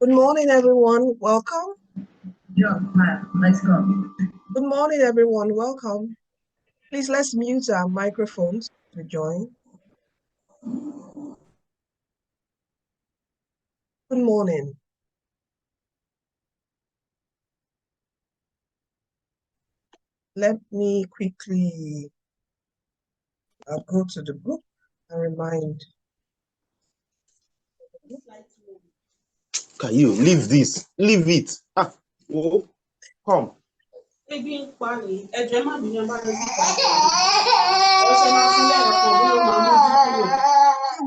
Good morning, everyone. Welcome. Yeah, let's go. Good morning, everyone. Welcome. Please let's mute our microphones to join. Good morning. Let me quickly go to the group and remind. Can you leave this? Leave it. Oh, come.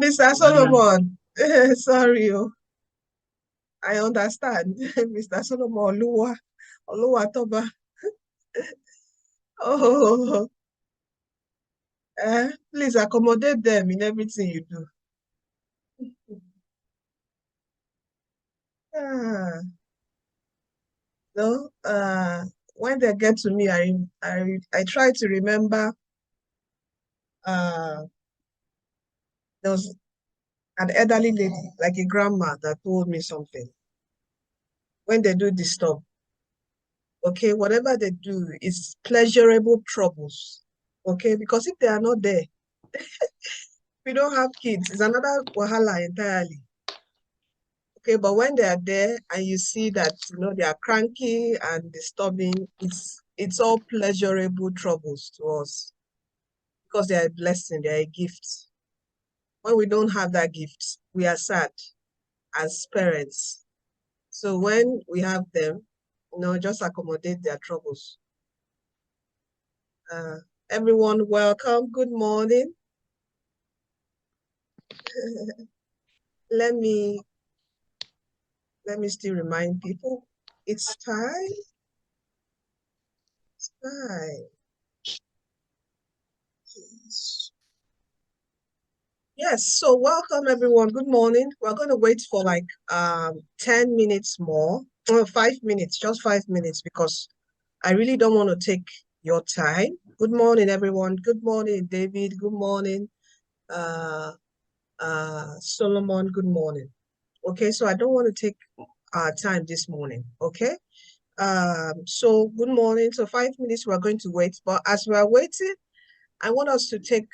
Mr. Solomon, sorry, I understand. Mr. Solomon Oluwa Toba. Oh, please accommodate them in everything you do. No, when they get to me, I try to remember. There was an elderly lady, like a grandma, that told me something. When they do disturb, okay, whatever they do is pleasurable troubles, okay? Because if they are not there, we don't have kids. It's another wahala entirely. Okay, but when they are there and you see that they are cranky and disturbing, it's all pleasurable troubles to us because they are a blessing, they are a gift. When we don't have that gift, we are sad as parents. So when we have them, just accommodate their troubles. Everyone, welcome. Good morning. Let me still remind people, it's time. It's time. Yes, so welcome everyone. Good morning. We're going to wait for like 10 minutes more, or 5 minutes, just 5 minutes, because I really don't want to take your time. Good morning, everyone. Good morning, David. Good morning, Solomon. Good morning. Okay, so I don't want to take our time this morning. Okay. So good morning. So 5 minutes we're going to wait, but as we are waiting, I want us to take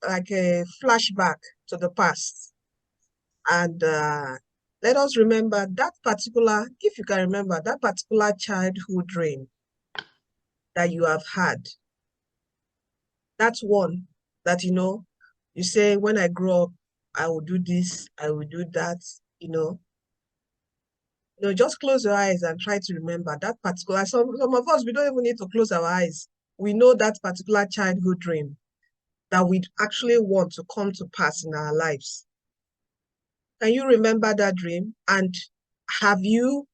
like a flashback to the past, and let us remember that particular, if you can remember that particular childhood dream that you have had. That's one that you say, when I grow up, I will do this, I will do that. Just close your eyes and try to remember that particular. Some of us, we don't even need to close our eyes. We know that particular childhood dream that we actually want to come to pass in our lives. Can you remember that dream? And have you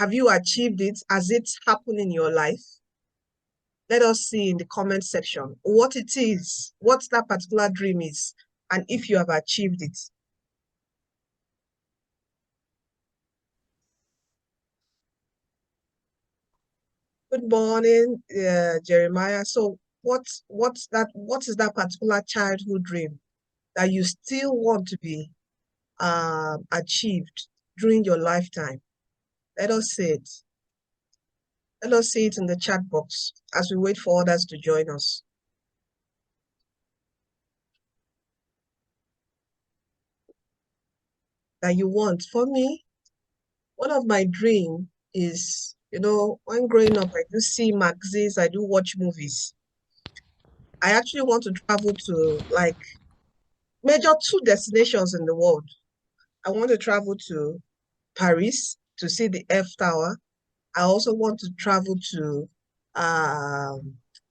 achieved it? Has it happened in your life? Let us see in the comment section what it is, what that particular dream is, and if you have achieved it. Good morning, Jeremiah. So what is that particular childhood dream that you still want to be achieved during your lifetime? Let us see it. Let us see it in the chat box as we wait for others to join us. That you want. For me, one of my dreams is, when growing up, I do see magazines, I do watch movies. I actually want to travel to like major 2 destinations in the world. I want to travel to Paris to see the Eiffel Tower. I also want to travel to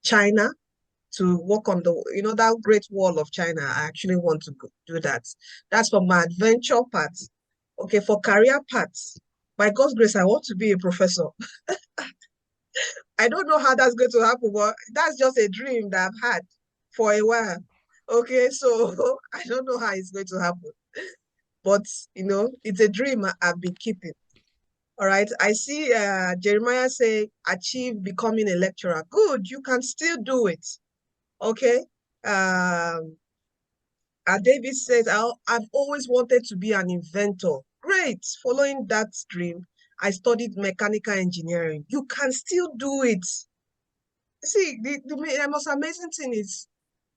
China to walk on that Great Wall of China. I actually want to do that. That's for my adventure part. Okay, for career parts, by God's grace, I want to be a professor. I don't know how that's going to happen, but that's just a dream that I've had for a while. Okay, so I don't know how it's going to happen. But, it's a dream I've been keeping. All right, I see Jeremiah say, achieve becoming a lecturer. Good, you can still do it. Okay. David says, I've always wanted to be an inventor. Great. great. Following that dream, I studied mechanical engineering. You can still do it. See, the most amazing thing is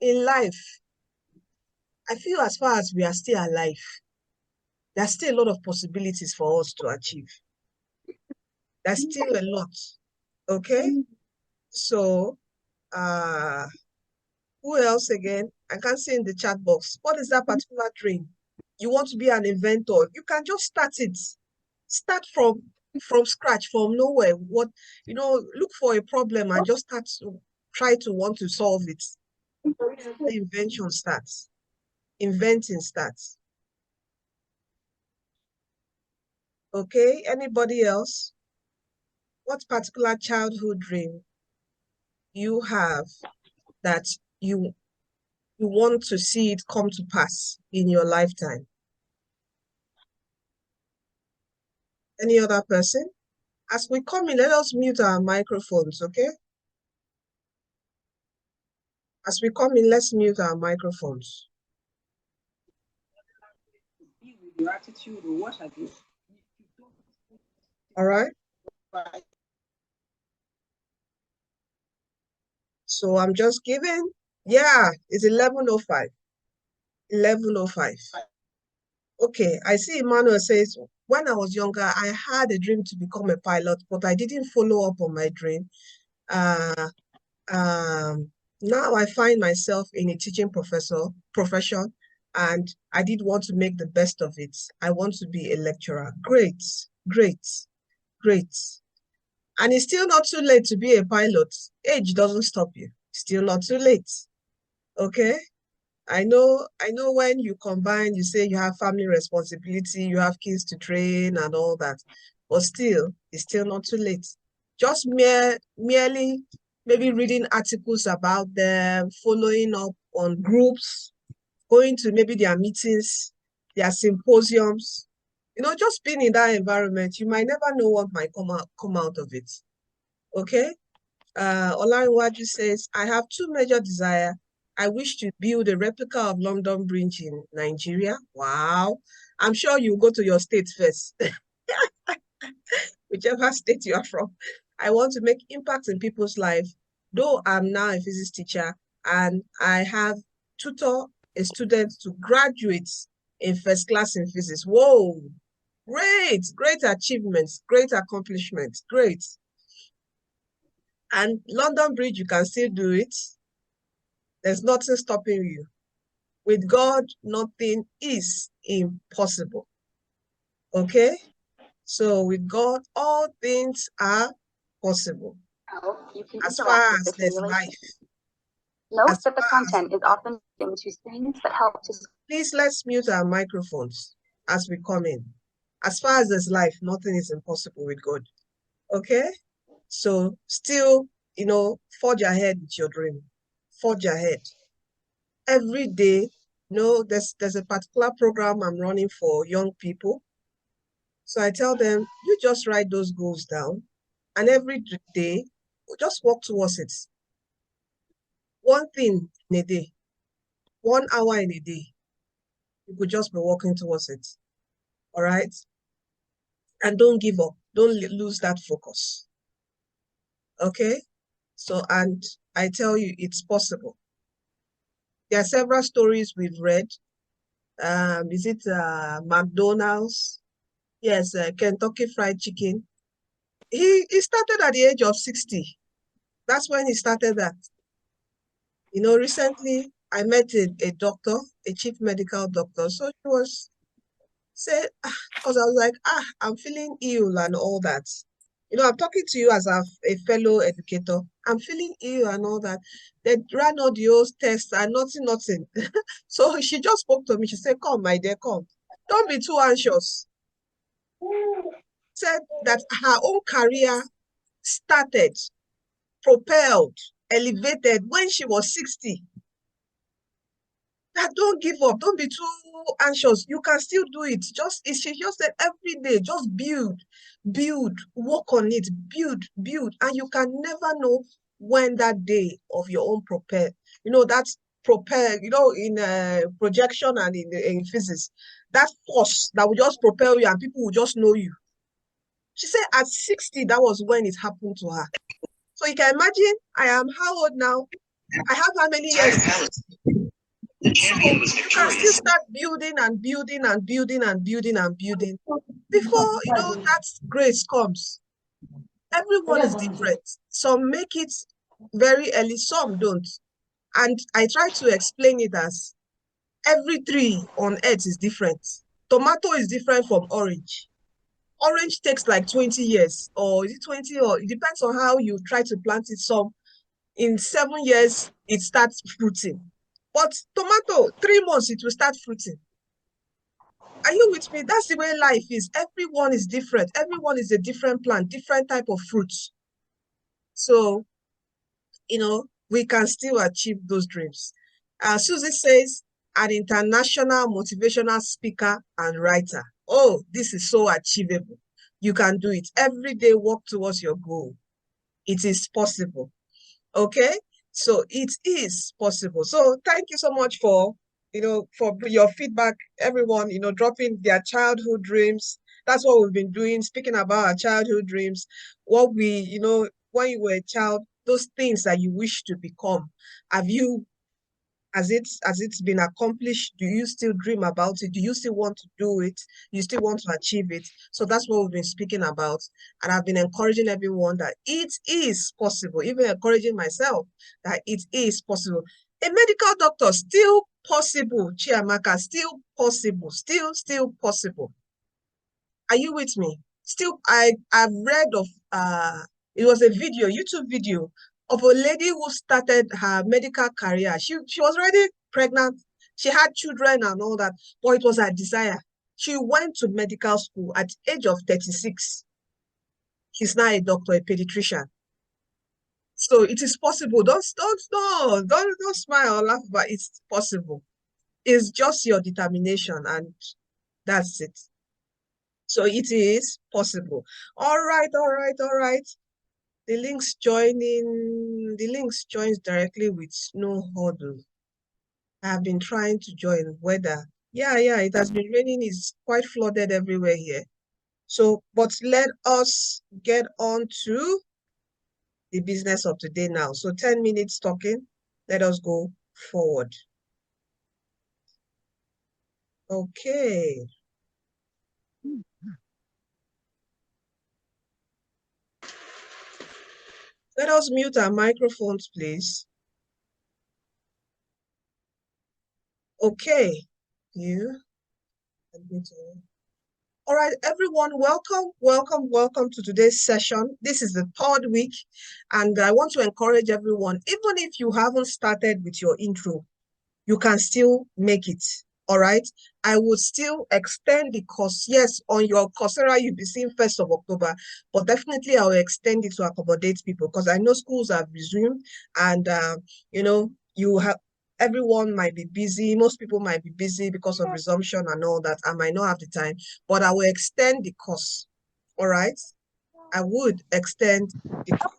in life, I feel as far as we are still alive, there's still a lot of possibilities for us to achieve. There's still a lot. Okay? So, who else again? I can see in the chat box. What is that particular dream? You want to be an inventor. You can just start it. Start from scratch, from nowhere. Look for a problem and just try to want to solve it. The invention starts. Inventing starts. Okay, anybody else? What particular childhood dream you have that you want to see it come to pass in your lifetime? Any other person? As we come in, let us mute our microphones, okay? As we come in, let's mute our microphones. Your attitude or what have you. All right? So I'm just giving, yeah, it's 11:05. 11:05. Okay, I see Emmanuel says, when I was younger, I had a dream to become a pilot, but I didn't follow up on my dream. Now I find myself in a teaching profession, and I did want to make the best of it. I want to be a lecturer. Great, great, great. And it's still not too late to be a pilot. Age doesn't stop you. Still not too late. Okay? I know when you combine, you say you have family responsibility, you have kids to train and all that, but still, it's still not too late. Just merely maybe reading articles about them, following up on groups, going to maybe their meetings, their symposiums, just being in that environment, you might never know what might come out of it. Okay? Olarinwaju says, I have two major desires. I wish to build a replica of London Bridge in Nigeria. Wow. I'm sure you go to your state first. Whichever state you are from. I want to make impact in people's life. Though I'm now a physics teacher and I have tutor a student to graduate in first class in physics. Whoa. Great achievements, great accomplishments, great. And London Bridge, you can still do it. There's nothing stopping you. With God, nothing is impossible. Okay? So with God, all things are possible. As far as there's life. Note that the content is often into things that help to... Please, let's mute our microphones as we come in. As far as there's life, nothing is impossible with God. Okay? So still, forge ahead with your dream. Forge ahead. Every day, there's a particular program I'm running for young people. So I tell them, you just write those goals down, and every day, just work towards it. One thing in a day, 1 hour in a day, you could just be working towards it. All right? And don't give up. Don't lose that focus. Okay? So, and I tell you, it's possible. There are several stories we've read. Is it McDonald's? Yes, Kentucky Fried Chicken. He started at the age of 60. That's when he started that. Recently I met a doctor, a chief medical doctor. So she was said, because I was like, I'm feeling ill and all that. I'm talking to you as a fellow educator. I'm feeling ill and all that. They ran all the old tests and nothing. So she just spoke to me. She said, come, my dear, come. Don't be too anxious. Said that her own career started, propelled, elevated when she was 60. That don't give up. Don't be too anxious. You can still do it. She just said every day, just build, work on it, build. And you can never know when that day of your own that's propel, in projection and in physics. that force that will just propel you and people will just know you. She said at 60, that was when it happened to her. So you can imagine, I am how old now? I have how many years? So you can still start building and building and building and building and building before, you know, that grace comes. Everyone is different. Some make it very early, some don't. And I try to explain it as every tree on earth is different. Tomato is different from orange. Orange takes like 20 years, or is it 20, or it depends on how you try to plant it. Some in 7 years, it starts fruiting. But tomato, 3 months, it will start fruiting. Are you with me? That's the way life is. Everyone is different. Everyone is a different plant, different type of fruits. So, you know, we can still achieve those dreams. Susie says, an international motivational speaker and writer. Oh, this is so achievable. You can do it. Every day, work towards your goal. It is possible. Okay? So it is possible. So thank you so much for, you know, for your feedback, everyone, you know, dropping their childhood dreams. That's what we've been doing, speaking about our childhood dreams, what we, you know, when you were a child, those things that you wish to become. Have you, has it's been accomplished? Do you still dream about it? Do you still want to do it? You still want to achieve it? So that's what we've been speaking about. And I've been encouraging everyone that it is possible, even encouraging myself that it is possible. A medical doctor, still possible, Chiamaka, still possible, still possible. Are you with me? Still, I've read of it was a video, YouTube video of a lady who started her medical career. She was already pregnant. She had children and all that, but it was her desire. She went to medical school at the age of 36. She's now a doctor, a pediatrician. So it is possible. Don't smile or laugh, but it's possible. It's just your determination, and that's it. So it is possible. All right. The links joins directly with no hurdle. I have been trying to join weather. Yeah, it has been raining. It's quite flooded everywhere here. So, but let us get on to the business of today now. So 10 minutes talking. Let us go forward. Okay. Let us mute our microphones, please. Okay. You. All right, everyone, welcome to today's session. This is the 3rd week, and I want to encourage everyone, even if you haven't started with your intro, you can still make it. All right, I would still extend the course. Yes, on your Coursera, you'll be seeing 1st of October, but definitely I will extend it to accommodate people because I know schools have resumed, and you know, everyone might be busy. Most people might be busy because of resumption and all that. I might not have the time, but I will extend the course. All right, I would extend the course.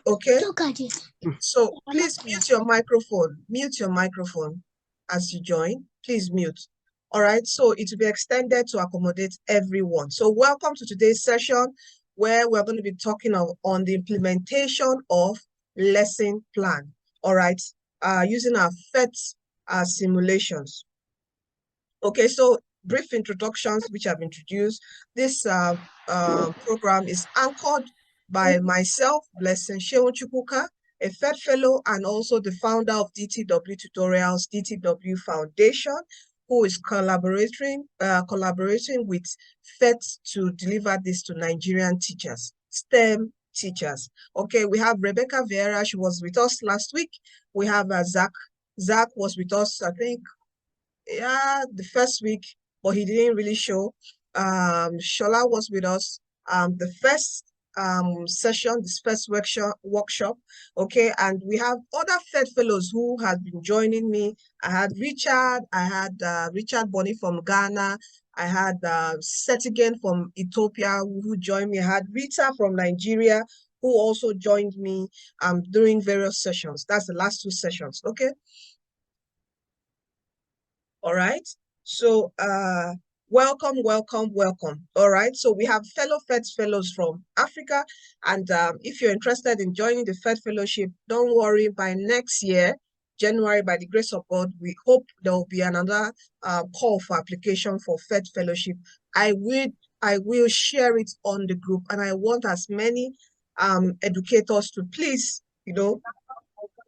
Okay. So please mute your microphone as you join. Please mute. All right, so it will be extended to accommodate everyone. So welcome to today's session where we're going to be talking on the implementation of lesson plan. All right, using our PhET simulations. Okay, so brief introductions which I've introduced. This program is anchored by myself, Blessing Sheon-Chukwuka, a PhET fellow and also the founder of DTW Tutorials, DTW Foundation, who is collaborating with PhET to deliver this to Nigerian teachers, STEM teachers. Okay, we have Rebecca Vieira, she was with us last week. We have Zach. Zach was with us, I think, the 1st week, but he didn't really show. Shola was with us the first session, this first workshop. Okay, and we have other PhET fellows who have been joining me. I had Richard Bonny from Ghana. I had Setigen from Ethiopia who joined me. I had Rita from Nigeria who also joined me during various sessions. That's the last 2 sessions. Okay. All right. So welcome, welcome, welcome. All right. So we have fellow PhET fellows from Africa. And if you're interested in joining the PhET Fellowship, don't worry, by next year, January, by the grace of God, we hope there will be another call for application for PhET Fellowship. I will share it on the group, and I want as many educators to please,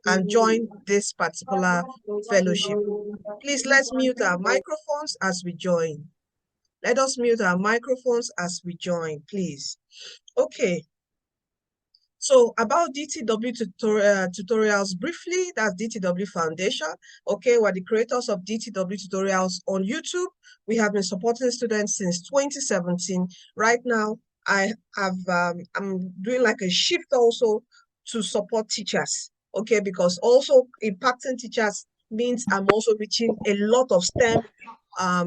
and join this particular fellowship. Please, let's mute our microphones as we join. Let us mute our microphones as we join, please. Okay. So about DTW tutorials briefly, that's DTW Foundation. Okay, we're the creators of DTW tutorials on YouTube. We have been supporting students since 2017. Right now, I'm doing like a shift also to support teachers. Okay, because also impacting teachers means I'm also reaching a lot of STEM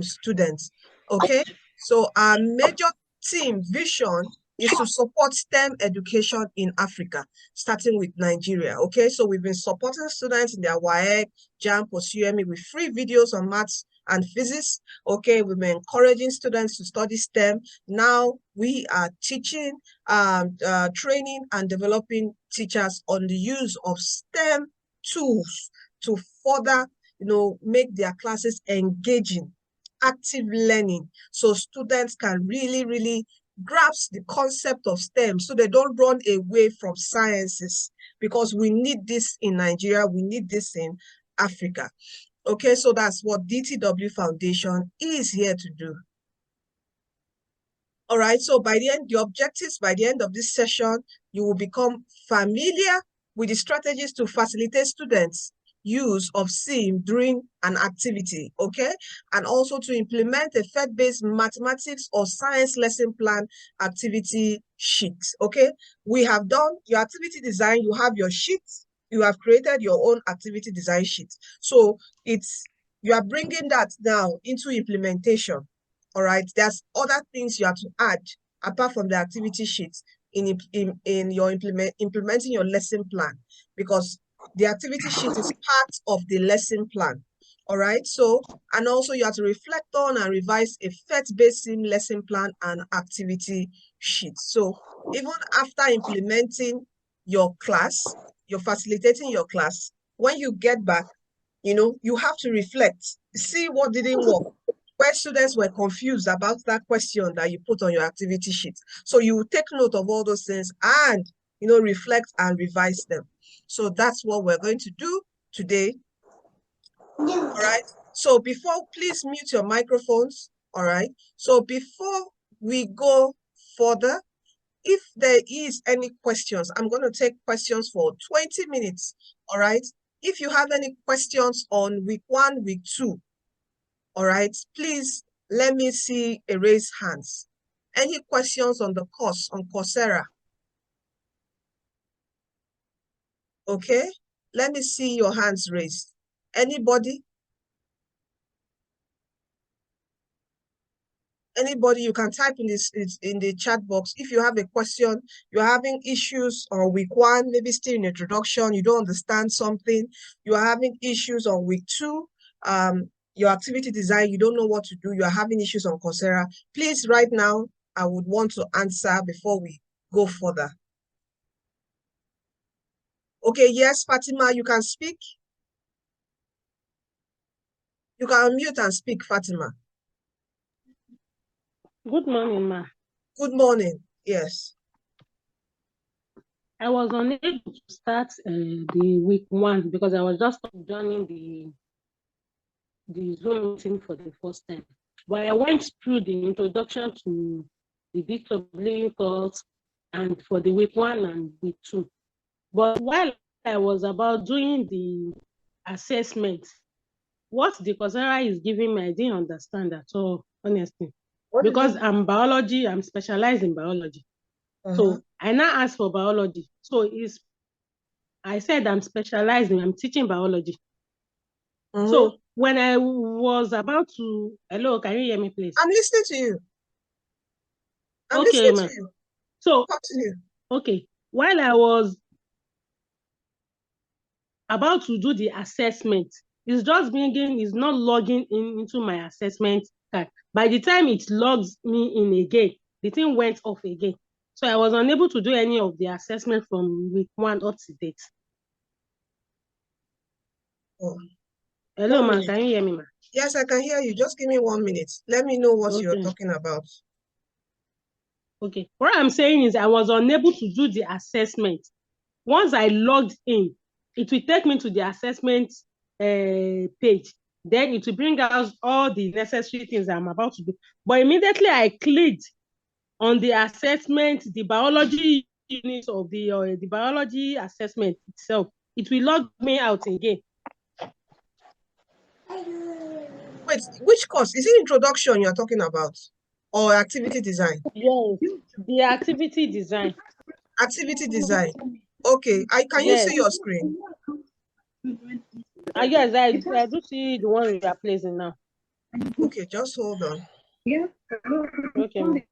students. Okay, so our major team vision is to support STEM education in Africa, starting with Nigeria. Okay, so we've been supporting students in their WAEC, JAMB, post-UME with free videos on maths and physics. Okay, we've been encouraging students to study STEM. Now we are teaching, training and developing teachers on the use of STEM tools to further, make their classes engaging, active learning, so students can really grasp the concept of STEM so they don't run away from sciences, because we need this in Nigeria, we need this in Africa. Okay, so that's what DTW Foundation is here to do. All right, so by the end, the objectives by the end of this session, you will become familiar with the strategies to facilitate students' use of SIM during an activity, okay? And also to implement a PhET-based mathematics or science lesson plan activity sheet, okay? We have done your activity design, you have your sheet, you have created your own activity design sheet. So you are bringing that now into implementation. All right, there's other things you have to add apart from the activity sheets in your implementing your lesson plan, because the activity sheet is part of the lesson plan. All right, so, and also you have to reflect on and revise a PhET-based SIM lesson plan and activity sheet. So even after implementing your class, you're facilitating your class, when you get back, you have to reflect, see what didn't work, where students were confused about that question that you put on your activity sheet. So you take note of all those things and, reflect and revise them. So that's what we're going to do today. All right. So please mute your microphones. All right. So before we go further, if there is any questions, I'm going to take questions for 20 minutes. All right. If you have any questions on week 1, week 2, all right, please let me see a raised hands. Any questions on the course on Coursera? Okay, let me see your hands raised. Anybody? Anybody, you can type in the chat box. If you have a question, you're having issues on week 1, maybe still in introduction, you don't understand something, you are having issues on week 2, your activity design, you don't know what to do, you are having issues on Coursera, please right now, I would want to answer before we go further. Okay, yes, Fatima, you can speak. You can unmute and speak, Fatima. Good morning, ma. Good morning, yes. I was unable to start the week 1 because I was just joining the Zoom meeting for the first time. But I went through the introduction to the DTW course and for the week 1 and week 2. But while I was about doing the assessment, what the Coursera is giving me, I didn't understand at all, honestly. Because I'm specialized in biology. So I now asked for biology. So I said I'm specializing, I'm teaching biology. So when I was about to, hello, can you hear me, please? I'm listening to you. I'm okay, listening to you. So, continue. Okay, while I was about to do the assessment, It's just bringing, it's not logging into my assessment card. By the time it logs me in again, the thing went off again. So I was unable to do any of the assessment from week 1 up to date. Oh, Hello, ma, can you hear me, ma? yes, I can hear you. Just give me 1 minute. Let me know what you're Okay. talking about. Okay. What I'm saying is I was unable to do the assessment. Once I logged in, it will take me to the assessment page. Then it will bring out all the necessary things I'm about to do. But immediately I clicked on the assessment, the biology unit of the biology assessment itself, it will log me out again. Wait, which course? Is it introduction you're talking about? Or activity design? Yes, the activity design. Activity design. Okay, can you see your screen? Yes, I do see the one we are placing now. Okay, just hold on. Okay.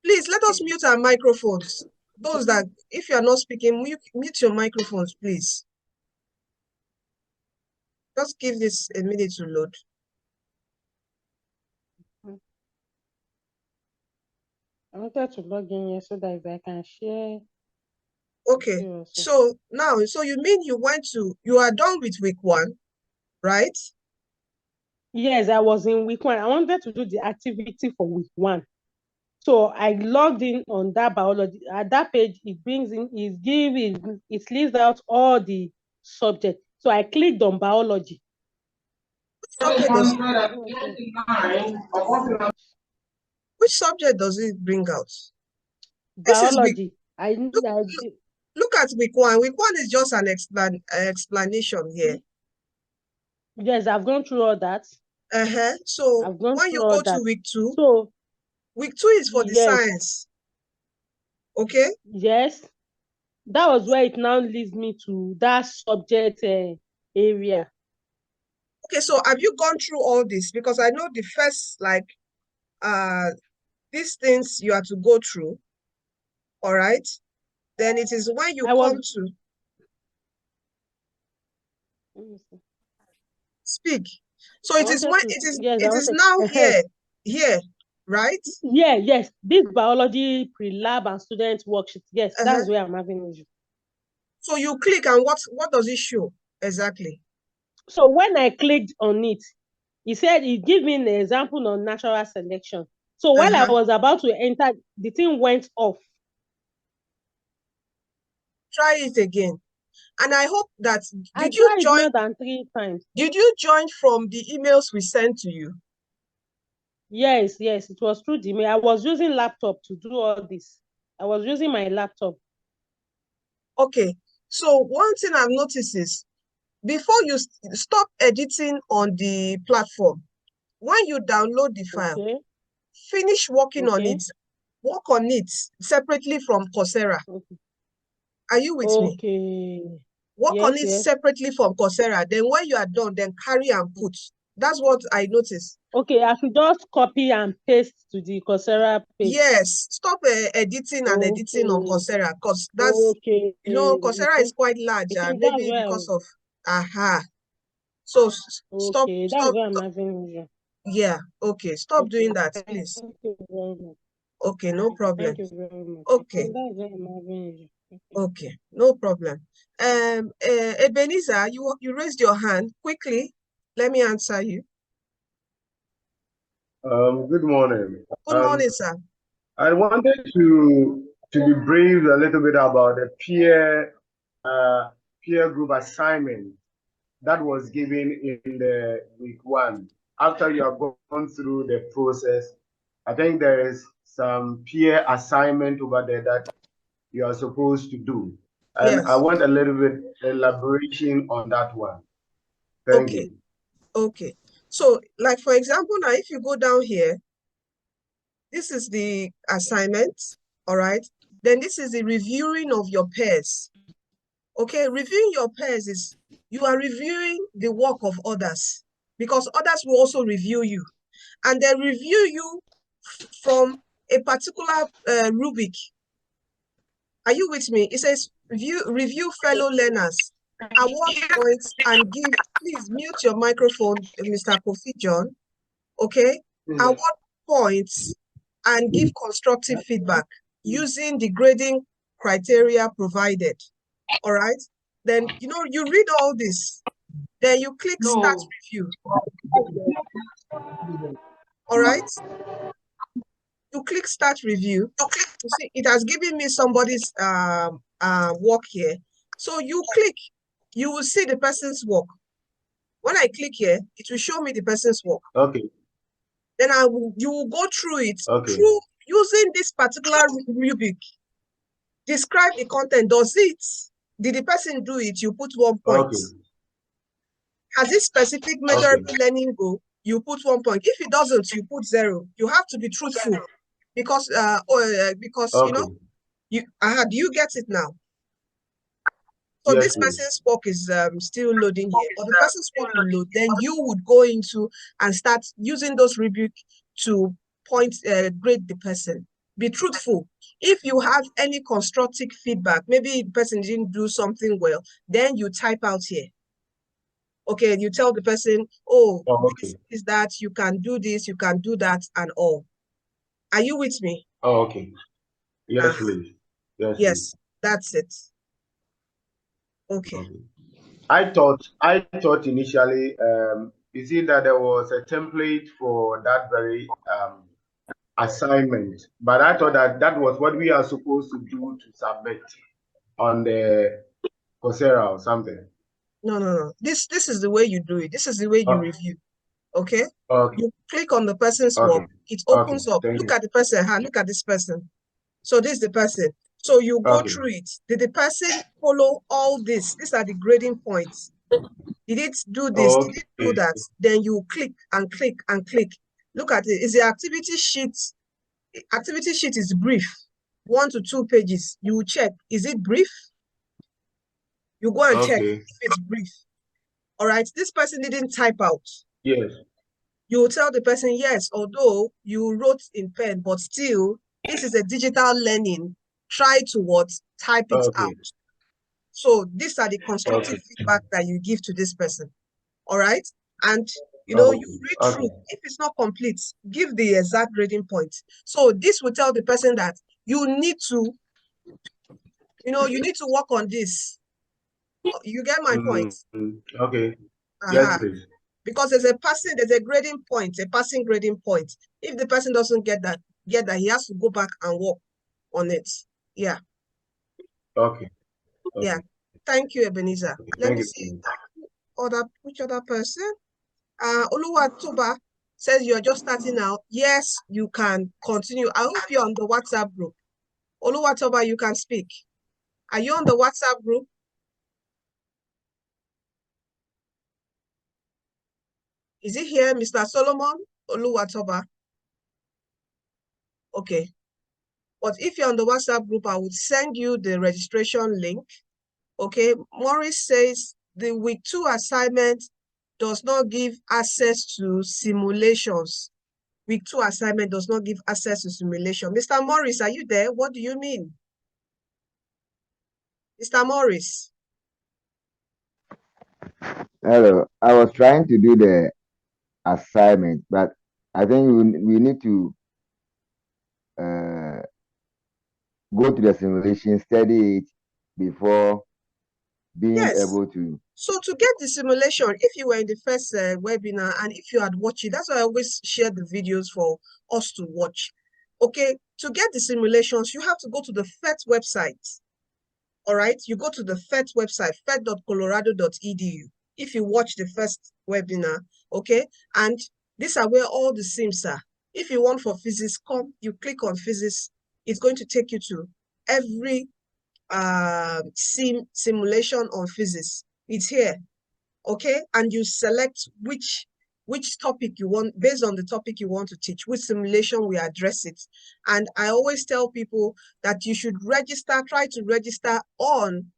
Please let us mute our microphones. Those that, if you are not speaking, mute your microphones, please. Just give this a minute to load. I wanted to log in here so that I can share. Okay, so now, so you mean you are done with week 1, right? Yes, I was in week 1. I wanted to do the activity for week 1. So I logged in on that biology. At that page, it brings in, it lists out all the subjects. So I clicked on biology. Which subject does it bring out? Biology. Look at week 1. Week 1 is just an explanation here. Yes, I've gone through all that. So when you go to week 2, so week 2 is for the science. Okay? Yes. That was where it now leads me to that subject area. Okay, so have you gone through all this? Because I know the first, these things you have to go through. All right? Then it is when you come to speak. So it is when it is now here, right? Yes. This biology pre-lab and student worksheet. Yes, that's where I'm having issue. So you click and what does it show exactly? So when I clicked on it, it said it gave me an example on natural selection. So while I was about to enter, the thing went off. Try it again. And I hope that I tried more than 3 times. Did you join from the emails we sent to you? Yes, it was through the email. I was using laptop to do all this. I was using my laptop. Okay. So one thing I've noticed is before you stop editing on the platform, when you download the file, finish working on it. Work on it separately from Coursera. Are you with me? Work on it separately from Coursera. Then when you are done, then carry and put. That's what I noticed. Okay, I should just copy and paste to the Coursera page. Yes, stop editing and editing on Coursera because that's, Coursera is quite large, maybe because of, So stop. That's where I'm having. Yeah, okay, stop doing that, please. Thank you very much. Okay, no problem. Thank you very much. Okay. That's where I'm having. Okay, no problem. Ebenezer, you raised your hand quickly. Let me answer you. Good morning. Good morning, sir. I wanted to be briefed a little bit about the peer group assignment that was given in the week 1. After you have gone through the process, I think there is some peer assignment over there that you are supposed to do. And I want a little bit elaboration on that one. Thank you. Okay. So, like, for example, now, if you go down here, this is the assignment, all right? Then this is the reviewing of your peers. Okay, reviewing your peers is you are reviewing the work of others because others will also review you. And they review you from a particular rubric. Are you with me? It says review fellow learners. award points and give, please mute your microphone, Mr. Kofi John, okay? Award points and give constructive feedback using the grading criteria provided, all right? Then, you know, you read all this, then you click Start Review, all right? You click Start Review. You see, it has given me somebody's work here. So you click, you will see the person's work. When I click here, it will show me the person's work. Okay. Then you will go through it, Okay. through using this particular rubric. Describe the content. Did the person do it? You put 1 point. Okay. Has this specific measurable learning goal? You put 1 point. If it doesn't, you put 0. You have to be truthful because you know, do you get it now? So Yes, this please. person's work is still loading here, but the person's work will load. Then you would go into and start using those rubric to grade the person. Be truthful. If you have any constructive feedback, maybe the person didn't do something well, then you type out here. Okay, you tell the person, oh, this is that, you can do this, you can do that, and all. Are you with me? Oh, okay. Yes, please. Yes, yes, please. that's it. Okay. I thought initially, you see that there was a template for that very assignment, but I thought that was what we are supposed to do to submit on the Coursera or something. No. This is the way you do it. This is the way you review. Okay? You click on the person's work. It opens up. Look at the person. Look at this person. So this is the person. So you go through it. Did the person follow all this? These are the grading points. Did it do this? Did it do that? Then you click and click and click. Look at it. Is the activity sheet? Activity sheet is brief. 1 to 2 pages. You will check. Is it brief? You go and check if it's brief. All right. This person didn't type out. Yes. You will tell the person, yes, although you wrote in pen, but still, this is a digital learning. Try to type it out. So these are the constructive feedback that you give to this person. All right. And you know, you read through. If it's not complete, give the exact grading point. So this will tell the person that you need to, you know, you need to work on this. You get my point? Okay. Yes, please. Because there's a grading point, a passing grading point. If the person doesn't get that, he has to go back and work on it. Yeah. Okay. Yeah. Thank you, Ebenezer. Let me see which other person. Oluwatoba says you're just starting out. Yes, you can continue. I hope you're on the WhatsApp group. Oluwatoba, you can speak. Are you on the WhatsApp group? Is it here, Mr. Solomon Oluwatoba? Okay. But if you're on the WhatsApp group, I would send you the registration link. Okay. Morris says the week 2 assignment does not give access to simulations. Week 2 assignment does not give access to simulation. Mr. Morris, are you there? What do you mean? Mr. Morris. Hello. I was trying to do the assignment, but I think we need to go to the simulation, study it before being able to. So to get the simulation, if you were in the first webinar and if you had watched it, that's why I always share the videos for us to watch. Okay, to get the simulations, you have to go to the PhET website. All right, you go to the PhET website, phet.colorado.edu. If you watch the first webinar, okay, and these are where all the sims are. If you want for physics, you click on physics. It's going to take you to every simulation on physics. It's here, okay, and you select which topic you want. Based on the topic you want to teach, which simulation we address it. And I always tell people that you should try to register on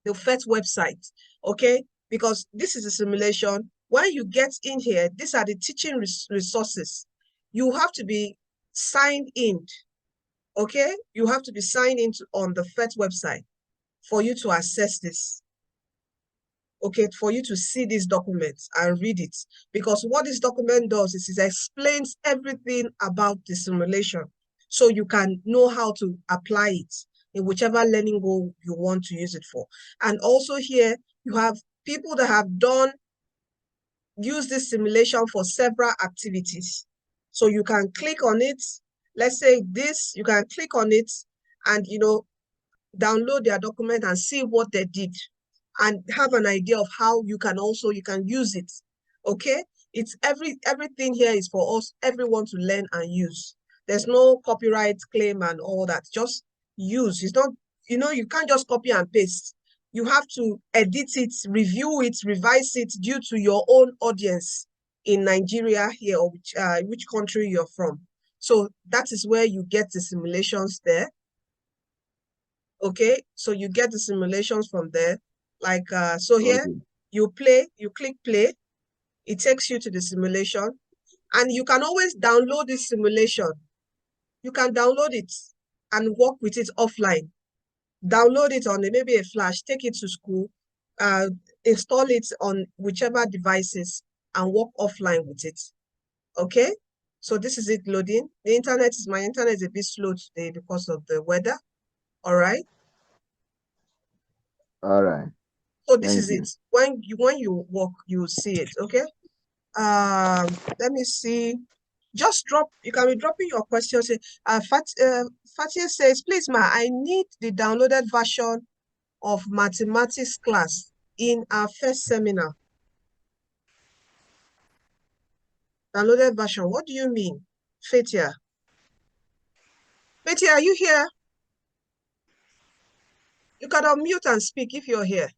the PhET website, okay, because this is a simulation. When you get in here, these are the teaching resources. You have to be signed in, okay? You have to be signed in on the PhET website for you to access this. okay, for you to see these documents and read it. Because what this document does is it explains everything about the simulation, so you can know how to apply it in whichever learning goal you want to use it for. And also here, you have people that have used this simulation for several activities. So you can click on it. Let's say this, you can click on it and, download their document and see what they did and have an idea of how you can use it. Okay, it's everything here is for us, everyone to learn and use. There's no copyright claim and all that. Just use. It's not, you can't just copy and paste. You have to edit it, review it, revise it due to your own audience in Nigeria here, or which country you're from. So that is where you get the simulations there. Okay, so you get the simulations from there. Like, so here, Okay. you click play, it takes you to the simulation, and you can always download this simulation. You can download it and work with it offline. Download it on maybe a flash, take it to school, install it on whichever devices and work offline with it. Okay, so this is it loading. My internet is a bit slow today because of the weather. All right. All right. So this Thank is you. it. When you work, you see it. Okay. Let me see. Just drop. You can be dropping your questions. Fatia says, please, ma, I need the downloaded version of mathematics class in our first seminar. Downloaded version. What do you mean, Fatia? Fatia, are you here? You can unmute and speak if you're here.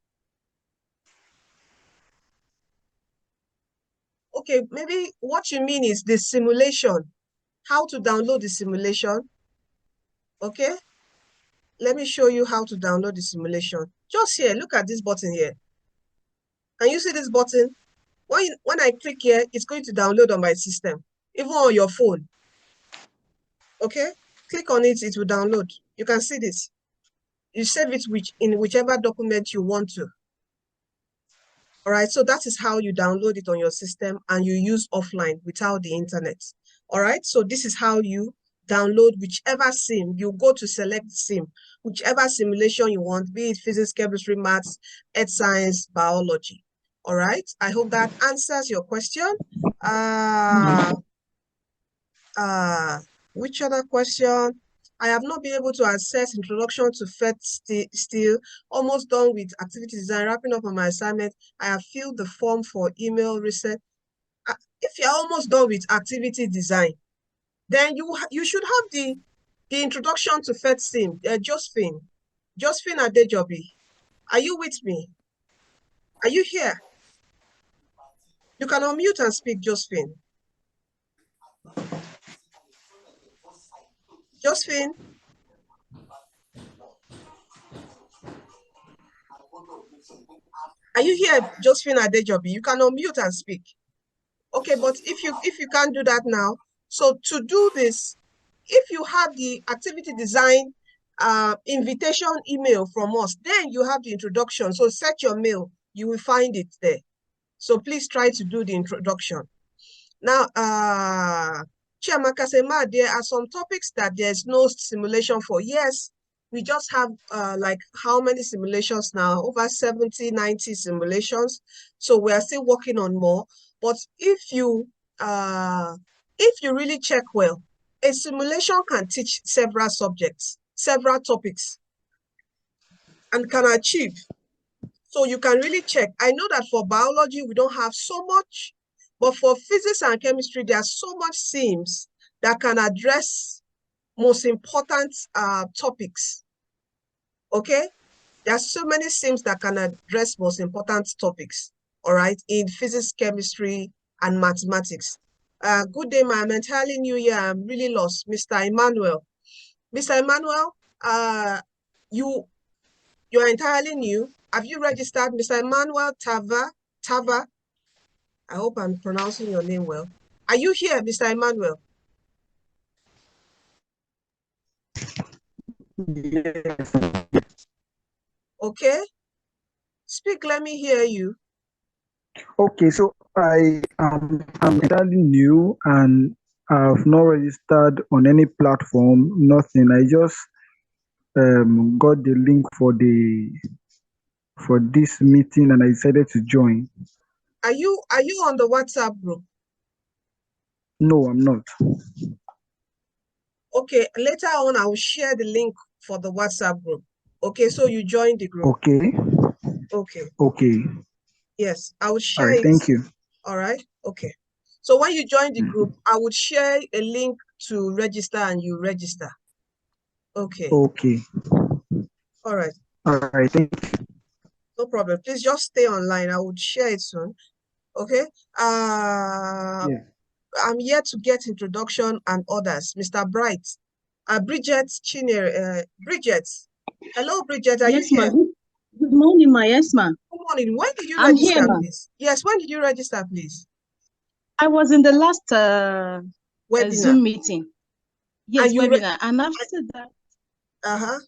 Okay, maybe what you mean is the simulation. How to download the simulation. Okay, let me show you how to download the simulation. Just here, look at this button here. Can you see this button? When I click here, it's going to download on my system, even on your phone. Okay, click on it, it will download. You can see this. You save it in whichever document you want to. All right, so that is how you download it on your system and you use offline without the internet. All right, so this is how you download whichever sim. You go to select sim, whichever simulation you want, be it physics, chemistry, maths, earth science, biology. All right, I hope that answers your question. Which other question? I have not been able to access introduction to PhET still. Almost done with activity design, wrapping up on my assignment. I have filled the form for email recent. If you're almost done with activity design, then you should have the introduction to PhET Sim. Josephine Adejobi. Are you with me? Are you here? You can unmute and speak, Josephine. Josephine. Are you here, Josephine Adejobi? You can unmute and speak. Okay, but if you can't do that now, so to do this, if you have the activity design invitation email from us, then you have the introduction. So set your mail, you will find it there. So please try to do the introduction. Now, Chiamaka said, Ma, there are some topics that there's no simulation for. Yes, we just have like how many simulations now? Over 70, 90 simulations. So we are still working on more. But if you really check well, a simulation can teach several subjects, several topics, and can achieve. So you can really check. I know that for biology, we don't have so much, but for physics and chemistry, there are so much sims that can address most important topics. Okay? There are so many sims that can address most important topics, all right, in physics, chemistry, and mathematics. Good day, I'm entirely new here. I'm really lost. Mr. Emmanuel. Mr. Emmanuel, you're entirely new. Have you registered? Mr. Emmanuel Tava? I hope I'm pronouncing your name well. Are you here, Mr. Emmanuel? Yes. Okay. Speak, let me hear you. Okay, so I'm entirely new and I've not registered on any platform, nothing. I just got the link for this meeting and I decided to join. Are you on the WhatsApp group? No, I'm not. Okay, later on I will share the link for the WhatsApp group. Okay, so you join the group. Okay. Okay. Okay. Yes, I will All share right, it. thank you. All right. Okay. So when you join the group, I would share a link to register and you register. Okay. Okay. All right. All right, thank you. No problem. Please just stay online. I would share it soon. Okay. Yeah. I'm here to get introduction and others. Mr. Bright. Bridget Chinere. Bridget. Hello, Bridget. Are you Yes, here? ma'am. Good morning, ma. Yes, ma'am. Good morning. When did you I'm here, register, ma'am. please? Yes, when did you register, please? I was in the last Webinar. Zoom meeting. Yes, And you webinar. And after that, uh-huh.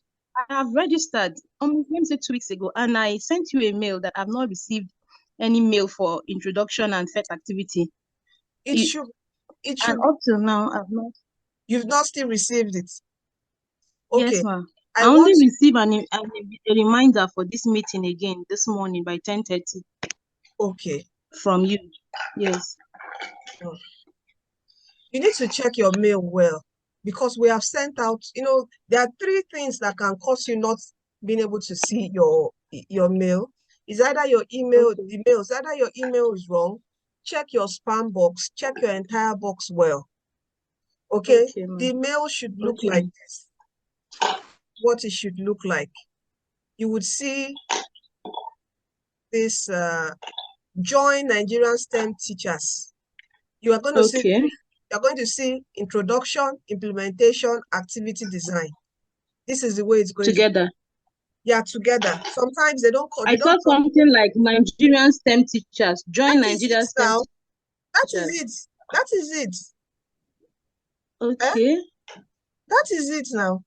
I have registered almost, let me say, 2 weeks ago, and I sent you a mail that I've not received any mail for introduction and PhET activity. It should And up till now, I've not. You've not still received it. Okay. Yes, ma'am. I only want received a reminder for this meeting again this morning by 10:30. Okay. From you. Yes. You need to check your mail well because we have sent out, there are 3 things that can cause you not being able to see your mail. It's either your email, either your email is wrong. Check your spam box, check your entire box well. Okay? The mail should look like this. What it should look like. You would see this join Nigerian STEM teachers. You are going to see you're going to see introduction, implementation, activity design. This is the way it's going together. Yeah, together. Sometimes they don't call. I saw something like Nigerian STEM teachers. Join Nigerian STEM teachers. That is it. That is it. Okay. That is it now.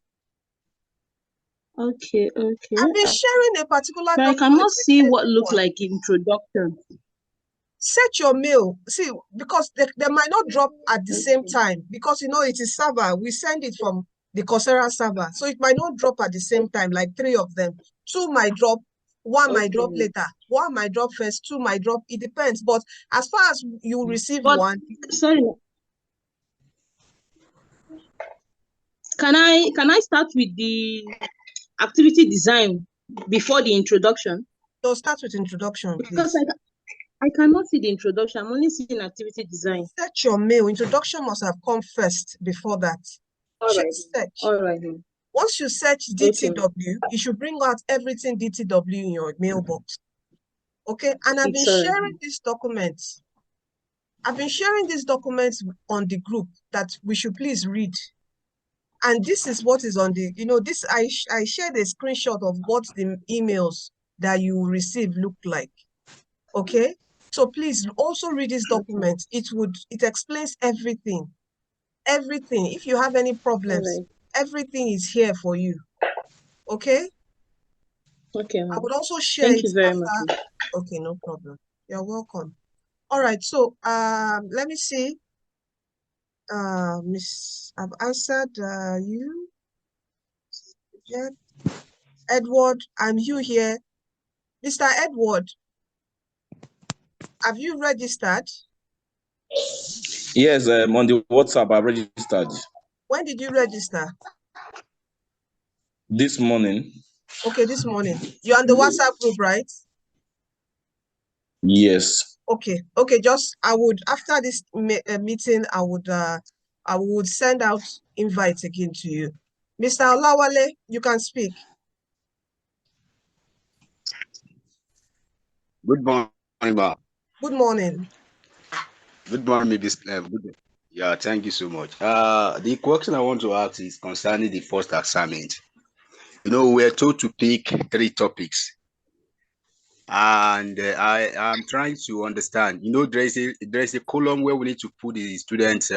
Okay. I've been sharing a particular but I cannot see what looks like introduction. Set your mail. See, because they might not drop at the same time because, it is server. We send it from the Coursera server. So it might not drop at the same time, like 3 of them. 2 might drop, 1 might drop later. 1 might drop first, 2 might drop. It depends. But as far as you receive one. Sorry. Can I start with the activity design before the introduction? So start with introduction, please. Because I cannot see the introduction. I'm only seeing activity design. Search your mail. Introduction must have come first before that. Search. All right. Once you search DTW, it should bring out everything DTW in your mailbox. Okay? And I've been sharing these documents. I've been sharing these documents on the group that we should please read. And this is what is on the, this I shared a screenshot of what the emails that you receive look like. Okay? So please also read this document. It explains everything. Everything. If you have any problems, everything is here for you. Okay? Okay. I would also share Thank it you very after. much. Okay, no problem. You're welcome. All right, so let me see. Miss, I've answered you. Yeah. Edward, I'm you here. Mr. Edward, have you registered? Yes, on the WhatsApp, I registered. When did you register? This morning. Okay, this morning. You're on the WhatsApp group, right? Yes. Okay, after this meeting, I would send out invites again to you. Mr. Olawale, you can speak. Good morning, ma. Good morning. Good morning, yeah, thank you so much. The question I want to ask is concerning the first assignment. We're told to pick 3 topics. And I am trying to understand, there's a column where we need to put the student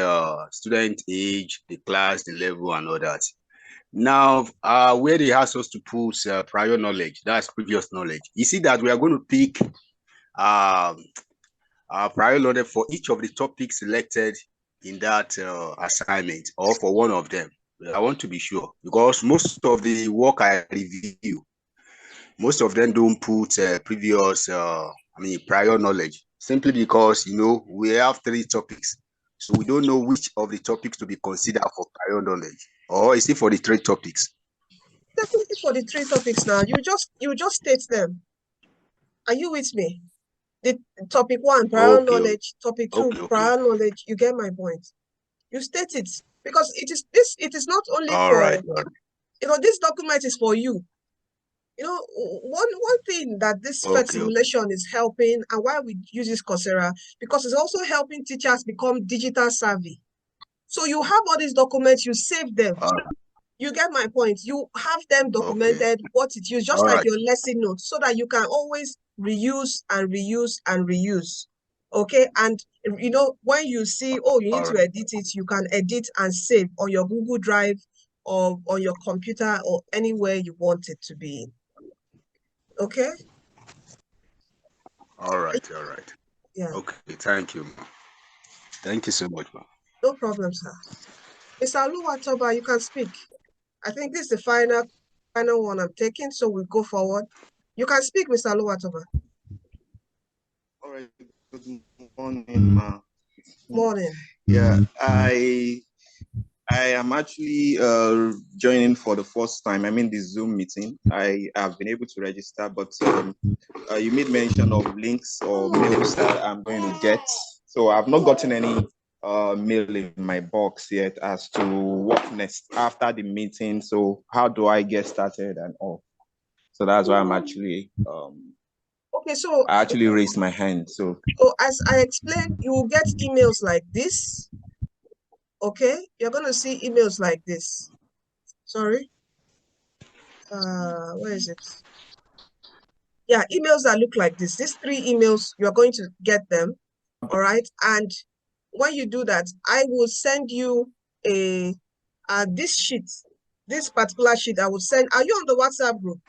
age, the class, the level, and all that. Now, where they ask us to put prior knowledge, that's previous knowledge. You see that we are going to pick prior knowledge for each of the topics selected in that assignment, or for one of them. I want to be sure, because most of the work I review, most of them don't put previous, prior knowledge, simply because, we have 3 topics. So we don't know which of the topics to be considered for prior knowledge, or is it for the 3 topics? Definitely for the 3 topics now. You just state them. Are you with me? The topic 1, prior knowledge, topic 2, prior knowledge. You get my point. You state it, because it is not only for right. This document is for you. One thing that this PhET simulation is helping, and why we use this Coursera, because it's also helping teachers become digital savvy. So you have all these documents, you save them. You get my point. You have them documented, what it used, just like your lesson notes, so that you can always reuse and reuse and reuse. Okay, and when you see, oh, you need to edit it, you can edit and save on your Google Drive or on your computer or anywhere you want it to be. Okay. All right. Yeah. Okay, thank you. Thank you so much, ma'am. No problem, sir. Mr. Oluwatoba, you can speak. I think this is the final one I'm taking, so we'll go forward. You can speak, Mr. Oluwatoba. All right. Good morning, ma. Morning. Yeah, I am actually joining for the first time. I'm in the Zoom meeting. I have been able to register, but you made mention of links or mails that I'm going to get. So I've not gotten any mail in my box yet as to what next after the meeting. So how do I get started and all? So that's why I'm actually okay. So I actually raised my hand. So as I explained, you will get emails like this. Okay, you're gonna see emails like this. Sorry. Where is it? Yeah, emails that look like this. These 3 emails, you're going to get them. All right. And when you do that, I will send you this sheet, this particular sheet I will send. Are you on the WhatsApp group?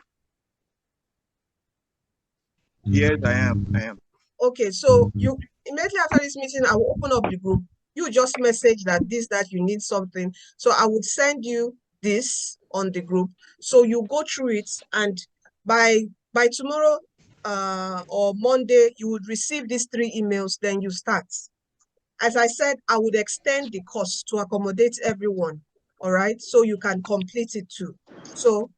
yes, I am. Okay, so you immediately after this meeting, I will open up the group. You just message that you need something. So I would send you this on the group. So you go through it, and by tomorrow or Monday, you would receive these 3 emails, then you start. As I said, I would extend the course to accommodate everyone. All right, so you can complete it too. So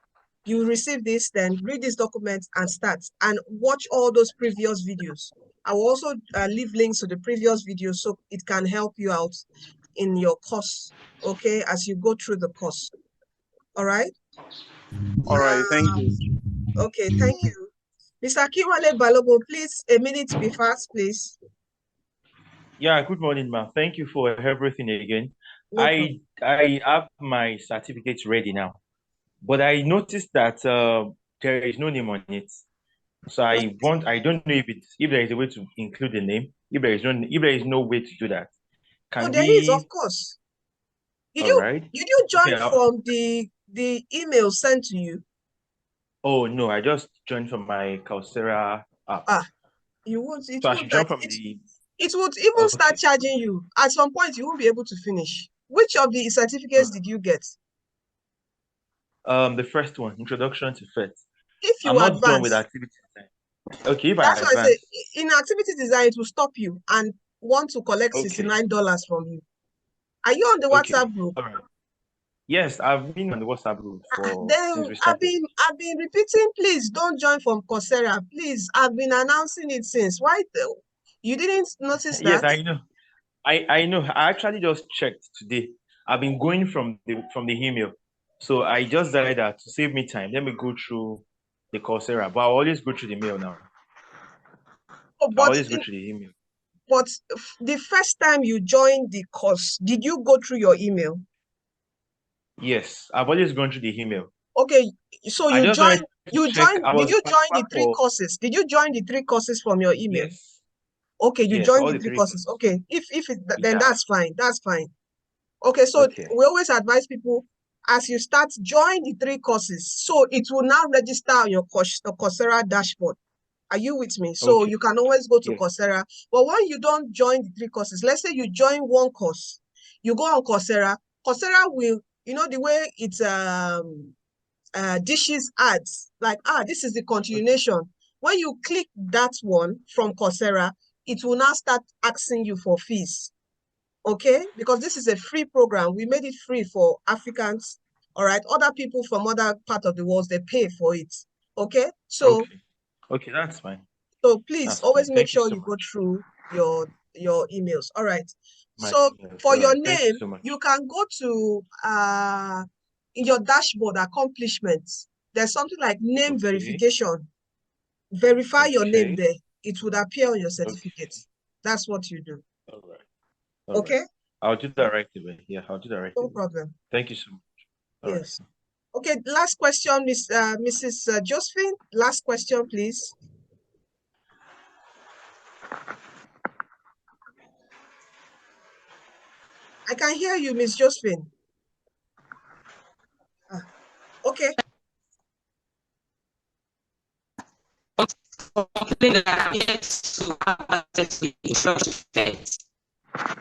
you receive this, then read this document and start, and watch all those previous videos. I will also leave links to the previous videos so it can help you out in your course, okay, as you go through the course. All right? All right, thank you. Okay, thank you. Mr. Kiwale Balogun, please, a minute, be fast, please. Yeah, good morning, ma'am. Thank you for everything again. No I have my certificates ready now, but I noticed that there is no name on it. So I don't know if there is a way to include the name. If there is no way to do that, can there is, of course. Did you join from the email sent to you? Oh no, I just joined from my Coursera app. You won't. It so won't. I should jump from the. It would even start charging you. At some point, you won't be able to finish. Which of the certificates did you get? The first one, Introduction to PhET. If you I'm not done with activity design. Okay, if I advance. That's why I say in activity design, it will stop you and want to collect $69 from you. Are you on the WhatsApp group? All right. Yes, I've been on the WhatsApp group since we started. I've been repeating, please don't join from Coursera. Please, I've been announcing it since. Why you didn't notice that? Yes, I know. I know. I actually just checked today. I've been going from the email. So I just decided that to save me time, let me go through the Coursera. But I'll always go through the mail now. I'll always go through the email. But the first time you joined the course, did you go through your email? Yes, I've always gone through the email. Okay, so did you join the 3 courses? Did you join the 3 courses from your email? Yes. Okay, you joined the 3 courses. Okay, then that's fine. That's fine. Okay, so we always advise people, as you start, join the 3 courses. So it will now register on your Coursera dashboard. Are you with me? So Okay. you can always go to Yes. Coursera. But when you don't join the 3 courses, let's say you join 1 course, you go on Coursera. Coursera will, you know, the way it's dishes ads, like, this is the continuation. When you click that one from Coursera, it will now start asking you for fees. Okay, because this is a free program. We made it free for Africans. All right, other people from other part of the world, they pay for it. Okay, so Okay, that's fine. so please That's always fine. make Thank you sure so you go much. through your emails. All right. My So emails. for All your right. Thank you name, so much. you can go to in your dashboard accomplishments. There's something like name Okay. verification. Verify your name Okay. there. It would appear on your Okay. certificate. That's what you do. All right. All Okay. right. I'll do that right away. Yeah, I'll do that right No away. problem. Thank you so much. All right. Yes. Okay. Last question, Mrs. Josephine. Last question, please. I can hear you, Miss Josephine. Okay.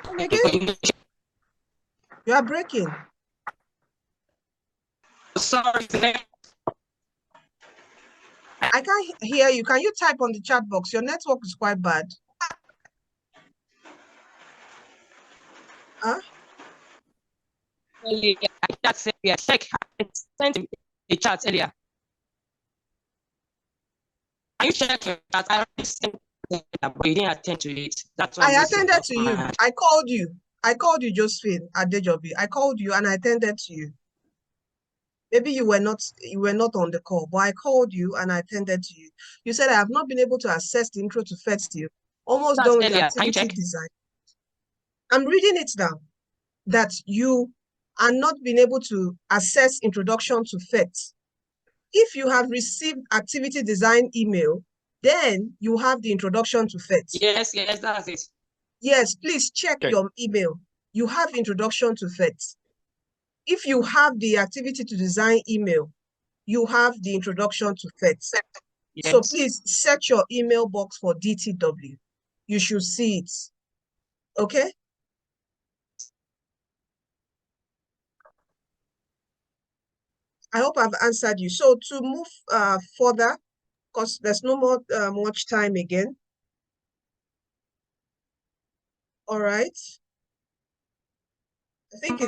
Come again? You are breaking. Sorry. I can't hear you. Can you type on the chat box? Your network is quite bad. Huh? That's it. Yeah, check. I sent a chat earlier. Can you check your chat? I already sent it, but you didn't attend to it. That's why I attended to you. my... I called you. I called you, Josephine Adejobi. I called you and I attended to you. Maybe you were not on the call, but I called you and I attended to you. You said I have not been able to access the intro to PhET still. Almost done with the activity design. I'm reading it down that you are not being able to access introduction to PhET. If you have received activity design email, then you have the introduction to PhET. Yes, that's it. Yes, please check your email. You have introduction to PhET. If you have the activity to design email, you have the introduction to PhET. Yes. So please set your email box for DTW. You should see it. Okay? I hope I've answered you. So to move further, because there's no more much time again. All right. I think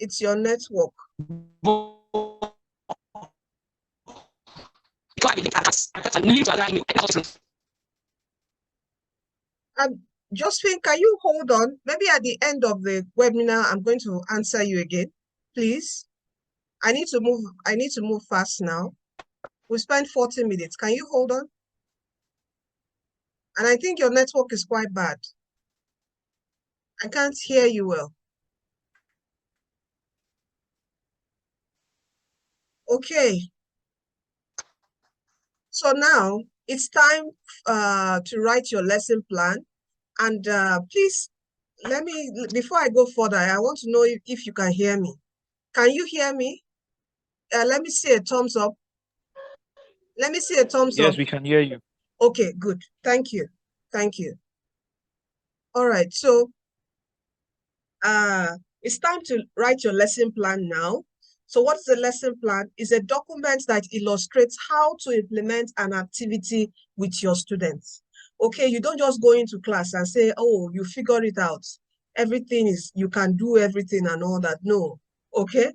it's your network. Josephine, can you hold on? Maybe at the end of the webinar, I'm going to answer you again, please. I need to move fast now. We spent 40 minutes. Can you hold on? And I think your network is quite bad. I can't hear you well. Okay. So now it's time to write your lesson plan. And please, before I go further, I want to know if you can hear me. Can you hear me? Let me see a thumbs up. Let me see a thumbs up. Yes, we can hear you. Okay, good. Thank you. Thank you. All right. So it's time to write your lesson plan now. So what's the lesson plan? It's a document that illustrates how to implement an activity with your students. Okay, you don't just go into class and say, oh, you figure it out. Everything is, you can do everything and all that. No, okay?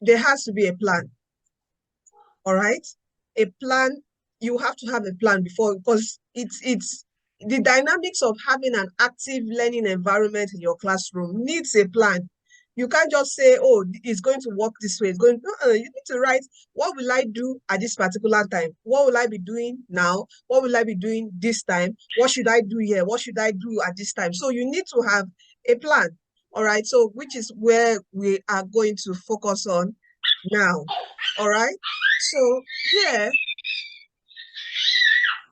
There has to be a plan, all right? A plan, you have to have a plan before, because it's the dynamics of having an active learning environment in your classroom needs a plan. You can't just say, oh, it's going to work this way. It's going, you need to write, what will I do at this particular time? What will I be doing now? What will I be doing this time? What should I do here? What should I do at this time? So you need to have a plan, all right? So which is where we are going to focus on now, all right? So here,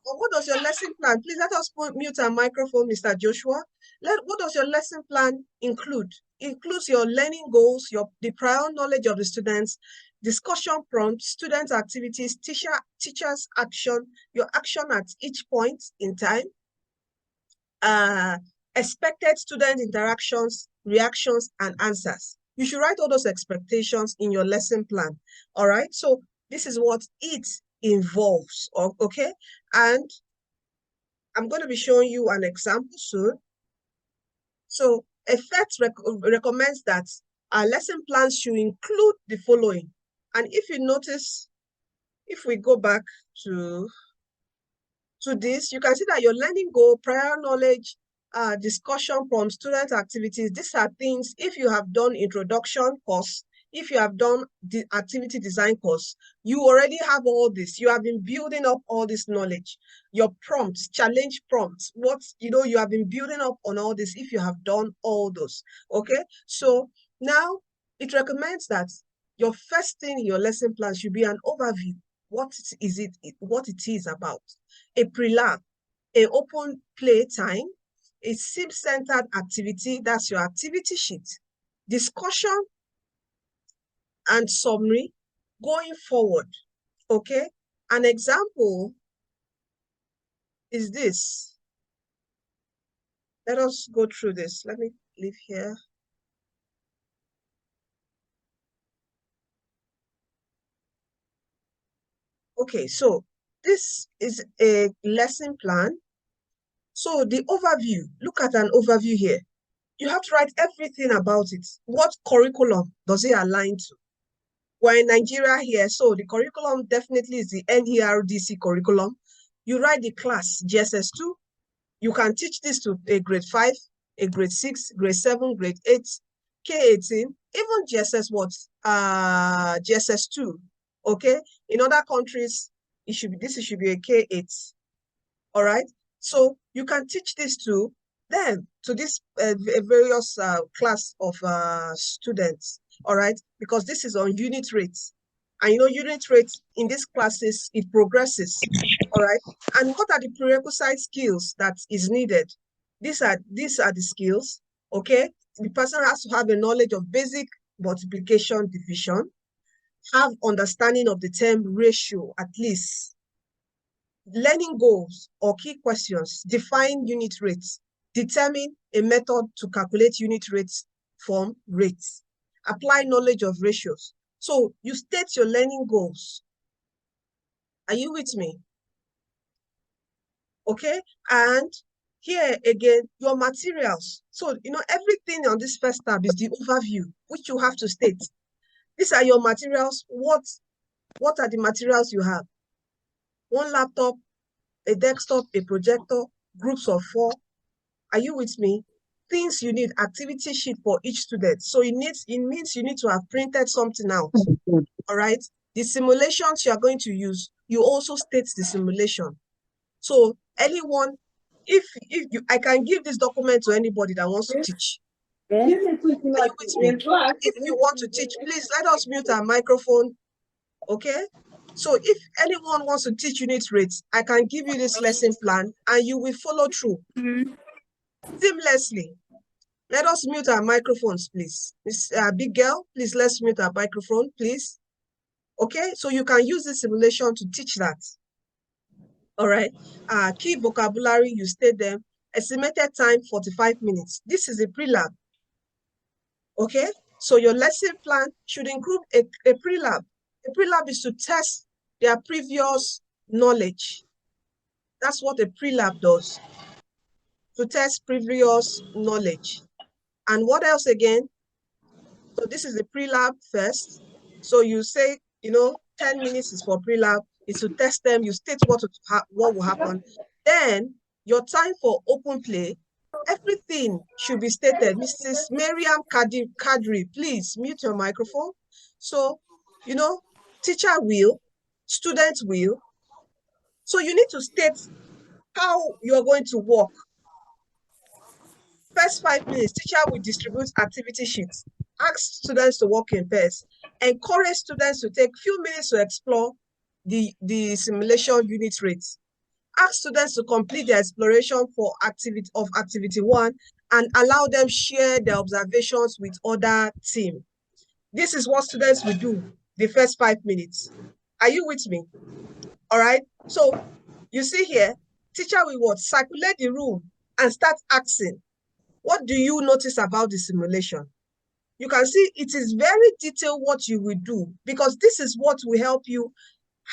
what does your lesson plan? Please let us mute our microphone, Mr. Joshua. What does your lesson plan include? Includes your learning goals, the prior knowledge of the students, discussion prompts, student activities, teachers action, your action at each point in time, expected student interactions, reactions, and answers. You should write all those expectations in your lesson plan. All right. So this is what it involves. Okay. And I'm going to be showing you an example soon. So PhET recommends that our lesson plans should include the following. And if you notice, if we go back to this, you can see that your learning goal, prior knowledge, discussion from student activities, these are things, if you have done introduction course, if you have done the activity design course, you already have all this. You have been building up all this knowledge. Your prompts, challenge prompts, you have been building up on all this if you have done all those, okay? So now it recommends that your first thing in your lesson plan should be an overview. What it is about. A pre-lab, an open play time, a sim-centered activity, that's your activity sheet, discussion and summary going forward, okay? An example is this. Let us go through this. Let me leave here. Okay, so this is a lesson plan. So the overview, look at an overview here. You have to write everything about it. What curriculum does it align to? We're in Nigeria here, so the curriculum definitely is the NERDC curriculum. You write the class, GSS2. You can teach this to a grade 5, a grade 6, grade 7, grade 8, K18, even GSS what? GSS2, okay? In other countries, this should be a K8, all right? So you can teach this to them, to this various class of students, all right? Because this is on unit rates. And unit rates in these classes, it progresses, all right? And what are the prerequisite skills that is needed? These are the skills, okay? The person has to have a knowledge of basic multiplication, division, have understanding of the term ratio at least, learning goals or key questions, define unit rates, determine a method to calculate unit rates from rates, apply knowledge of ratios. So you state your learning goals. Are you with me? Okay, and here again, your materials. So, everything on this first tab is the overview, which you have to state. These are your materials. What are the materials you have? One laptop, a desktop, a projector, groups of 4. Are you with me? Things you need, activity sheet for each student. So it means you need to have printed something out. All right. The simulations you are going to use, you also state the simulation. So anyone, I can give this document to anybody that wants to teach. Are you with me? If you want to teach, please let us mute our microphone. Okay. So if anyone wants to teach unit rates, I can give you this lesson plan and you will follow through seamlessly. Let us mute our microphones, please. Miss Big Girl, please let's mute our microphone, please. Okay, so you can use this simulation to teach that. All right. Key vocabulary, you state them. Estimated time, 45 minutes. This is a pre-lab. Okay, so your lesson plan should include a pre-lab. A pre-lab is to test their previous knowledge. That's what a pre-lab does, to test previous knowledge. And what else again? So this is the pre-lab first. So you say, 10 minutes is for pre-lab, is to test them, you state what will happen. Then your time for open play, everything should be stated. Mrs. Miriam Kadri, please mute your microphone. So, teacher will, student will. So you need to state how you're going to work. First 5 minutes, teacher will distribute activity sheets, ask students to work in pairs, encourage students to take few minutes to explore the simulation unit rates. Ask students to complete their exploration for activity 1 and allow them share their observations with other team. This is what students will do the first 5 minutes. Are you with me? All right. So you see here, teacher will what? Circulate the room and start asking, what do you notice about the simulation? You can see it is very detailed what you will do, because this is what will help you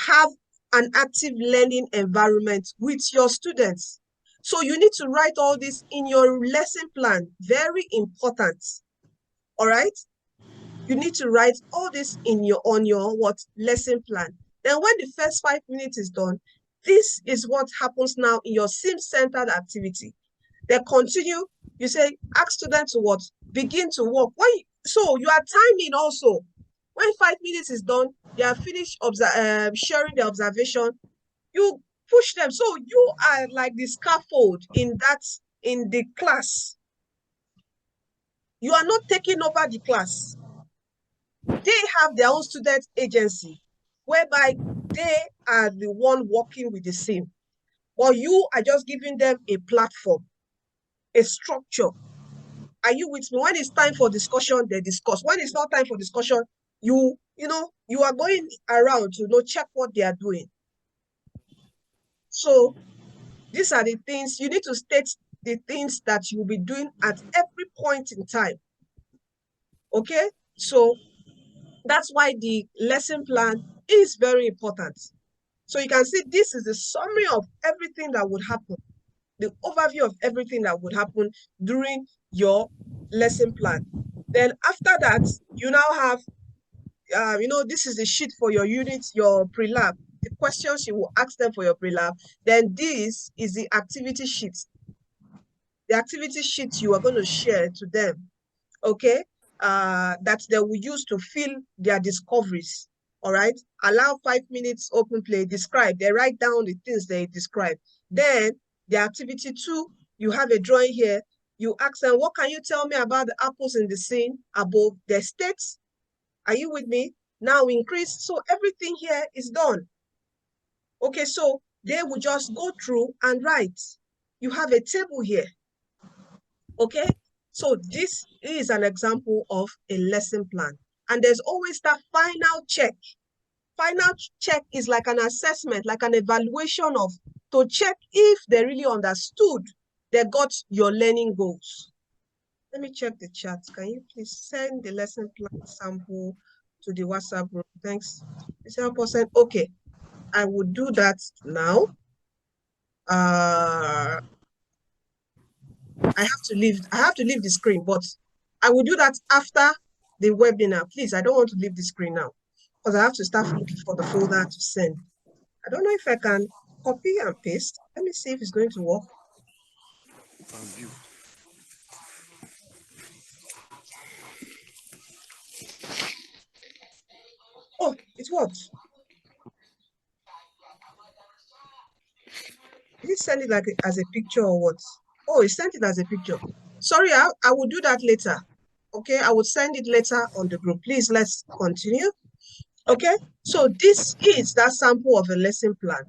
have an active learning environment with your students. So you need to write all this in your lesson plan. Very important. All right. You need to write all this in your what lesson plan. Then when the first 5 minutes is done, this is what happens now in your sim-centered activity. Then continue. You say, ask students to what? Begin to work. So you are timing also. When 5 minutes is done, they are finished sharing their observation. You push them. So you are like the scaffold in the class. You are not taking over the class. They have their own student agency, whereby they are the one working with the same. But you are just giving them a platform, a structure. Are you with me? When it's time for discussion, they discuss. When it's not time for discussion, you are going around to check what they are doing. So these are the things you need to state, the things that you'll be doing at every point in time. Okay, so that's why the lesson plan is very important. So you can see this is the summary of everything that would happen, the overview of everything that would happen during your lesson plan. Then after that, you now have, this is the sheet for your unit, your pre-lab, the questions you will ask them for your pre-lab. Then this is the activity sheet. The activity sheet you are going to share to them, okay, that they will use to fill their discoveries. All right, allow 5 minutes open play, describe, they write down the things they describe. Then the activity 2, you have a drawing here, you ask them, what can you tell me about the apples in the scene above the states? Are you with me? Now increase, so everything here is done. Okay, so they will just go through and write. You have a table here. Okay, so this is an example of a lesson plan. And there's always that final check. Final check is like an assessment, like an evaluation to check if they really understood, they got your learning goals. Let me check the chat. Can you please send the lesson plan sample to the WhatsApp group? Thanks. 7%. Okay, I will do that now. I have to leave the screen, but I will do that after the webinar. Please, I don't want to leave the screen now, because I have to start looking for the folder to send. I don't know if I can copy and paste. Let me see if it's going to work. Oh, it worked. Did it send it like as a picture or what? Oh, it sent it as a picture. Sorry, I will do that later. Okay, I will send it later on the group. Please, let's continue. Okay, so this is that sample of a lesson plan.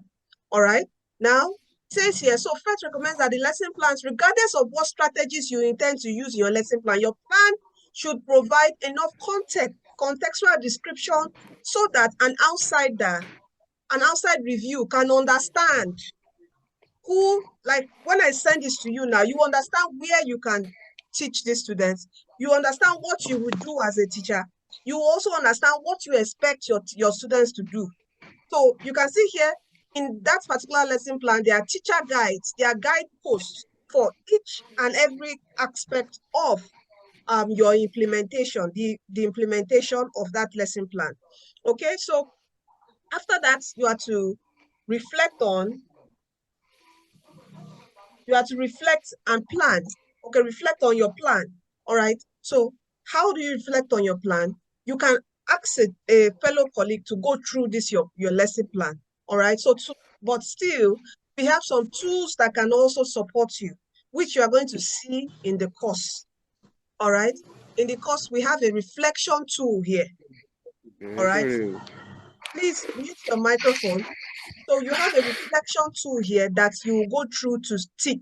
All right, now it says here, so PhET recommends that the lesson plans, regardless of what strategies you intend to use in your lesson plan, your plan should provide enough contextual description so that an outside review can understand who, like when I send this to you now, you understand where you can teach these students. You understand what you would do as a teacher. You also understand what you expect your students to do. So you can see here in that particular lesson plan, there are teacher guides, there are guideposts for each and every aspect of your implementation, the implementation of that lesson plan. Okay, so after that, you have to reflect and plan. Okay, reflect on your plan. All right, so how do you reflect on your plan? You can ask a fellow colleague to go through this your lesson plan. All right, so but still we have some tools that can also support you, which you are going to see in the course. All right, in the course we have a reflection tool here. All right, please mute your microphone. So you have a reflection tool here that you will go through to tick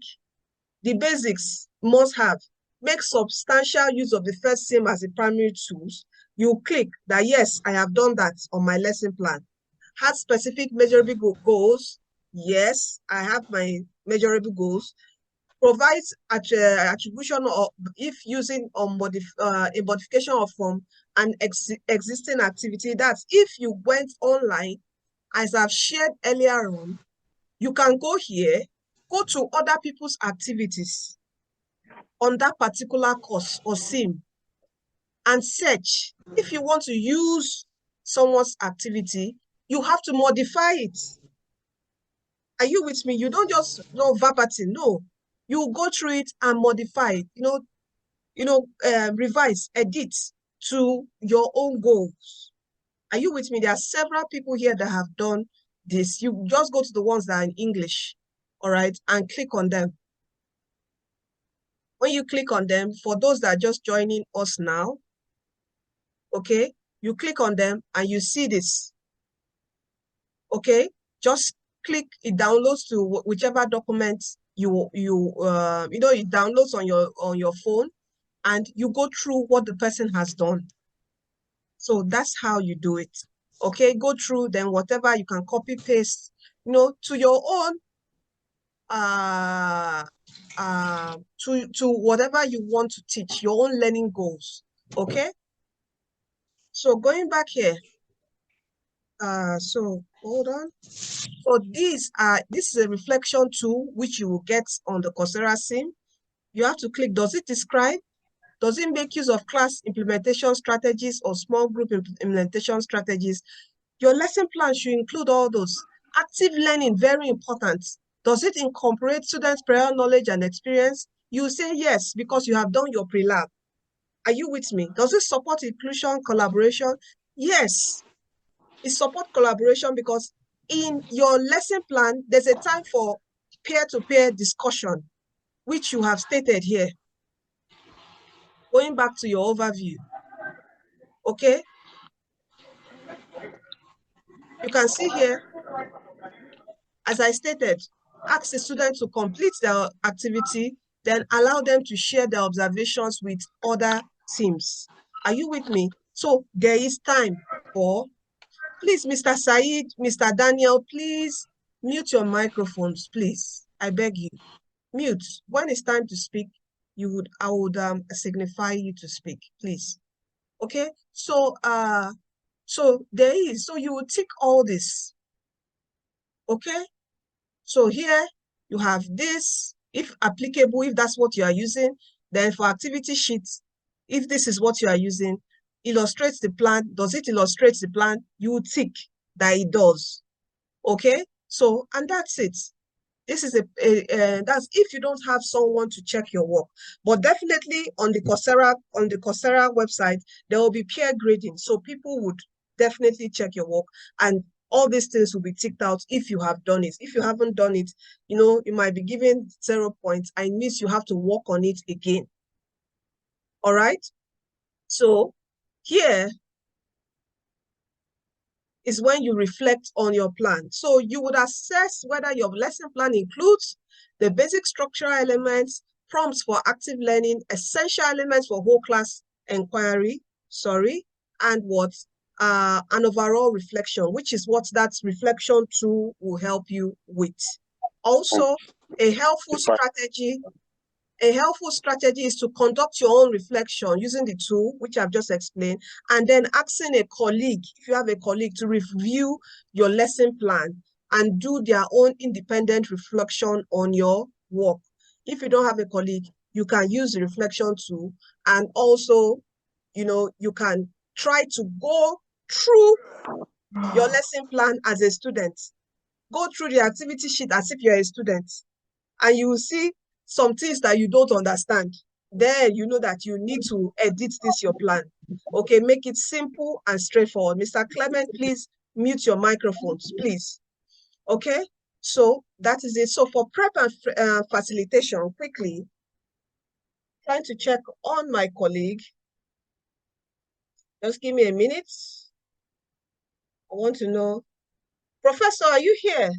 the basics must have. make substantial use of the first SIM as a primary tools, you click that, yes, I have done that on my lesson plan. Had specific measurable goals. Yes, I have my measurable goals. Provides attribution of if using a modification of from an existing activity. That's if you went online, as I've shared earlier on, you can go here, go to other people's activities on that particular course or SIM and search. If you want to use someone's activity, you have to modify it. Are you with me? You don't just know verbatim. No, you go through it and modify it. Revise, edit to your own goals. Are you with me? There are several people here that have done this. You just go to the ones that are in English, all right, and click on them. When you click on them, for those that are just joining us now, okay, you click on them and you see this. Okay, just click, it downloads to whichever document it downloads on your phone, and you go through what the person has done. So that's how you do it. Okay, go through, then whatever you can copy paste, to your own to whatever you want to teach, your own learning goals. Okay, so going back here, so hold on. So this is a reflection tool which you will get on the Coursera SIM. You have to click, does it describe? Does it make use of class implementation strategies or small group implementation strategies? Your lesson plan should include all those. Active learning, very important. Does it incorporate students' prior knowledge and experience? You say yes, because you have done your pre-lab. Are you with me? Does it support inclusion, collaboration? Yes, it supports collaboration because in your lesson plan, there's a time for peer-to-peer discussion, which you have stated here. Going back to your overview, okay? You can see here, as I stated, ask the student to complete their activity, then allow them to share their observations with other teams. Are you with me? So there is time for, please, Mr. Said, Mr. Daniel, please mute your microphones, please. I beg you. Mute. When it's time to speak, I would signify you to speak, please. Okay, so so you will tick all this. Okay, so here you have this, if applicable, if that's what you are using. Then for activity sheets, if this is what you are using, illustrates the plan. Does it illustrate the plan? You tick that it does. Okay, so, and that's it. This is that's if you don't have someone to check your work. But definitely on the Coursera website, there will be peer grading. So people would definitely check your work, and all these things will be ticked out if you have done it. If you haven't done it, you might be given 0 points. I means you have to work on it again. All right. So here is when you reflect on your plan. So you would assess whether your lesson plan includes the basic structural elements, prompts for active learning, essential elements for whole class inquiry, and what an overall reflection, which is what that reflection tool will help you with. Also, a helpful strategy is to conduct your own reflection using the tool, which I've just explained, and then asking a colleague, if you have a colleague, to review your lesson plan and do their own independent reflection on your work. If you don't have a colleague, you can use the reflection tool, and also, you can try to go through your lesson plan as a student. Go through the activity sheet as if you're a student, and you will see some things that you don't understand. Then you know that you need to edit your plan. Okay, make it simple and straightforward. Mr. Clement, please mute your microphones, please. Okay, so that is it. So for prep and facilitation, quickly, trying to check on my colleague. Just give me a minute. I want to know. Professor, are you here?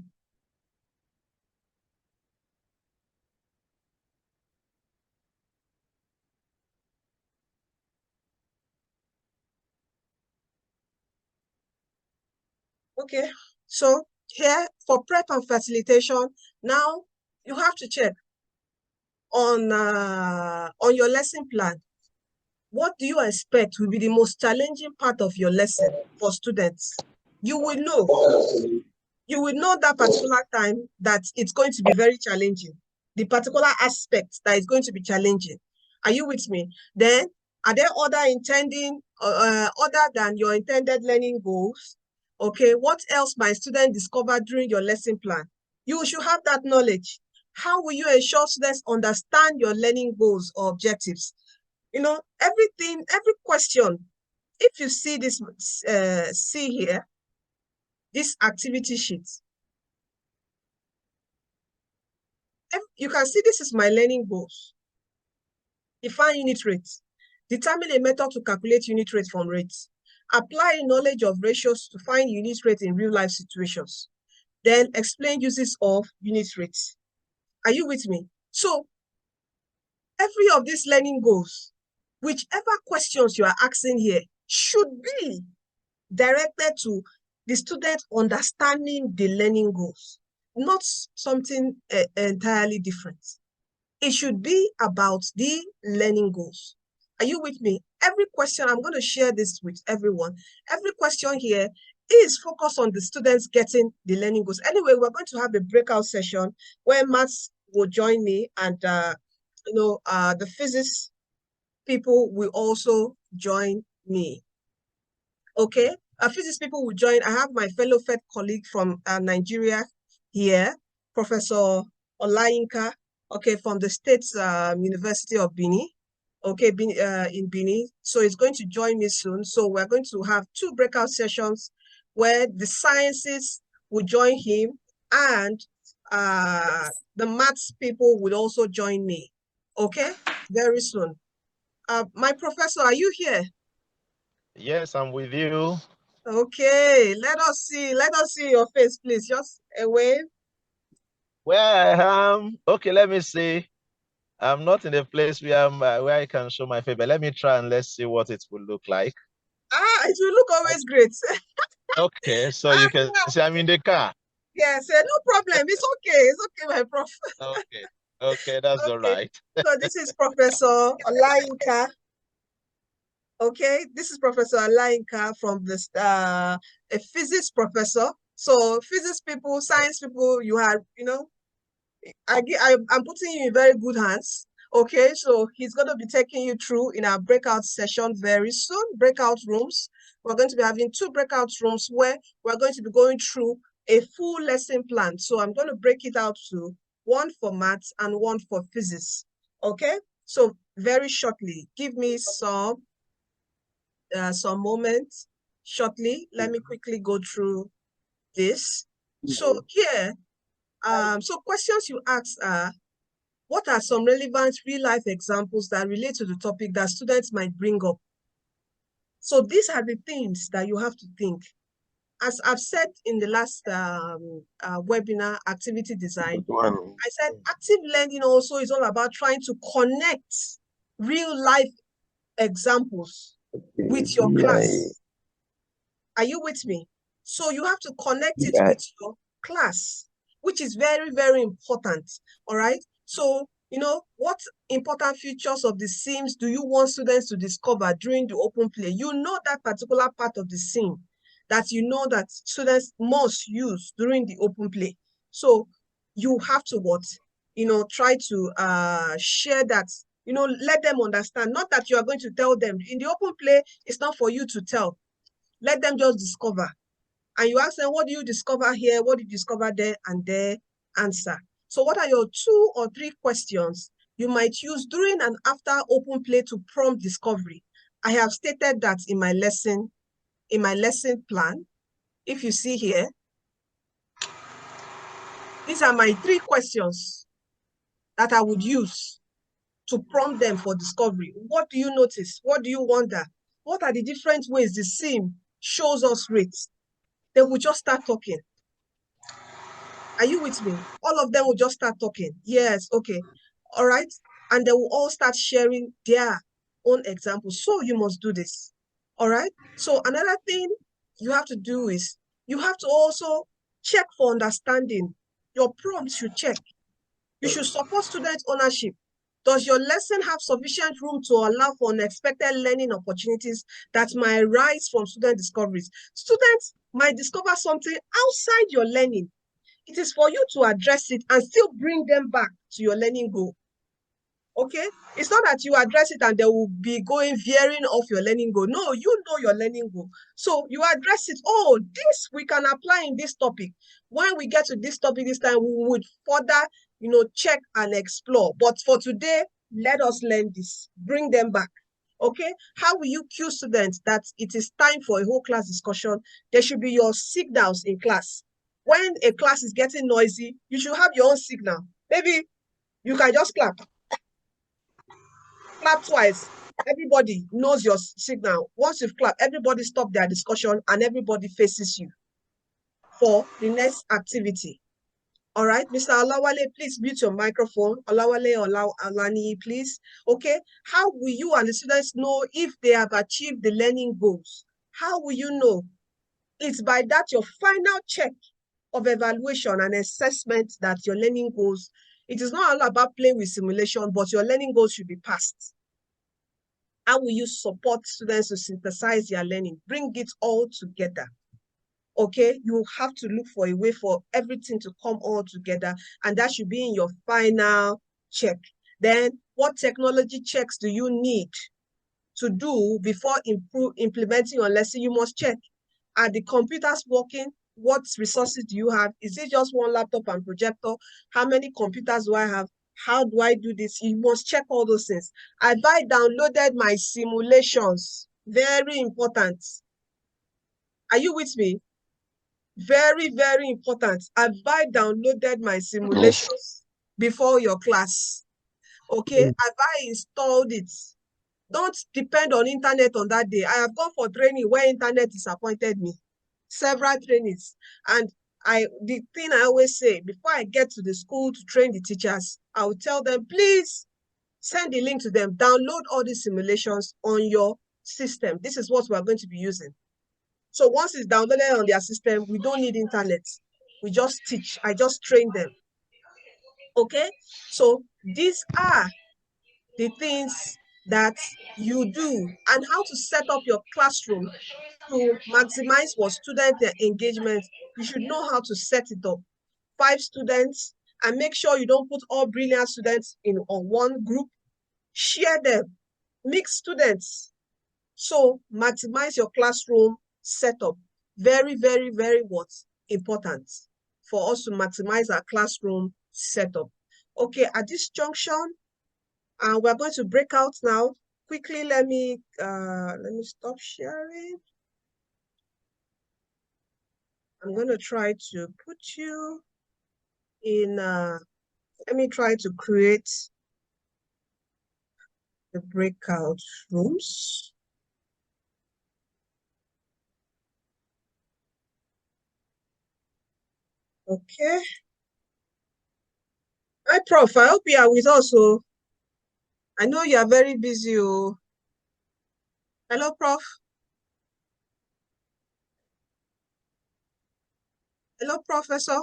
Okay, so here for prep and facilitation, now you have to check on your lesson plan. What do you expect will be the most challenging part of your lesson for students? You will know. You will know that particular time that it's going to be very challenging. The particular aspect that is going to be challenging. Are you with me? Then, are there other than your intended learning goals? Okay, what else might students discover during your lesson plan? You should have that knowledge. How will you ensure students understand your learning goals or objectives? You know, everything, every question, if you see this, see here, this activity sheet, you can see this is my learning goals. Define unit rates. Determine a method to calculate unit rate from rates. Apply knowledge of ratios to find unit rate in real life situations. Then explain uses of unit rates. Are you with me? So every of these learning goals, whichever questions you are asking here, should be directed to the student understanding the learning goals, not something entirely different. It should be about the learning goals. Are you with me? Every question, I'm going to share this with everyone. Every question here is focused on the students getting the learning goals. Anyway, we're going to have a breakout session where maths will join me, and the physics people will also join me. Okay, physics people will join. I have my fellow PhET colleague from Nigeria here, Professor Olayinka, okay, from the State University of Benin, okay, in Benin. So he's going to join me soon. So we're going to have 2 breakout sessions where the sciences will join him, and the maths people will also join me, okay, very soon. My professor, are you here? Yes, I'm with you. Okay, let us see your face, please. Just a wave. Where I am, okay, let me see. I'm not in a place where where I can show my face, but let me try and let's see what it will look like. It will look always great. Okay, so you can see I'm in the car. Yes, no problem. It's okay. It's okay, my prof. Okay, that's all right. So this is Professor Olayinka. Okay, this is Professor Olayinka from this a physics professor. So physics people, science people, you have, I'm putting you in very good hands. Okay, so he's going to be taking you through in our breakout session very soon, breakout rooms. We're going to be having 2 breakout rooms where we're going to be going through a full lesson plan. So I'm going to break it out to 1 for maths and 1 for physics. Okay, so very shortly, give me some moments shortly. Let me quickly go through this. So here, so questions you asked are, what are some relevant real-life examples that relate to the topic that students might bring up? So these are the things that you have to think. As I've said in the last webinar, activity design, I said active learning also is all about trying to connect real-life examples with your class. Are you with me? So you have to connect it with your class, which is very, very important. All right. So, what important features of the sims do you want students to discover during the open play? You know that particular part of the sim that you know that students must use during the open play. So you have to try to share that, let them understand. Not that you are going to tell them. In the open play, it's not for you to tell. Let them just discover. And you ask them, what do you discover here? What do you discover there? And they answer. So what are your 2 or 3 questions you might use during and after open play to prompt discovery? I have stated that in my lesson plan. If you see here, these are my 3 questions that I would use to prompt them for discovery. What do you notice? What do you wonder? What are the different ways the sim shows us rates? They will just start talking. Are you with me? All of them will just start talking. Yes, okay. All right. And they will all start sharing their own examples. So you must do this. All right. So another thing you have to do is You have to also check for understanding. Your prompts should check. You should support student ownership. Does your lesson have sufficient room to allow for unexpected learning opportunities that might arise from student discoveries? Students might discover something outside your learning. It is for you to address it and still bring them back to your learning goal. Okay? It's not that you address it and they will be going veering off your learning goal. No, you know your learning goal. So you address it. Oh, this we can apply in this topic. When we get to this topic this time, we would further, check and explore. But for today, let us learn this. Bring them back. Okay? How will you cue students that it is time for a whole class discussion? There should be your signals in class. When a class is getting noisy, you should have your own signal. Maybe you can just clap. Clap twice. Everybody knows your signal. Once you've clapped, everybody stop their discussion and everybody faces you for the next activity. All right, Mr. Olawale, please mute your microphone. Olawale Olani, please. Okay, how will you and the students know if they have achieved the learning goals? How will you know? It's by that your final check of evaluation and assessment that your learning goals. It is not all about playing with simulation, but your learning goals should be passed. How will you support students to synthesize their learning? Bring it all together. Okay, you have to look for a way for everything to come all together, and that should be in your final check. Then, what technology checks do you need to do before implementing your lesson? You must check. Are the computers working? What resources do you have? Is it just one laptop and projector? How many computers do I have? How do I do this? You must check all those things. Have I downloaded my simulations? Very important. Are you with me? Very, very important. Have I downloaded my simulations before your class? Okay, have I installed it? Don't depend on internet on that day. I have gone for training where internet disappointed me. Several trainings. And the thing I always say, before I get to the school to train the teachers, I will tell them, please send the link to them. Download all these simulations on your system. This is what we are going to be using. So once it's downloaded on their system, we don't need internet. We just teach. I just train them. Okay? So these are the things that you do and how to set up your classroom to maximize what student engagement. You should know how to set it up. 5 students, and make sure you don't put all brilliant students on one group. Share them, mix students. So maximize your classroom setup. Very, very, very important for us to maximize our classroom setup. Okay, at this junction, we're going to break out now. Quickly, let me stop sharing. I'm going to try to put you in, let me try to create the breakout rooms. Okay. Hi, Prof. I hope you are with us. Oh. I know you are very busy. Oh. Hello, Prof. Hello, Professor.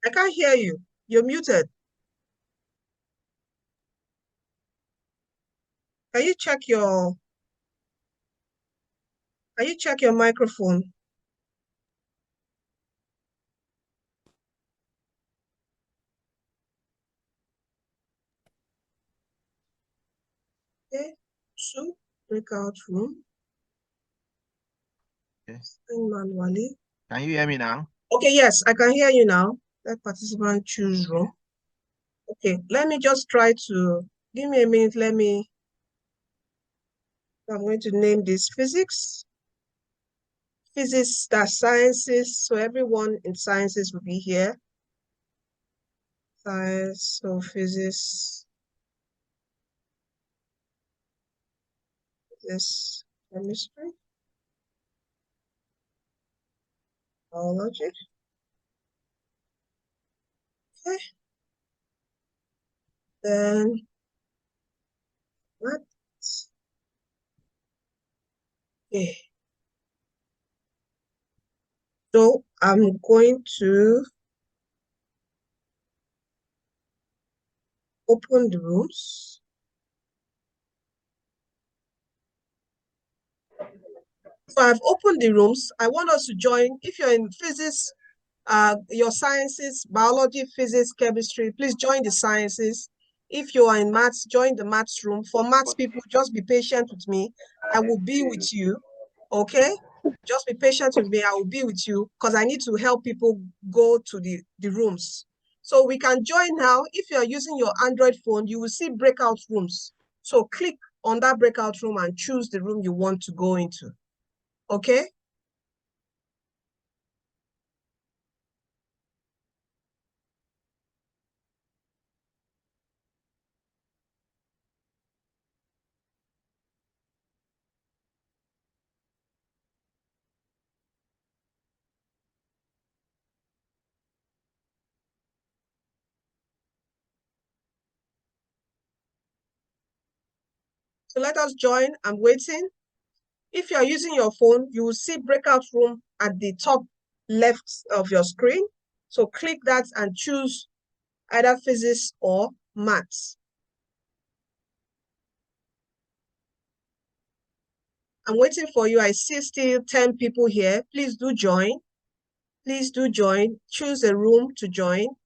I can't hear you. You're muted. Can you check your microphone? Okay, 2 breakout room. Okay. Manually. Can you hear me now? Okay, yes, I can hear you now. Let participant choose room. Okay, let me just try to, give me a minute, I'm going to name this physics. Physics, that's sciences, so everyone in sciences will be here. Science, so physics, this chemistry, biology. Okay. Then maths. Okay. So I'm going to open the rooms. So I've opened the rooms. I want us to join. If you're in physics, your sciences, biology, physics, chemistry, please join the sciences. If you are in maths, join the maths room. For maths people, just be patient with me. I will be with you, okay? Just be patient with me. I will be with you because I need to help people go to the rooms. So we can join now. If you're using your Android phone, you will see breakout rooms. So click on that breakout room and choose the room you want to go into, okay? So let us join. I'm waiting. If you are using your phone, you will see breakout room at the top left of your screen. So click that and choose either physics or maths. I'm waiting for you. I see still 10 people here. Please do join. Please do join. Choose a room to join.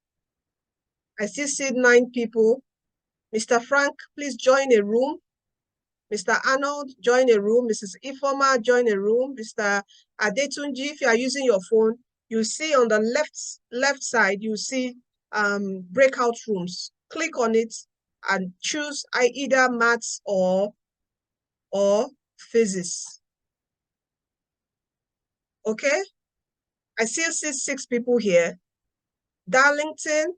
I still see 9 people. Mr. Frank, please join a room. Mr. Arnold, join a room. Mrs. Ifoma, join a room. Mr. Adetunji, if you are using your phone, you see on the left side, you see breakout rooms. Click on it and choose either maths or physics. Okay? I still see 6 people here. Darlington,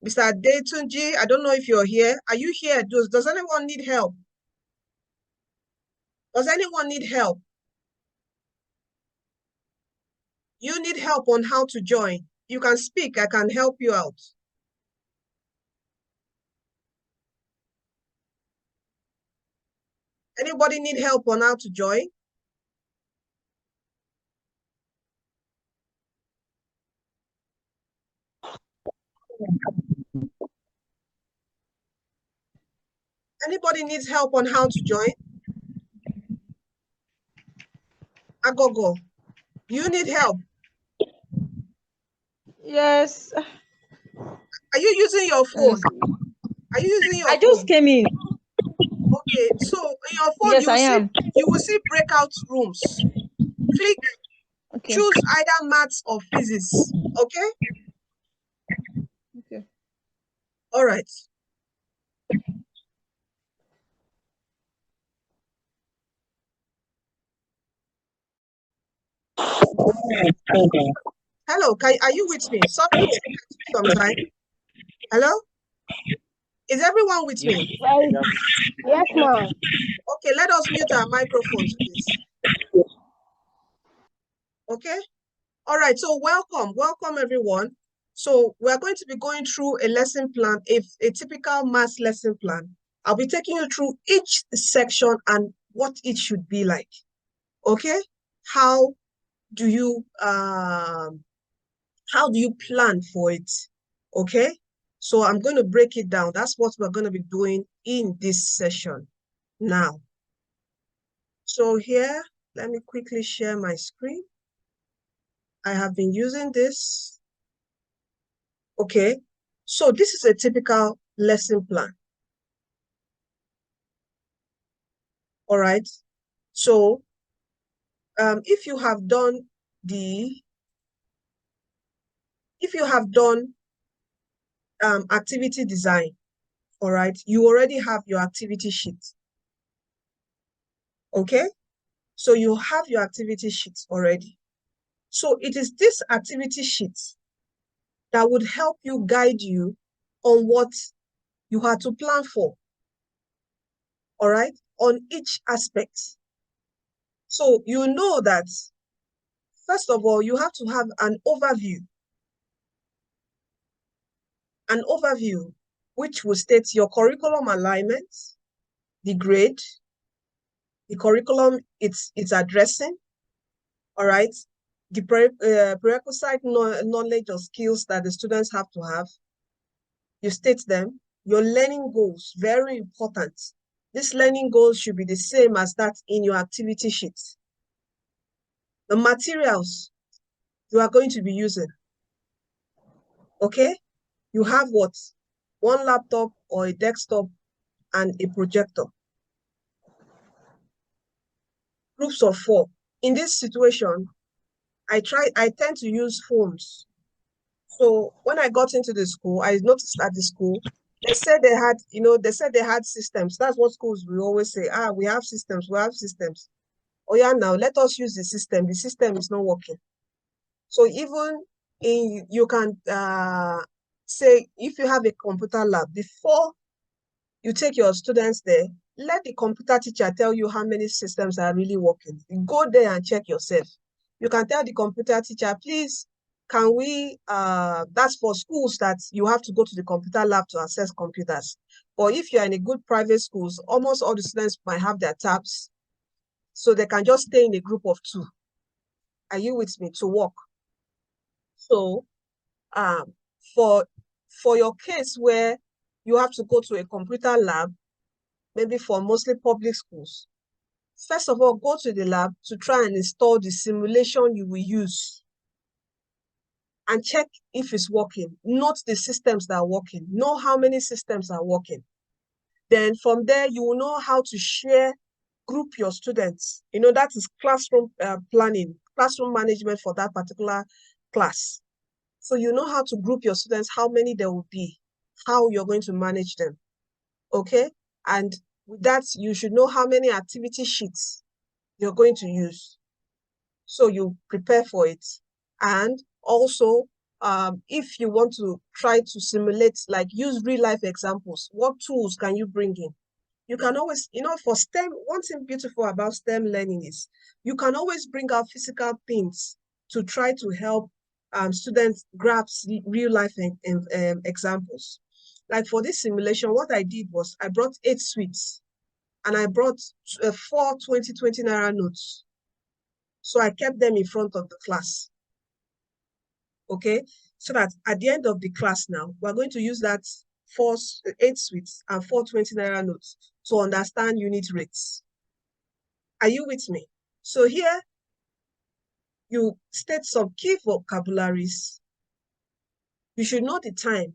Mr. Adetunji, I don't know if you're here. Are you here? Does anyone need help? Does anyone need help? You need help on how to join. You can speak, I can help you out. Anybody need help on how to join? Anybody needs help on how to join? Agogo, you need help? Yes. Are you using your phone? Are you using your phone? I just came in. Okay, so in your phone, Yes, I am. You will see breakout rooms. Click, Okay. choose either maths or physics, okay? Okay. All right. Hello, are you with me? Sorry, it's taking some time. Hello? Is everyone with me? Yes, ma'am. Okay, let us mute our microphones, please. Okay? All right, so welcome everyone. So we're going to be going through a lesson plan, a typical maths lesson plan. I'll be taking you through each section and what it should be like. Okay? How do you plan for it? Okay? So I'm going to break it down. That's what we're going to be doing in this session now. So here, let me quickly share my screen. I have been using this. Okay, so this is a typical lesson plan. All right, so if you have done activity design, all right, you already have your activity sheet. Okay, so you have your activity sheets already. So it is this activity sheet that would help you guide you on what you have to plan for, all right, on each aspect. So you know that, first of all, you have to have an overview, which will state your curriculum alignment, the grade, the curriculum it's addressing, all right? The prerequisite knowledge or skills that the students have to have. You state them. Your learning goals, very important. These learning goals should be the same as that in your activity sheet. The materials you are going to be using, okay? You have what? One laptop or a desktop and a projector. Groups of 4. In this situation, I tend to use phones. So when I got into the school, I noticed at the school, they said they had systems. That's what schools will always say. We have systems, we have systems. Oh yeah, now let us use the system. The system is not working. So even you can say, if you have a computer lab, before you take your students there, let the computer teacher tell you how many systems are really working. Go there and check yourself. You can tell the computer teacher, please, can we, that's for schools that you have to go to the computer lab to access computers. But if you're in a good private schools, almost all the students might have their tabs, so they can just stay in a group of 2. Are you with me? To work. So for your case where you have to go to a computer lab, maybe for mostly public schools, first of all, go to the lab to try and install the simulation you will use and check if it's working. Note the systems that are working. Know how many systems are working. Then from there, you will know how to share, group your students. That is classroom planning, classroom management for that particular class. So you know how to group your students, how many there will be, how you're going to manage them, okay? And with that, you should know how many activity sheets you're going to use. So you prepare for it. And also, if you want to try to simulate, like use real life examples, what tools can you bring in? You can always, for STEM, one thing beautiful about STEM learning is you can always bring out physical things to try to help students grasp real life examples. Like for this simulation, what I did was I brought 8 suites and I brought 4 20 naira notes. So I kept them in front of the class. Okay, so that at the end of the class now, we're going to use that 8 suites and 4 20 naira notes to understand unit rates. Are you with me? So here, you state some key vocabularies. You should know the time.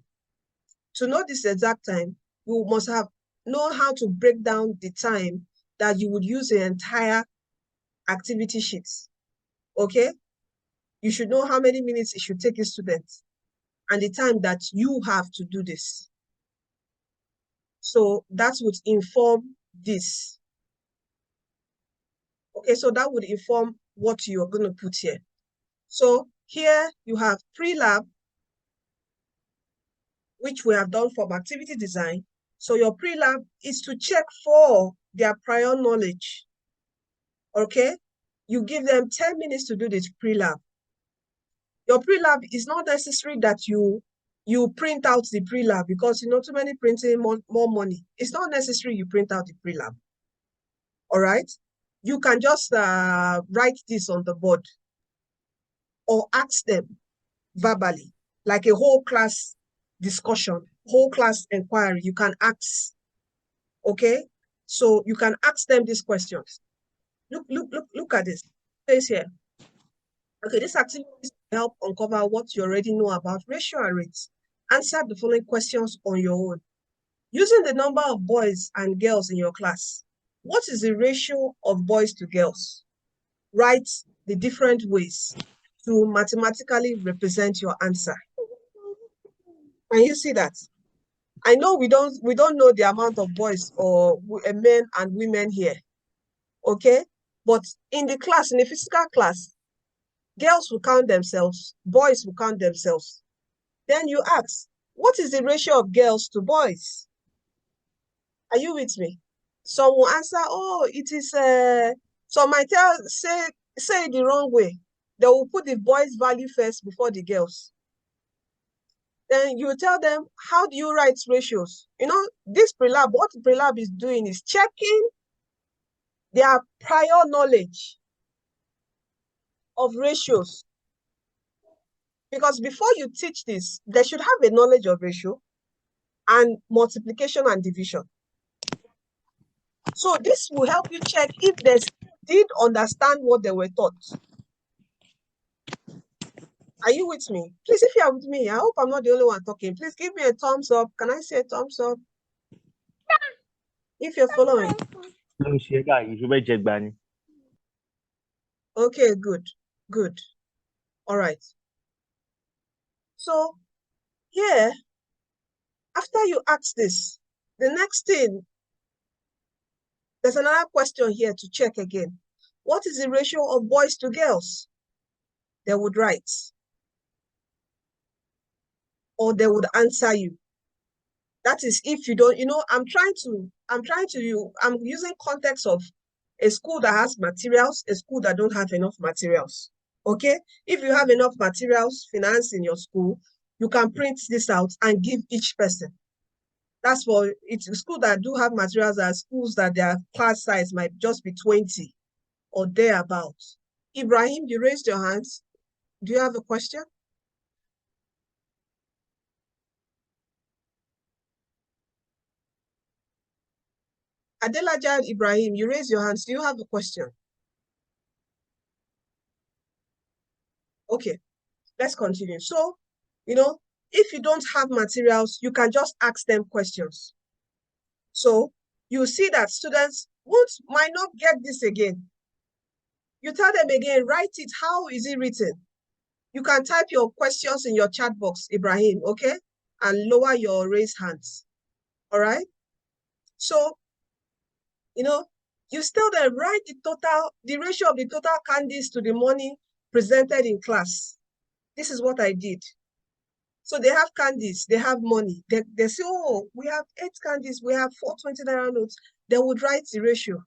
To know this exact time, you must know how to break down the time that you would use the entire activity sheets. Okay? You should know how many minutes it should take a student and the time that you have to do this. So that would inform this. Okay, so that would inform what you're going to put here. So here you have pre-lab, which we have done from activity design. So your pre-lab is to check for their prior knowledge. Okay, you give them 10 minutes to do this pre-lab. Your pre-lab is not necessary that you print out the pre-lab, because too many printing more money. It's not necessary you print out the pre-lab. All right, you can just write this on the board or ask them verbally, like a whole class discussion, whole class inquiry. You can ask. Okay, so you can ask them these questions. Look at this. It says here. Okay, this activity is to help uncover what you already know about ratio and rates. Answer the following questions on your own. Using the number of boys and girls in your class, what is the ratio of boys to girls? Write the different ways to mathematically represent your answer. Can you see that? I know we don't know the amount of boys or men and women here, okay? But in the class, in the physical class, girls will count themselves, boys will count themselves. Then you ask, what is the ratio of girls to boys? Are you with me? Some will answer, oh, it is, some might say it the wrong way. They will put the boys' value first before the girls. Then you tell them, how do you write ratios? This pre-lab, what pre-lab is doing is checking their prior knowledge of ratios. Because before you teach this, they should have a knowledge of ratio and multiplication and division. So this will help you check if they did understand what they were taught. Are you with me? Please, if you are with me, I hope I'm not the only one talking. Please give me a thumbs up. Can I see a thumbs up? If you're following. Okay, good, good. All right. So here, after you ask this, the next thing, there's another question here to check again. What is the ratio of boys to girls? They would write. Or they would answer you. That is if you don't, I'm using context of a school that has materials, a school that don't have enough materials. Okay? If you have enough materials, finance in your school, you can print this out and give each person. That's for it's a school that do have materials, are schools that their class size might just be 20 or thereabouts. Ibrahim, you raised your hands. Do you have a question? Adelaja Ibrahim, you raise your hands. Do you have a question? Okay, let's continue. So, if you don't have materials, you can just ask them questions. So you see that students might not get this again. You tell them again, write it. How is it written? You can type your questions in your chat box, Ibrahim, okay? And lower your raised hands. All right? So, you still then write the ratio of the total candies to the money presented in class. This is what I did. So they have candies, they have money. They say, oh, we have 8 candies, we have 4 20 naira notes. They would write the ratio.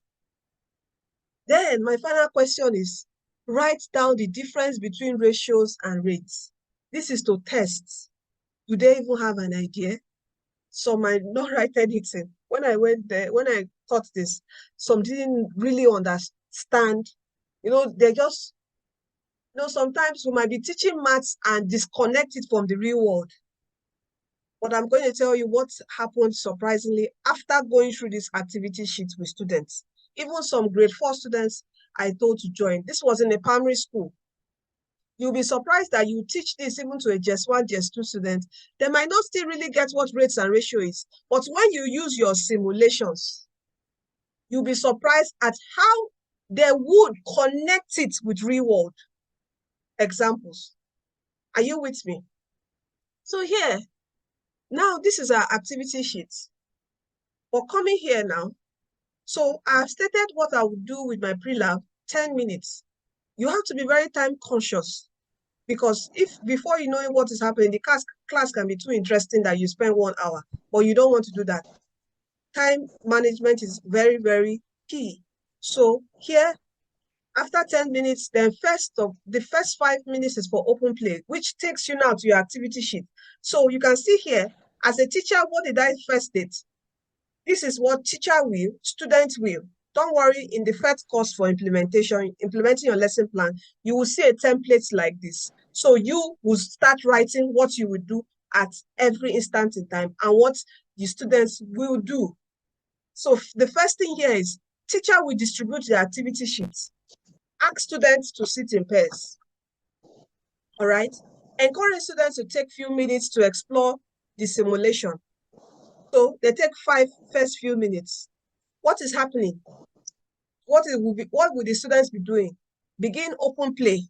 Then my final question is, write down the difference between ratios and rates. This is to test. Do they even have an idea? Some might not write anything. When I went there, when I taught this, some didn't really understand. They just, sometimes we might be teaching maths and disconnect it from the real world. But I'm going to tell you what happened surprisingly after going through this activity sheet with students. Even some grade 4 students I told to join. This was in a primary school. You'll be surprised that you teach this even to a JS1, JS2 student. They might not still really get what rates and ratio is. But when you use your simulations, you'll be surprised at how they would connect it with real world examples. Are you with me? So here, now this is our activity sheet. But coming here now, so I've stated what I would do with my pre-lab, 10 minutes. You have to be very time conscious because if before you know what is happening, the class can be too interesting that you spend 1 hour, but you don't want to do that. Time management is very, very key. So here, after 10 minutes, then the first 5 minutes is for open play, which takes you now to your activity sheet. So you can see here, as a teacher, what did I first state? This is what teacher will, student will. Don't worry, in the first course for implementing your lesson plan, you will see a template like this. So you will start writing what you will do at every instant in time and what the students will do. So the first thing here is teacher will distribute the activity sheets. Ask students to sit in pairs. All right? Encourage students to take few minutes to explore the simulation. So they take first few minutes. What is happening? What will the students be doing? Begin open play,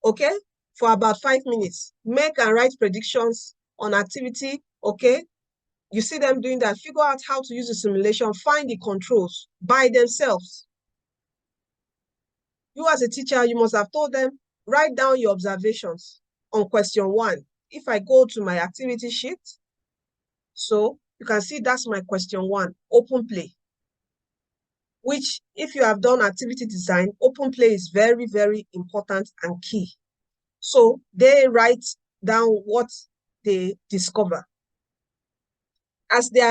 okay? For about 5 minutes. Make and write predictions on activity, okay? You see them doing that. Figure out how to use the simulation. Find the controls by themselves. You as a teacher, you must have told them, write down your observations on question 1. If I go to my activity sheet, so you can see that's my question 1, open play. Which, if you have done activity design, open play is very, very important and key. So they write down what they discover. As they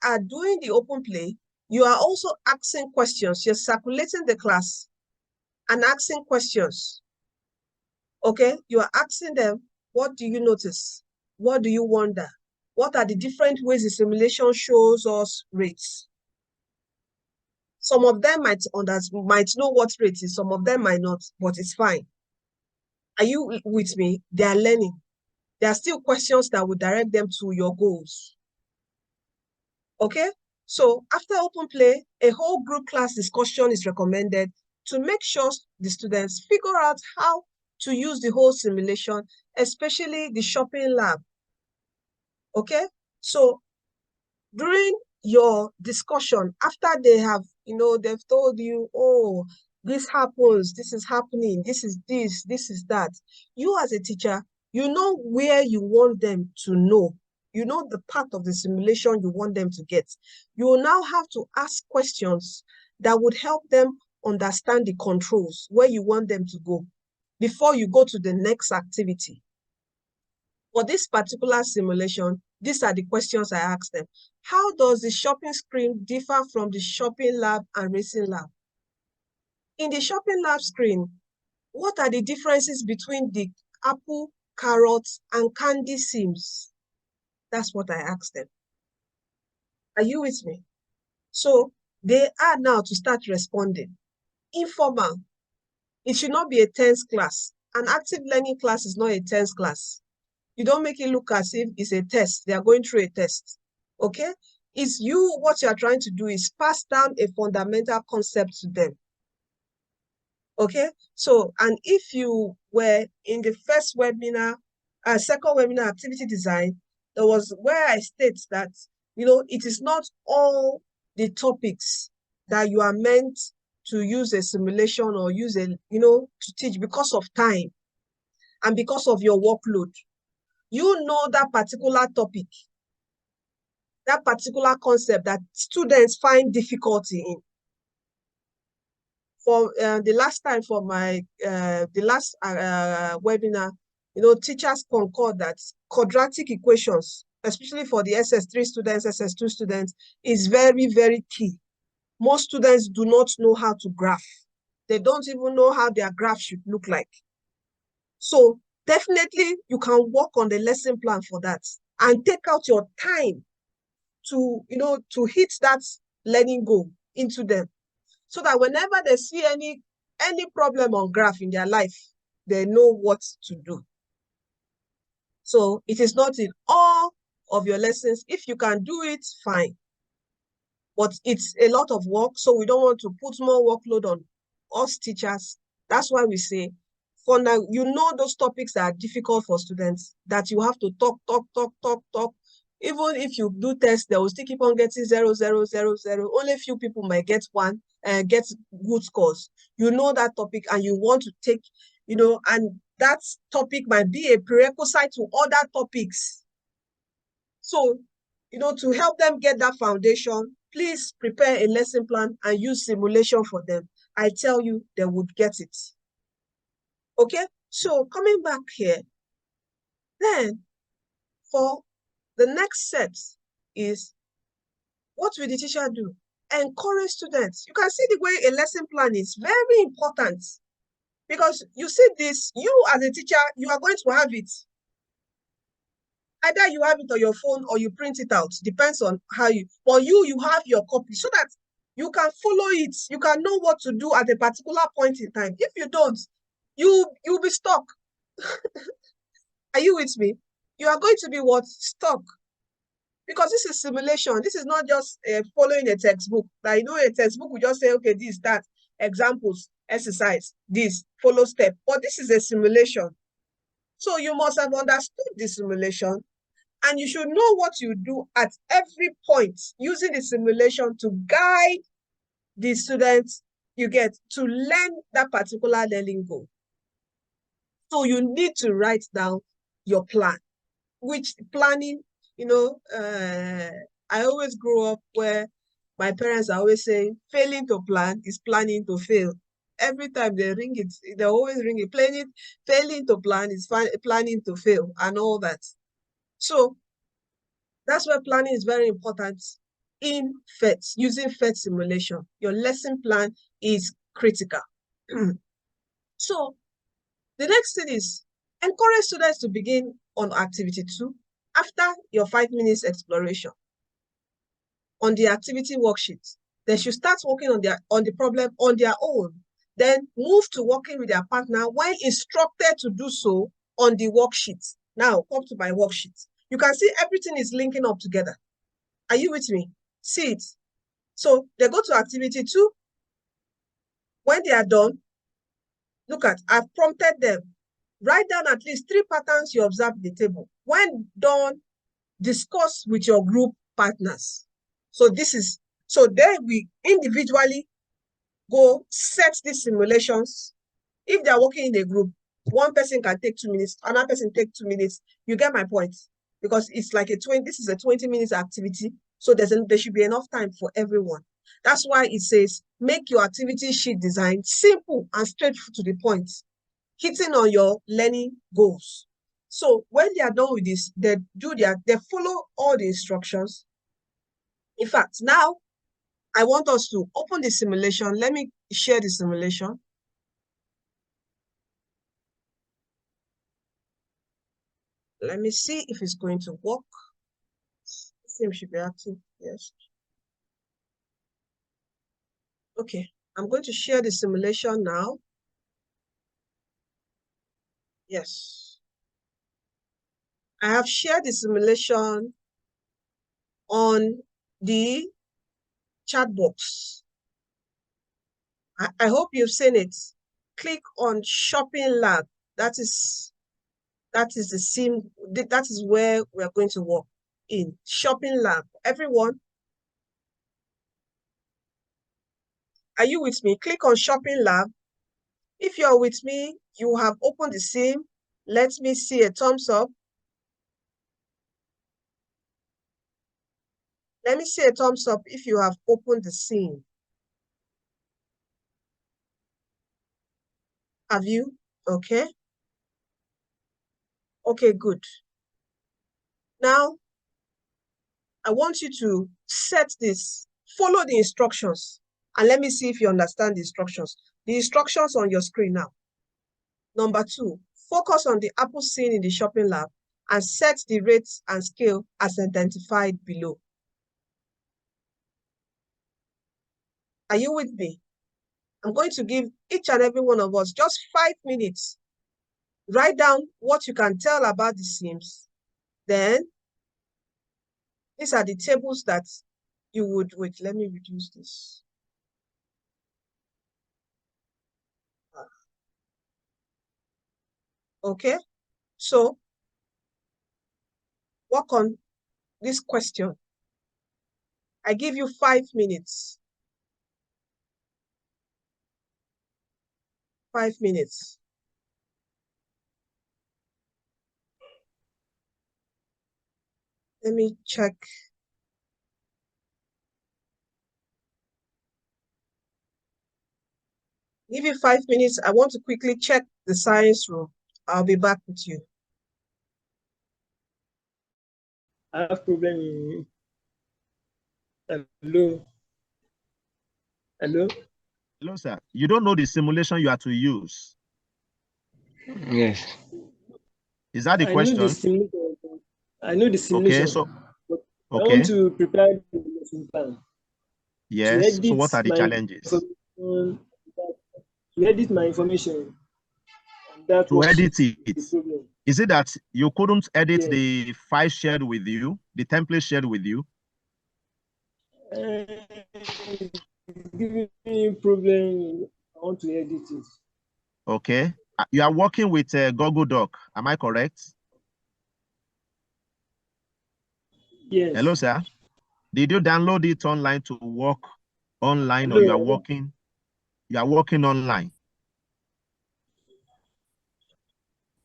are doing the open play, You are also asking questions. You're circulating the class and asking questions. Okay, you are asking them, what do you notice? What do you wonder? What are the different ways the simulation shows us rates? Some of them might know what rate is, some of them might not, but it's fine. Are you with me? They are learning. There are still questions that will direct them to your goals. Okay, so after open play, a whole group class discussion is recommended to make sure the students figure out how to use the whole simulation, especially the shopping lab. Okay, so during your discussion, after they have, they've told you, oh, this happens, this is happening, this is this, this is that. You as a teacher, you know where you want them to know. You know the part of the simulation you want them to get. You will now have to ask questions that would help them understand the controls, where you want them to go, before you go to the next activity. For this particular simulation, these are the questions I asked them. How does the shopping screen differ from the shopping lab and racing lab? In the shopping lab screen, what are the differences between the apple, carrots, and candy sims? That's what I asked them. Are you with me? So they are now to start responding. Informal. It should not be a tense class. An active learning class is not a tense class. You don't make it look as if it's a test. They are going through a test. Okay? It's you, what you are trying to do is pass down a fundamental concept to them. Okay? So, and if you were in the first webinar, second webinar, activity design, there was where I state that, it is not all the topics that you are meant to use a simulation or use to teach because of time and because of your workload. You know that particular topic, that particular concept that students find difficulty in. For the last time for my, the last webinar, teachers concord that quadratic equations, especially for the SS3 students, SS2 students, is very, very key. Most students do not know how to graph. They don't even know how their graph should look like. So definitely you can work on the lesson plan for that and take out your time to, to hit that learning goal into them, so that whenever they see any problem on graph in their life, they know what to do. So it is not in all of your lessons. If you can do it, fine. But it's a lot of work, so we don't want to put more workload on us teachers. That's why we say, for now, those topics that are difficult for students, that you have to talk. Even if you do tests, they will still keep on getting 0, 0, 0, 0. Only a few people might get 1 and get good scores. You know that topic and you want to take, and that topic might be a prerequisite to other topics. So, to help them get that foundation, please prepare a lesson plan and use simulation for them. I tell you, they would get it. Okay, so coming back here, then for the next set is, what will the teacher do? Encourage students. You can see the way a lesson plan is very important, because you see this, you as a teacher, you are going to have it. Either you have it on your phone or you print it out, depends on how for you have your copy, so that you can follow it. You can know what to do at a particular point in time. If you don't, you'll be stuck. Are you with me? You are going to be stuck. Because this is simulation. This is not just following a textbook. Like, a textbook will just say, okay, this, that, examples, exercise, this, follow step. But this is a simulation. So you must have understood the simulation, and you should know what you do at every point, using the simulation to guide the students you get to learn that particular learning goal. So you need to write down your plan, which planning, I always grew up where my parents are always saying, failing to plan is planning to fail. Every time they ring it, they always ring it. Failing to plan is planning to fail, and all that. So that's why planning is very important. in PhET, using PhET simulation. Your lesson plan is critical. So the next thing is encourage students to begin on activity 2 after your 5 minutes exploration on the activity worksheet. They should start working on the problem on their own, then move to working with their partner when instructed to do so on the worksheet. Now, come to my worksheet. You can see everything is linking up together. Are you with me? See it. So they go to activity 2. When they are done, look at, I've prompted them. Write down at least 3 patterns you observe in the table. When done, discuss with your group partners. So then we individually go set these simulations. If they are working in a group, one person can take 2 minutes, another person take 2 minutes. You get my point? Because it's like this is a 20 minutes activity. So there should be enough time for everyone. That's why it says, make your activity sheet design simple and straight to the point, hitting on your learning goals. So when they are done with this, they follow all the instructions. In fact, now I want us to open the simulation. Let me share the simulation. Let me see if it's going to work. Same should be active. Yes. Okay, I'm going to share the simulation now. Yes. I have shared the simulation on the chat box. I hope you've seen it. Click on Shopping Lab. That is the sim. That is where we are going to work in Shopping Lab. Everyone, are you with me? Click on Shopping Lab. If you are with me, you have opened the sim. Let me see a thumbs up. Let me see a thumbs up if you have opened the sim. Have you? Okay. Okay, good. Now, I want you to set this, follow the instructions, and let me see if you understand the instructions. The instructions on your screen now. Number 2, focus on the apple scene in the shopping lab and set the rates and scale as identified below. Are you with me? I'm going to give each and every one of us just 5 minutes. Write down what you can tell about the Sims. Then, these are the tables that you would, wait, let me reduce this. Okay, so work on this question. I give you 5 minutes. 5 minutes. Let me check. Give you 5 minutes. I want to quickly check the science room. I'll be back with you. I have problem. Hello. Hello. Hello, sir. You don't know the simulation you are to use. Yes. Is that the I question? know the simulation. I know the simulation. Okay, so I want to prepare the lesson plan. Yes. So what are the challenges? To edit my information. To edit it. Is it that you couldn't edit the file shared with you, the template shared with you? Giving me problem. I want to edit it. Okay. You are working with Google Doc. Am I correct? Yes. Hello, sir. Did you download it online to work online, Hello. or you are working? You are working online.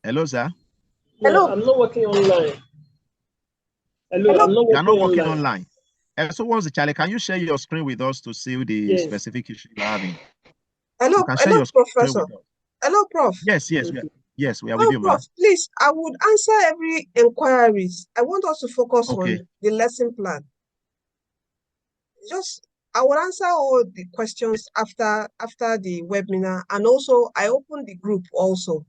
Hello, sir. No, I'm not working online. Hello, I'm not You are not working working online. So what's the challenge? Can you share your screen with us to see the specific issue you're having? Hello, you can share your screen Professor. with us. Hello, Prof. Yes, we are with Oh, you, Prof, ma'am. please, I would answer every inquiries. I want us to focus on the lesson plan. I will answer all the questions after the webinar, and also I open the group also.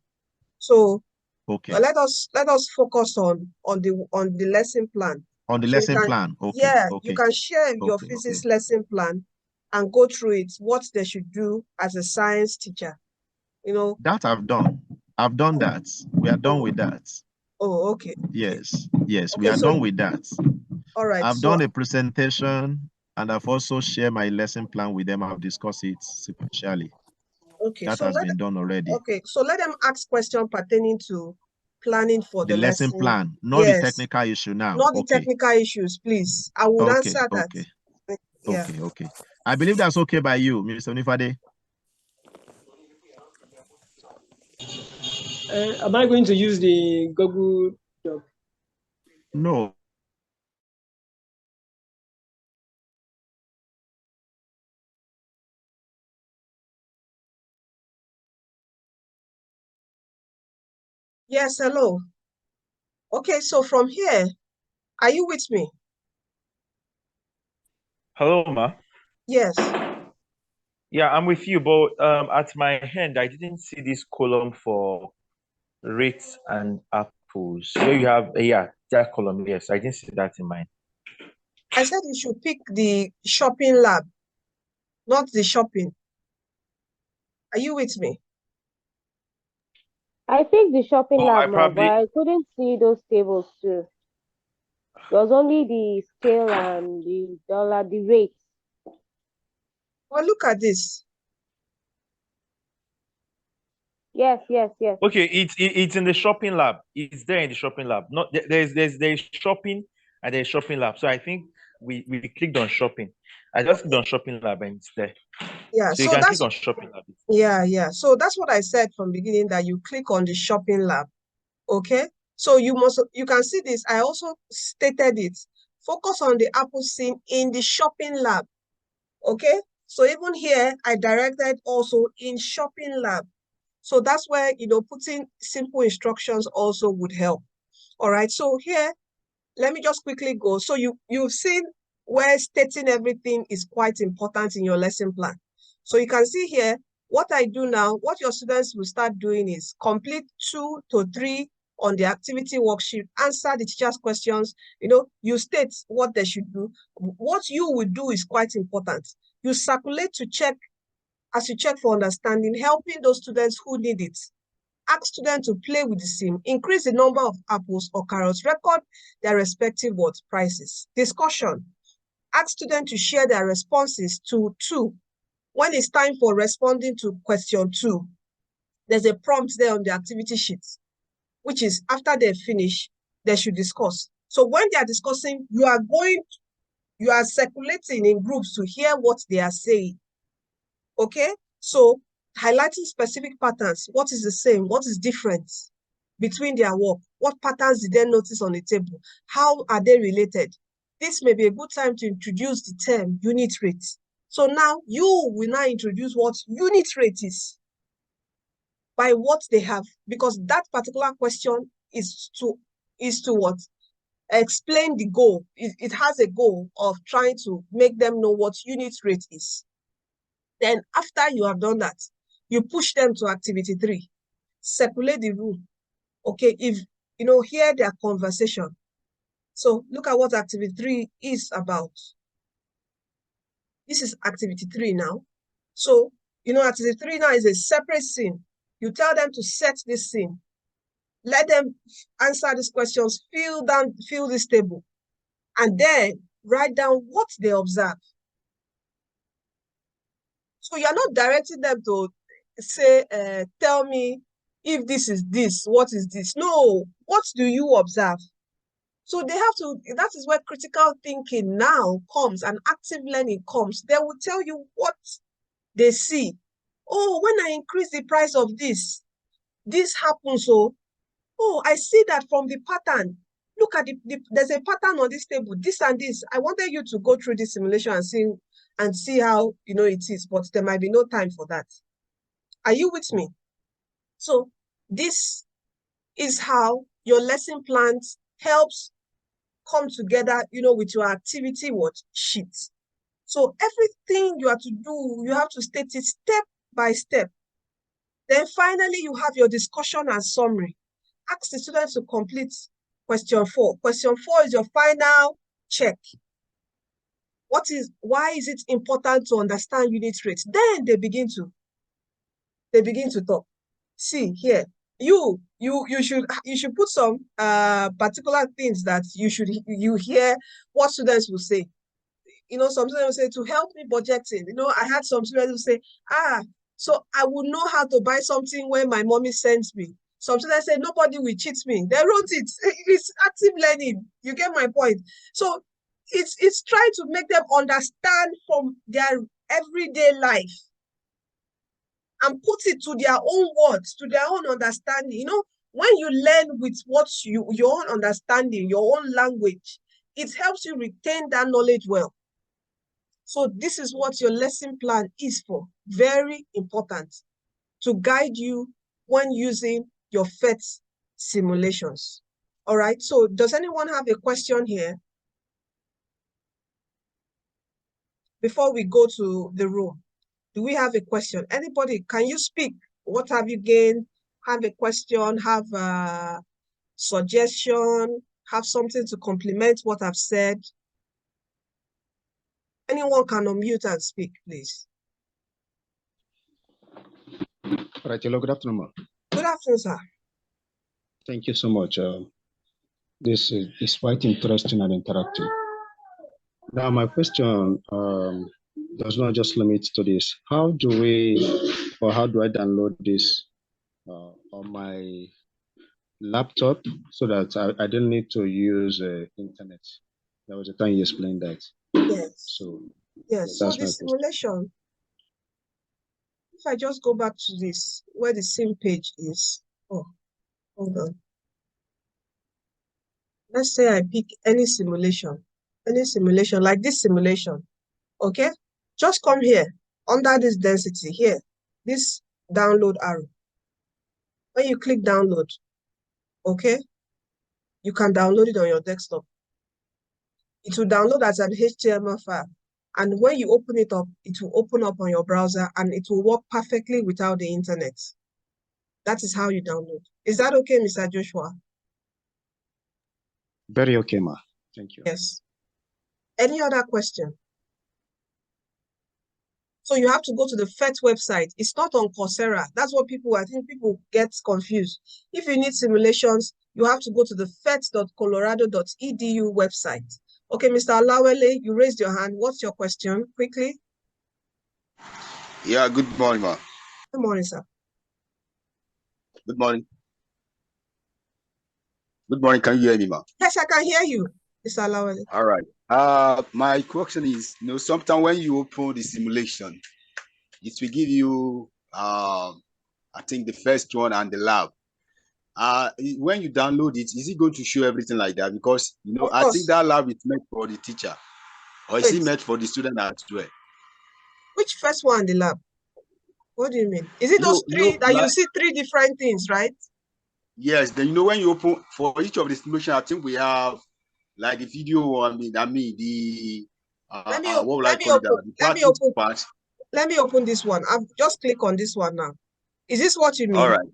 So Okay. let us focus on the lesson plan. On the So you lesson can, plan. Okay. yeah, you Okay. can share your Okay. physics Okay. lesson plan and go through it, what they should do as a science teacher. You know. That I've done. I've done that. We are done with that. Oh, okay. Yes. Yes, we Okay, are so done with that. all right. I've So done a presentation and I've also shared my lesson plan with them. I've discussed it sequentially. okay, That so has been done already. okay, so let them ask questions pertaining to planning for The lesson plan, not the Yes, technical issue now. not the Okay. technical issues, please. I would Okay. answer that. Okay. Yeah. Okay. Okay. I believe that's okay by you, Mr. Onifade. Am I going to use the Google Doc? No. Yes, hello. Okay, so from here, are you with me? Hello, ma. Yes. Yeah, I'm with you, but at my hand, I didn't see this column for rates and apples. Here you have, yeah, that column. Yes, I didn't see that in mine. I said you should pick the shopping lab, not the shopping. Are you with me? I picked the shopping Oh, lab, but I couldn't see those tables too. There was only the scale and the dollar, the rate. Well, look at this. Yes. Okay, it's in the shopping lab. It's there in the shopping lab. Not there's shopping and there's shopping lab. So I think we clicked on shopping. I just clicked on shopping lab and it's there. Yeah, So you can click on shopping lab. yeah. So that's what I said from the beginning, that you click on the shopping lab. Okay, so you can see this. I also stated it. Focus on the apple scene in the shopping lab. Okay, so even here I directed also in shopping lab. So that's where, putting simple instructions also would help. All right, so here, let me just quickly go. So you've seen where stating everything is quite important in your lesson plan. So you can see here, what I do now, what your students will start doing is complete 2 to 3 on the activity worksheet, answer the teacher's questions. You state what they should do. What you will do is quite important. You circulate to check, as you check for understanding, helping those students who need it. Ask students to play with the sim, increase the number of apples or carrots, record their respective prices. Discussion. Ask students to share their responses to 2. When it's time for responding to question 2, there's a prompt there on the activity sheet, which is after they finish, they should discuss. So when they are discussing, you are circulating in groups to hear what they are saying. Okay? So highlighting specific patterns. What is the same? What is different between their work? What patterns did they notice on the table? How are they related? This may be a good time to introduce the term unit rate. So now you will now introduce what unit rate is by what they have, because that particular question is to what? Explain the goal. It has a goal of trying to make them know what unit rate is. Then after you have done that, you push them to activity 3. Circulate the room. Okay, if hear their conversation. So look at what activity 3 is about. This is activity 3 now. So, activity 3 now is a separate scene. You tell them to set this scene. Let them answer these questions, fill this table, and then write down what they observe. So you're not directing them to say, tell me if this is this, what is this? No, what do you observe? So they have to, that is where critical thinking now comes and active learning comes. They will tell you what they see. Oh, when I increase the price of this happens. Oh, I see that from the pattern. Look at there's a pattern on this table, this and this. I wanted you to go through this simulation and see how it is, but there might be no time for that. Are you with me? So this is how your lesson plans helps come together, with your activity sheet. So everything you have to do, you have to state it step by step. Then finally, you have your discussion and summary. Ask the students to complete question 4. Question 4 is your final check. Why is it important to understand unit rates? Then they begin to talk. See here, you should put some particular things that you hear what students will say. Some students will say, to help me budgeting. I had some students who say, so I will know how to buy something when my mommy sends me. Some students say, nobody will cheat me. They wrote it. It's active learning. You get my point? So it's trying to make them understand from their everyday life and put it to their own words, to their own understanding. When you learn with your own understanding, your own language, it helps you retain that knowledge well. So this is what your lesson plan is for. Very important to guide you when using your PhET simulations. All right, so does anyone have a question here? Before we go to the room, do we have a question? Anybody, can you speak? What have you gained? Have a question, have a suggestion, have something to complement what I've said? Anyone can unmute and speak, please. All right, hello, good afternoon, ma'am. Good afternoon, sir. Thank you so much. This is quite interesting and interactive. Now, my question does not just limit to this. How do I download this on my laptop so that I don't need to use internet? There was a time you explained that. Yes. So The simulation, if I just go back to this, where the same page is. Oh, hold on. Let's say I pick any simulation like this simulation. Okay, just come here under this density here, this download arrow. When you click download, okay, you can download it on your desktop. It will download as an HTML file. And when you open it up, it will open up on your browser and it will work perfectly without the internet. That is how you download. Is that okay, Mr. Joshua? Very okay, ma. Thank you. Yes. Any other question? So you have to go to the PhET website. It's not on Coursera. That's what I think people get confused. If you need simulations, you have to go to the phet.colorado.edu website. Okay, Mr. Alawele, you raised your hand. What's your question? Quickly. Yeah, good morning, ma. Good morning, sir. Good morning. Good morning. Can you hear me, ma? Yes, I can hear you, Mr. Alawele. All right. My question is, sometimes when you open the simulation, it will give you, I think the first one and the lab. When you download it, is it going to show everything like that? Because, I think that lab is meant for the teacher. Or is it meant for the student as well? Which first one, the lab? What do you mean? Is it those three that you see three different things, right? Yes. Then, when you open, for each of the simulation, I think we have like the video, the let me open this one. I've just click on this one now. Is this what you mean? All right.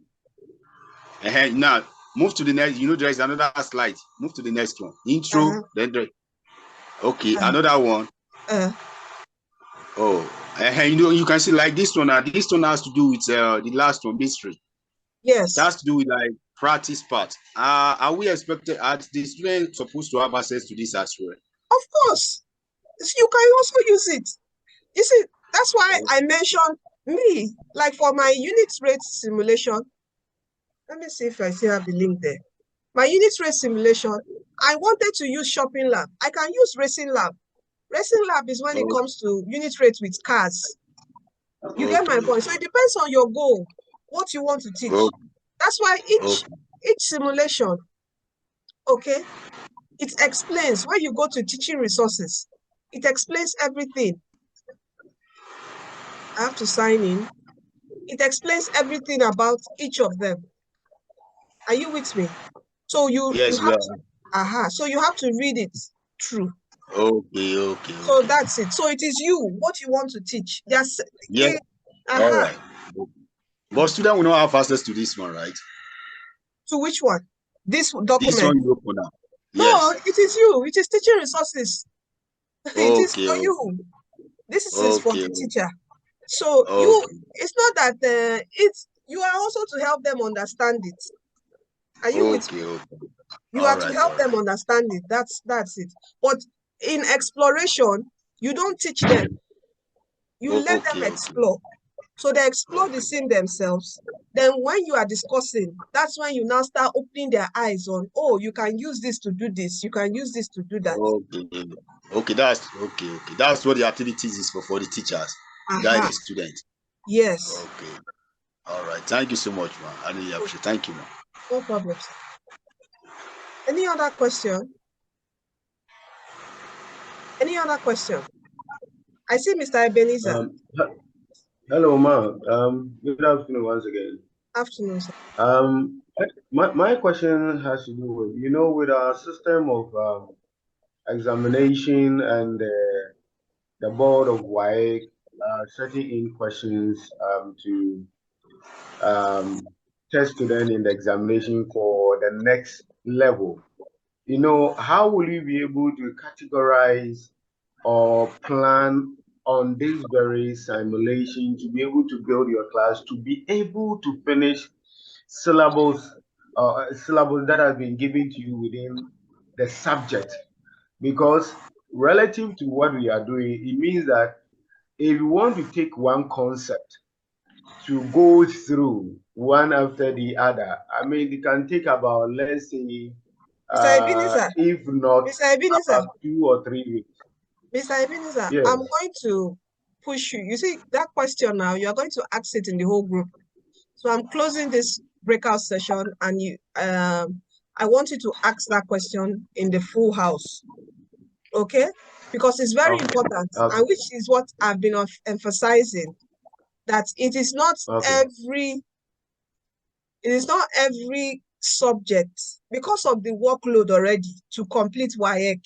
Now move to the next. There is another slide. Move to the next one. Intro. Then okay, another one. You can see like this one. This one has to do with the last one, mystery. Yes. It has to do with like practice part. Are we expected? Are the students supposed to have access to this as well? Of course. You can also use it. You see, that's why I mentioned me, like for my unit rate simulation. Let me see if I still have the link there. My unit rate simulation, I wanted to use shopping lab. I can use racing lab. Racing lab is when it comes to unit rate with cars. You get my point? So it depends on your goal, what you want to teach. That's why each simulation, okay, it explains. When you go to teaching resources, it explains everything. I have to sign in. It explains everything about each of them. Are you with me? So you have to read it through. Okay. So that's it. So it is you, what you want to teach. Just Yeah. All right. But student will not have access to this one, right? To which one? This This document? one you open up. No, Yes. it is you. It is teaching resources. It is for Okay. you. This is for the Okay. teacher. So you, it's not that it's you are also to help them understand it. Are you with me? You are to help them understand it. That's it. But in exploration, you don't teach them. You let them explore. So they explore the scene themselves. Then when you are discussing, that's when you now start opening their eyes on, oh, you can use this to do this. You can use this to do that. Okay. That's okay. That's what the activities is for the teachers. Guide the students. Yes. Okay. All right. Thank you so much, man. I really appreciate it. Thank you, man. No problem, sir. Any other question? Any other question? I see Mr. Ebenezer. Hello, ma'am. Good afternoon once again. Afternoon, sir. My question has to do with, with our system of examination and the board of WAEC setting in questions to test students in the examination for the next level. How will you be able to categorize or plan on this very simulation to be able to build your class, to be able to finish syllables that have been given to you within the subject? Because relative to what we are doing, it means that if you want to take one concept to go through one after the other, I mean, it can take about, let's say, Mr. Ebenezer. if not Mr. Ebenezer. about 2 or 3 weeks. Mr. Ebenezer, Yes. I'm going to push you. You see that question now, you are going to ask it in the whole group. So I'm closing this breakout session and I want you to ask that question in the full house. Okay? Because it's very important, and which is what I've been emphasizing, that it is not every subject, because of the workload already to complete WAEC.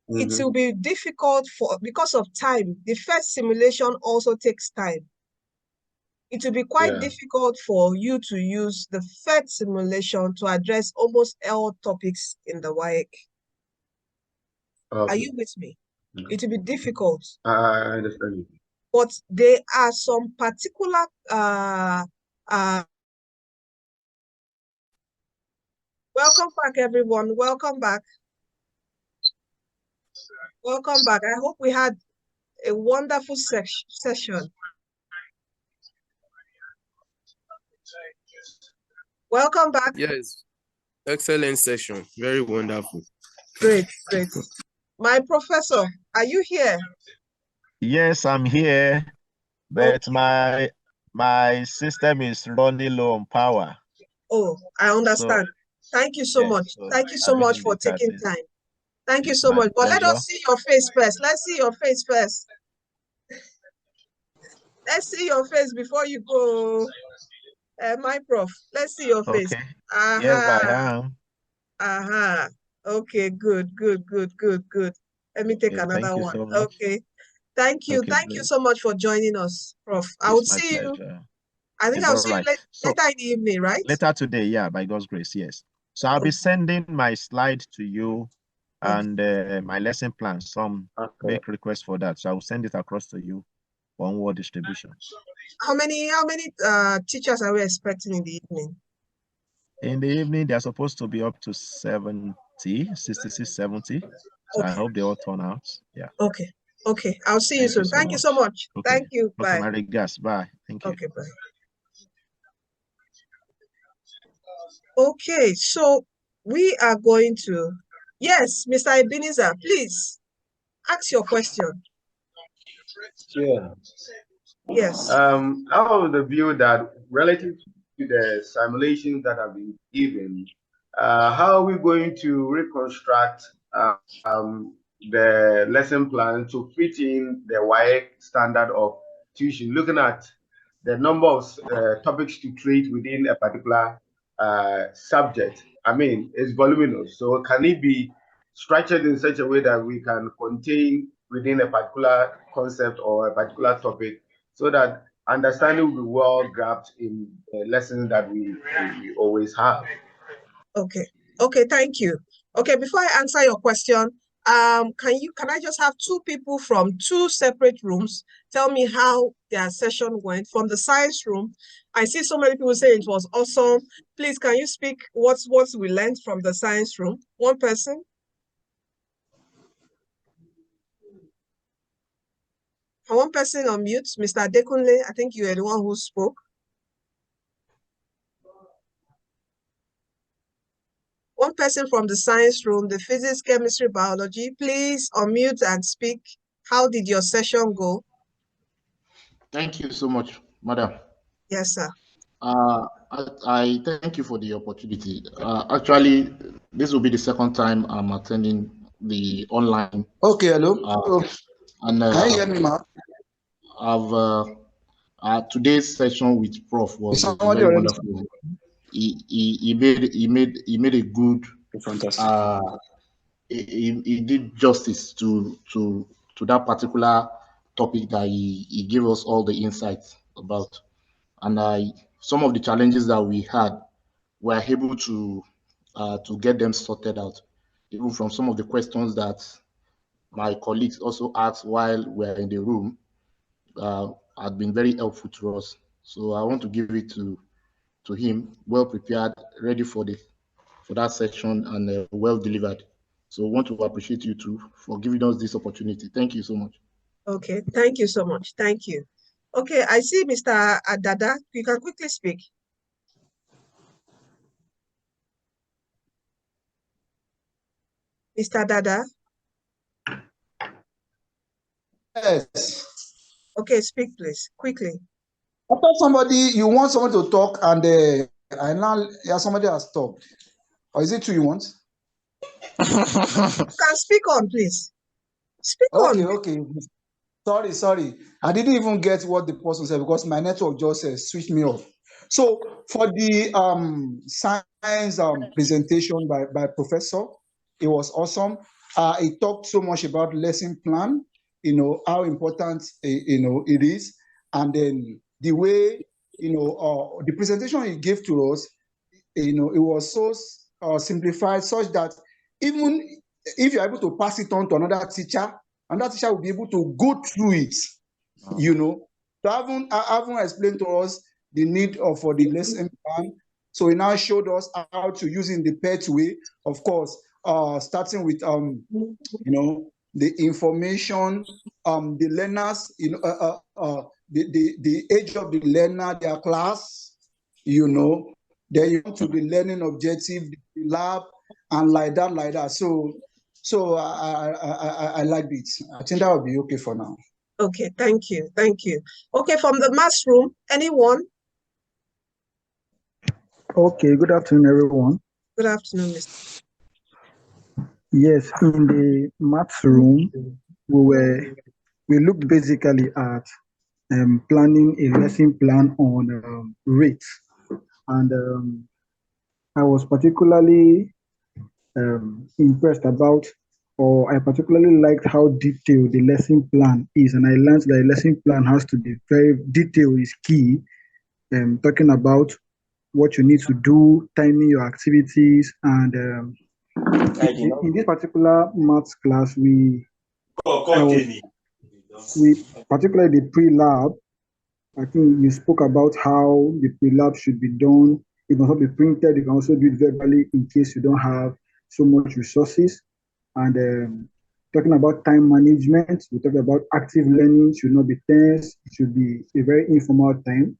It will be difficult because of time. The PhET simulation also takes time. It will be quite difficult for you to use the PhET simulation to address almost all topics in the WAEC. Are you with me? It will be difficult. I understand you. But there are some particular welcome back, everyone. Welcome back. Welcome back. I hope we had a wonderful session. Welcome back. Yes, excellent session. Very wonderful. Great. My professor, are you here? Yes, I'm here, but my system is running low on power. Oh, I understand. Thank you so much. Thank you so much for taking time. Thank you so much. But let us see your face first. Let's see your face first. Let's see your face before you go. My prof, let's see your face. Okay. Yes, I am. Okay, good. Let me take another one. So okay. Thank you. Thank you so much for joining us, Prof. I will see you. I think I'll see you later in the evening, right? Later today, yeah, by God's grace, yes. So I'll be sending my slide to you and my lesson plan. Some make requests for that. So I will send it across to you for onward distribution. How many teachers are we expecting in the evening? In the evening, they're supposed to be up to 66, 70. So I hope they all turn out. Yeah. Okay. I'll see you soon. Thank you so much. Okay. Thank you. Bye. Okay, my regards. Bye. Thank you. Okay, bye. Okay, so we are going to, yes, Mr. Ebenezer, please ask your question. Yeah. Yes. Out of the view that relative to the simulations that have been given, how are we going to reconstruct the lesson plan to fit in the WAEC standard of tuition, looking at the number of topics to treat within a particular subject? I mean, it's voluminous. So can it be structured in such a way that we can contain within a particular concept or a particular topic, so that understanding will be well grasped in the lessons that we always have. Okay. Okay, thank you. Okay, before I answer your question, can I just have two people from two separate rooms tell me how their session went from the science room? I see so many people say it was awesome. Please, can you speak what we learned from the science room? One person. And one person on mute, Mr. Adekunle, I think you were the one who spoke. One person from the science room, the physics, chemistry, biology, please unmute and speak. How did your session go? Thank you so much, madam. Yes, sir. I thank you for the opportunity. Actually, this will be the second time I'm attending the online. Okay, hello. And Can you hear me, ma? Today's session with Prof was Somebody very already wonderful. He made a good. Fantastic. He did justice to that particular topic that he gave us all the insights about, and some of the challenges that we had, were able to get them sorted out, even from some of the questions that my colleagues also asked while we're in the room. Had been very helpful to us. So I want to give it to him, well prepared, ready for that section, and well delivered. So I want to appreciate you too for giving us this opportunity. Thank you so much. Okay, thank you so much. Thank you. Okay, I see Mr. Adada. You can quickly speak. Mr. Dada. Yes. Okay, speak please, quickly. After you want someone to talk, and somebody has talked. Or is it two you want? You can speak on, please. Speak on. Okay. Sorry. I didn't even get what the person said because my network just switched me off. So for the science presentation by Professor, it was awesome. He talked so much about lesson plan, how important it is, and then the way the presentation he gave to us, it was so simplified, such that even if you're able to pass it on to another teacher will be able to go through it, So I haven't explained to us the need for the lesson plan. So he now showed us how to use in the PhET way, of course, starting with the information, the learners, the age of the learner, their class, then you want to the learning objective, the lab, and like that. So I liked it. I think that would be okay for now. Okay, thank you. Okay, from the maths room, anyone? Okay, good afternoon, everyone. Good afternoon, Mr. Yes, in the maths room, we looked basically at planning a lesson plan on rates, and I was particularly impressed about, or I particularly liked how detailed the lesson plan is, and I learned that the lesson plan has to be very detailed is key. Talking about what you need to do, timing your activities, and in this particular maths class, we particularly the pre-lab. I think you spoke about how the pre-lab should be done. It must not be printed. You can also do it verbally in case you don't have so much resources. And talking about time management, we talked about active learning should not be tense. It should be a very informal time.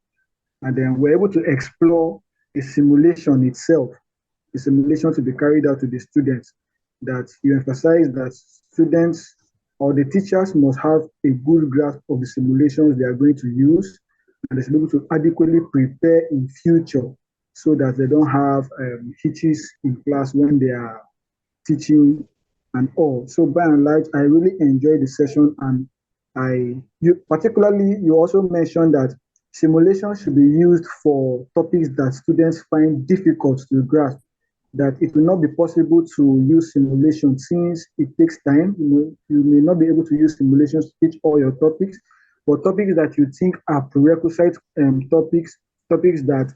And then we're able to explore the simulation itself, the simulation to be carried out to the students, that you emphasize that students or the teachers must have a good grasp of the simulations they are going to use, and they should be able to adequately prepare in future so that they don't have hitches in class when they are teaching and all. So by and large, I really enjoyed the session, and you also mentioned that simulation should be used for topics that students find difficult to grasp. that it will not be possible to use simulation since it takes time. You may not be able to use simulations to teach all your topics, but topics that you think are prerequisite topics that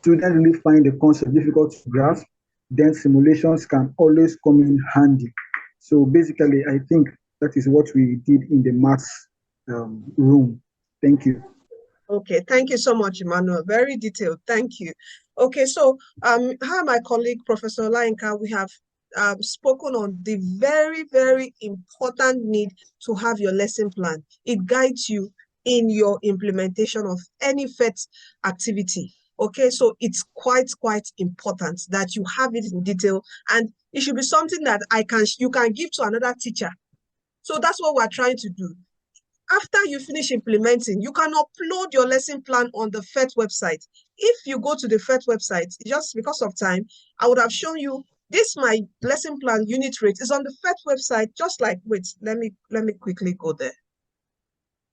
students really find the concept difficult to grasp, then simulations can always come in handy. So basically, I think that is what we did in the maths room. Thank you. Okay, thank you so much, Emmanuel. Very detailed. Thank you. Okay, so hi, my colleague, Professor Lainka, we have spoken on the very, very important need to have your lesson plan. It guides you in your implementation of any PhET activity. Okay, so it's quite important that you have it in detail, and it should be something that you can give to another teacher. So that's what we're trying to do. After you finish implementing, you can upload your lesson plan on the PhET website. If you go to the PhET website, just because of time, I would have shown you this. My lesson plan unit rate is on the PhET website. Just like, wait, let me quickly go there.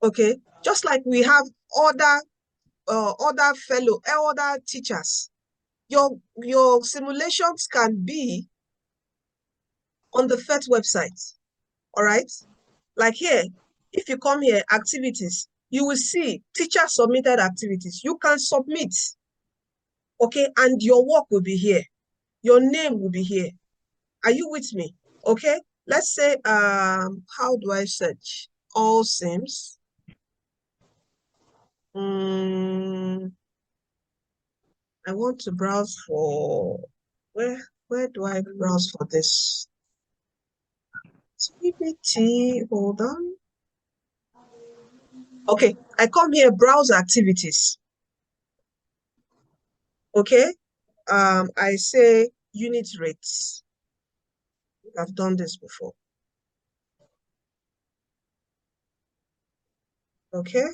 Okay, just like we have other teachers, your simulations can be on the PhET website. All right, like here. If you come here, activities, you will see teacher submitted activities. You can submit, okay, and your work will be here. Your name will be here. Are you with me? Okay, let's say, how do I search? All Sims. I want to browse for, where do I browse for this? TBT, hold on. Okay, I come here, browse activities. Okay, I say unit rates. I've done this before. Okay.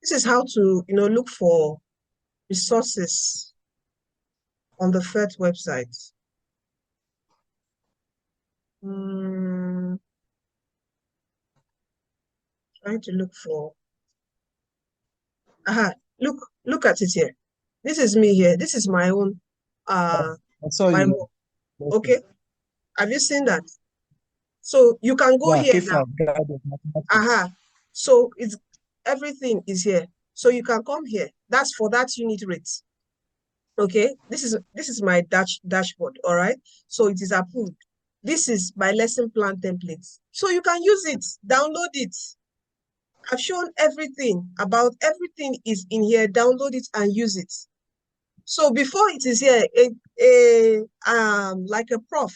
This is how to, look for resources on the PhET website. Trying to look for. Look at it here. This is me here. This is my own. I saw my you. work. Okay. Have you seen that? So you can go here now. So everything is here. So you can come here. That's for that unit rate. Okay, this is my dashboard. All right, so it is approved. This is my lesson plan templates. So you can use it, download it. I've shown everything about everything is in here. Download it and use it. So before it is here, like a prof,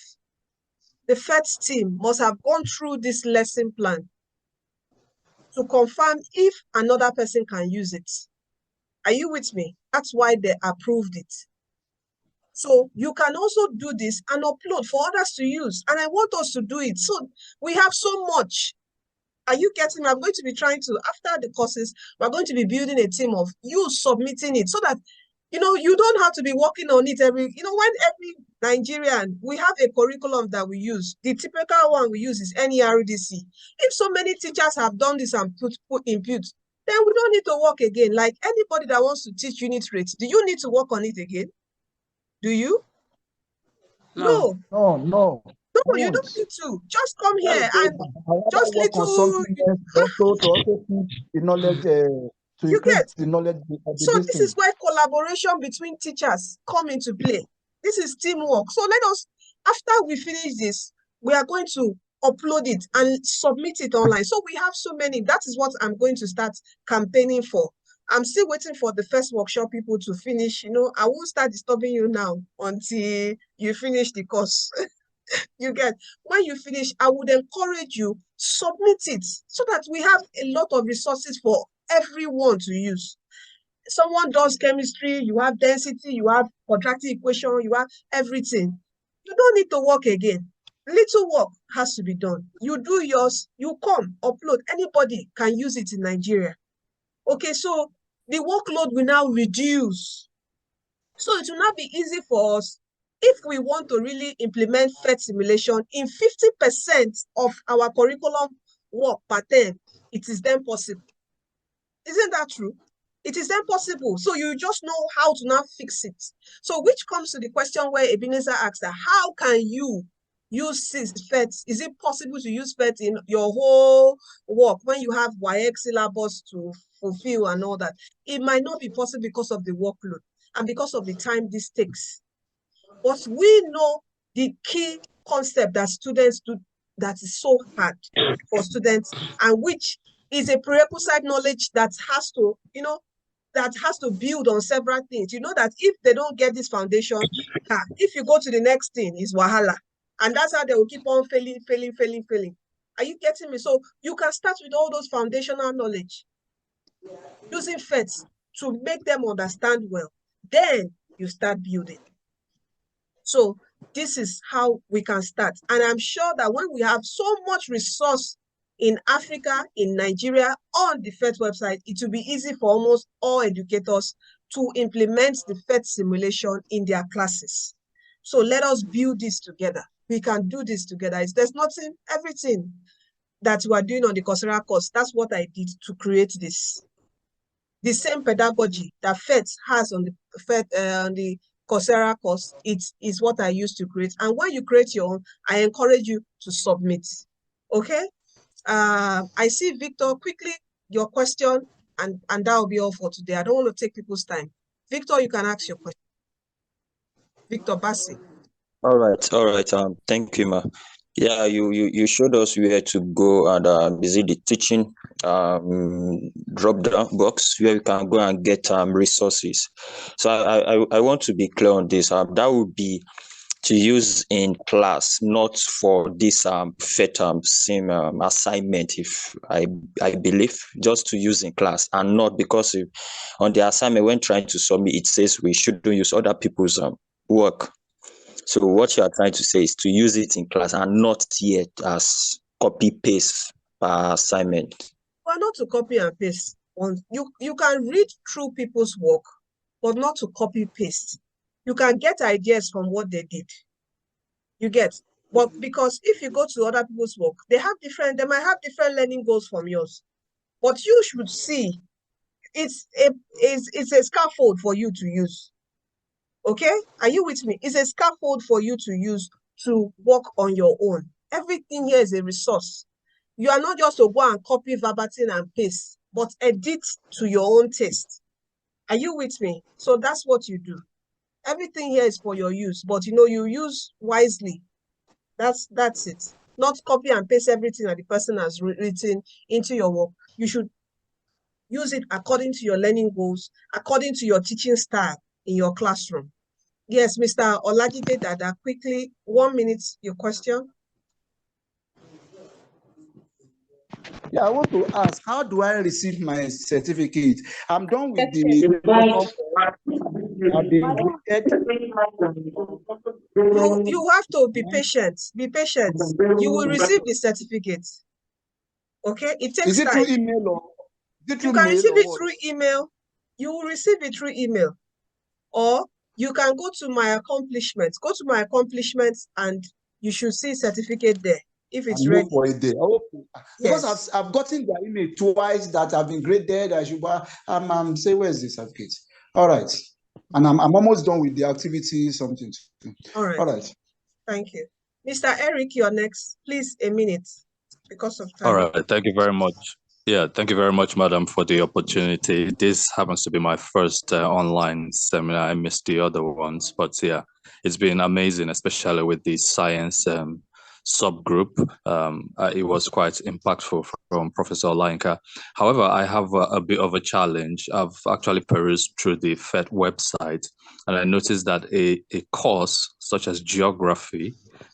the PhET team must have gone through this lesson plan to confirm if another person can use it. Are you with me? That's why they approved it. So you can also do this and upload for others to use. And I want us to do it. So we have so much. Are you getting me? I'm going to be trying to, after the courses, we're going to be building a team of you submitting it so that, you don't have to be working on it when every Nigerian, we have a curriculum that we use. The typical one we use is NERDC. If so many teachers have done this and put input, then we don't need to work again. Like anybody that wants to teach unit rates, do you need to work on it again? Do you? No. No, You don't need to. Just come here and just work on something else also to also teach the knowledge, to increase the knowledge of so the this is where collaboration between teachers come into play. This is teamwork. So let us, after we finish this, we are going to upload it and submit it online. So we have so many. That is what I'm going to start campaigning for. I'm still waiting for the first workshop people to finish. I won't start disturbing you now until you finish the course. You get, when you finish, I would encourage you, submit it so that we have a lot of resources for everyone to use. Someone does chemistry, you have density, you have quadratic equation, you have everything. You don't need to work again. Little work has to be done. You do yours, you come, upload. Anybody can use it in Nigeria. Okay, so the workload will now reduce. So it will not be easy for us if we want to really implement PhET simulation in 50% of our curriculum work per term. It is then possible. Isn't that true? It is then possible. So you just know how to now fix it. So which comes to the question where Ebenezer asked that, how can you use PhET? Is it possible to use PhET in your whole work when you have YX syllabus to fulfill and all that? It might not be possible because of the workload and because of the time this takes. But we know the key concept that students do that is so hard for students, and which is a prerequisite knowledge that has to, that has to build on several things. You know that if they don't get this foundation, if you go to the next thing, is wahala. And that's how they will keep on failing. Are you getting me? So you can start with all those foundational knowledge, using PhET to make them understand well. Then you start building. So this is how we can start. And I'm sure that when we have so much resource in Africa, in Nigeria, on the PhET website, it will be easy for almost all educators to implement the PhET simulation in their classes. So let us build this together. We can do this together. There's nothing, everything that we are doing on the Coursera course, that's what I did to create this. The same pedagogy that PhET has on the Coursera course, it is what I used to create. And when you create your own, I encourage you to submit. Okay? I see Victor, quickly, your question, and that will be all for today. I don't want to take people's time. Victor, you can ask your question. Victor Bassi. All right. Thank you, ma. Yeah, you showed us where to go and visit the teaching drop down box where you can go and get resources. So I want to be clear on this. That would be to use in class, not for this PhET sim assignment, if I believe, just to use in class, and not because on the assignment when trying to submit, it says we shouldn't use other people's work. So what you are trying to say is to use it in class and not yet as copy paste per assignment. Well, not to copy and paste. You can read through people's work, but not to copy paste. You can get ideas from what they did. You get, but because if you go to other people's work, they might have different learning goals from yours. But you should see it's a scaffold for you to use. Okay, are you with me? It's a scaffold for you to use to work on your own. Everything here is a resource. You are not just to go and copy verbatim and paste, but edit to your own taste. Are you with me? So that's what you do. Everything here is for your use, but you use wisely. That's it. Not copy and paste everything that the person has written into your work. You should use it according to your learning goals, according to your teaching style in your classroom. Yes, Mr. Olajide Dada, quickly, 1 minute, your question. Yeah, I want to ask, how do I receive my certificate? I'm done with the You have to be patient. Be patient. You will receive the certificate. Okay, it takes time. Is it through email or you can receive it through email. You will receive it through email, or you can go to my accomplishments. Go to my accomplishments, and you should see certificate there if it's ready. For a day. Okay. Because yes. I've gotten the email twice that I've been graded. I should say, where's the certificate? All right. And I'm almost done with the activity, something. All right. All right. Thank you. Mr. Eric, you're next. Please, a minute because of time. All right. Thank you very much. Yeah, thank you very much, madam, for the opportunity. This happens to be my first online seminar. I missed the other ones, but yeah, it's been amazing, especially with the science subgroup. It was quite impactful from Professor Olayinka. However, I have a bit of a challenge. I've actually perused through the PhET website, and I noticed that a course such as geography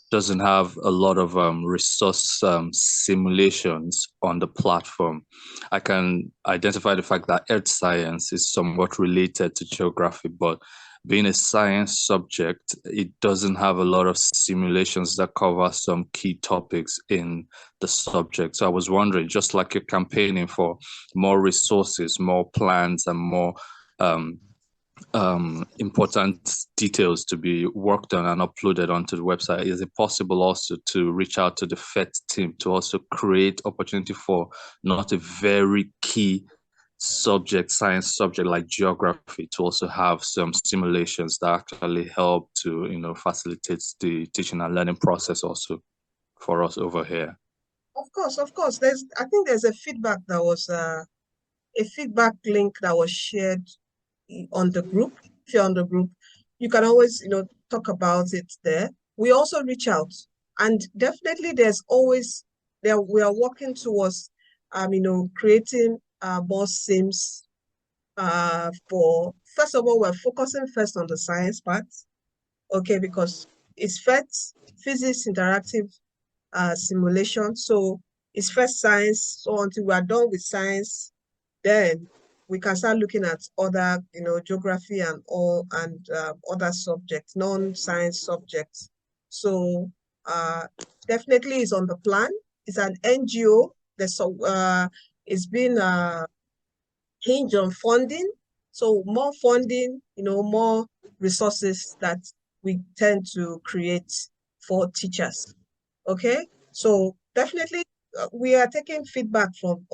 doesn't have a lot of resource simulations on the platform. I can identify the fact that earth science is somewhat related to geography, but being a science subject, it doesn't have a lot of simulations that cover some key topics in the subject. So I was wondering, just like you're campaigning for more resources, more plans, and more important details to be worked on and uploaded onto the website, is it possible also to reach out to the PhET team to also create opportunity for not a very key science subject like geography, to also have some simulations that actually help to, facilitate the teaching and learning process also for us over here. Of course. I think there's a feedback that was a feedback link that was shared on the group. If you're on the group, you can always, talk about it there. We also reach out, and definitely there's always there. We are working towards, creating more sims. For first of all, we're focusing first on the science part, okay, because it's PhET physics interactive simulation. So it's first science. So until we are done with science, then we can start looking at other, geography and other subjects, non-science subjects. So definitely is on the plan. It's an NGO. It's been hinged on funding. So more funding, more resources that we tend to create for teachers. Okay, so definitely we are taking feedback from,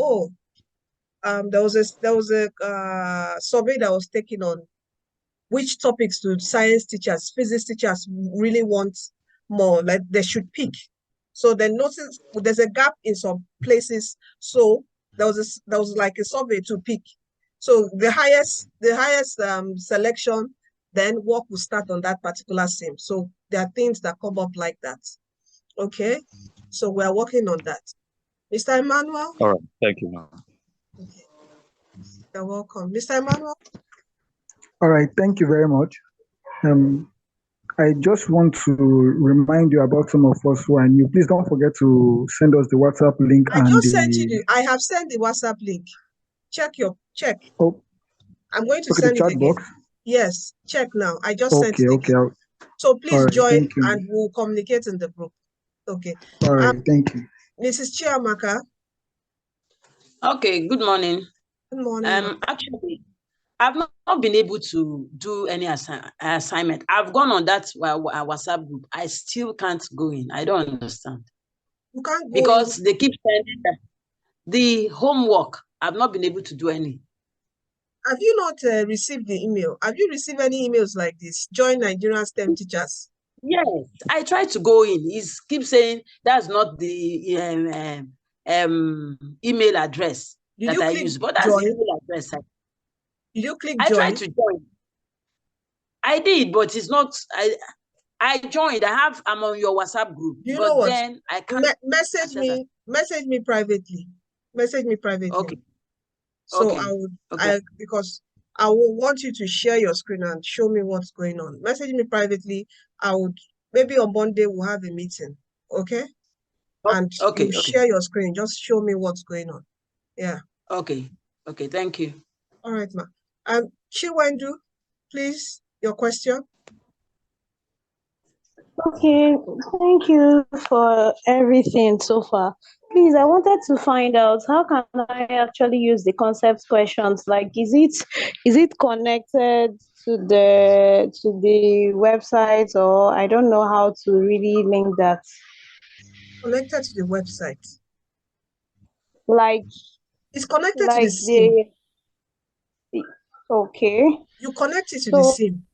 there was a survey that was taken on which topics do science teachers, physics teachers really want more, like they should pick. So they noticed there's a gap in some places. So there was like a survey to pick. So the highest selection, then work will start on that particular sim. So there are things that come up like that. Okay, so we are working on that. Mr. Emmanuel? All right, thank you, ma'am. Okay. You're welcome. Mr. Emmanuel? All right, thank you very much. I just want to remind you about some of us who are new. Please don't forget to send us the WhatsApp link. I just sent you I have sent the WhatsApp link. Check. Oh, I'm going to okay, send the it chat again. box. Yes, check now. I just sent it Okay. again. So please All right, join thank you. and we'll communicate in the group. Okay. All right, thank you. Mrs. Chiamaka. Okay, good morning. Good morning. Actually, I've not been able to do any assignment. I've gone on that WhatsApp group. I still can't go in. I don't understand. You can't go because in. they keep sending the homework. I've not been able to do any. Have you not received the email? Have you received any emails like this? Join Nigerian STEM teachers. Yes, I tried to go in. He keeps saying that's not the email address that I use, but that's the email address. Did you click I join? tried to join. I did, but it's not. I joined. I'm on your WhatsApp group. You know what? Then I can't message me privately. Message me privately. Okay. So okay. Because I will want you to share your screen and show me what's going on. Message me privately. Maybe on Monday we'll have a meeting. Okay? And you share your screen. Just show me what's going on. Yeah. Okay. Thank you. All right, ma. Chiwendu, please, your question. Okay, thank you for everything so far. Please, I wanted to find out how can I actually use the concept questions? Like, is it connected to the website, or I don't know how to really link that. Connected to the website. Like it's connected to the SIM. Okay. You connect it to the SIM.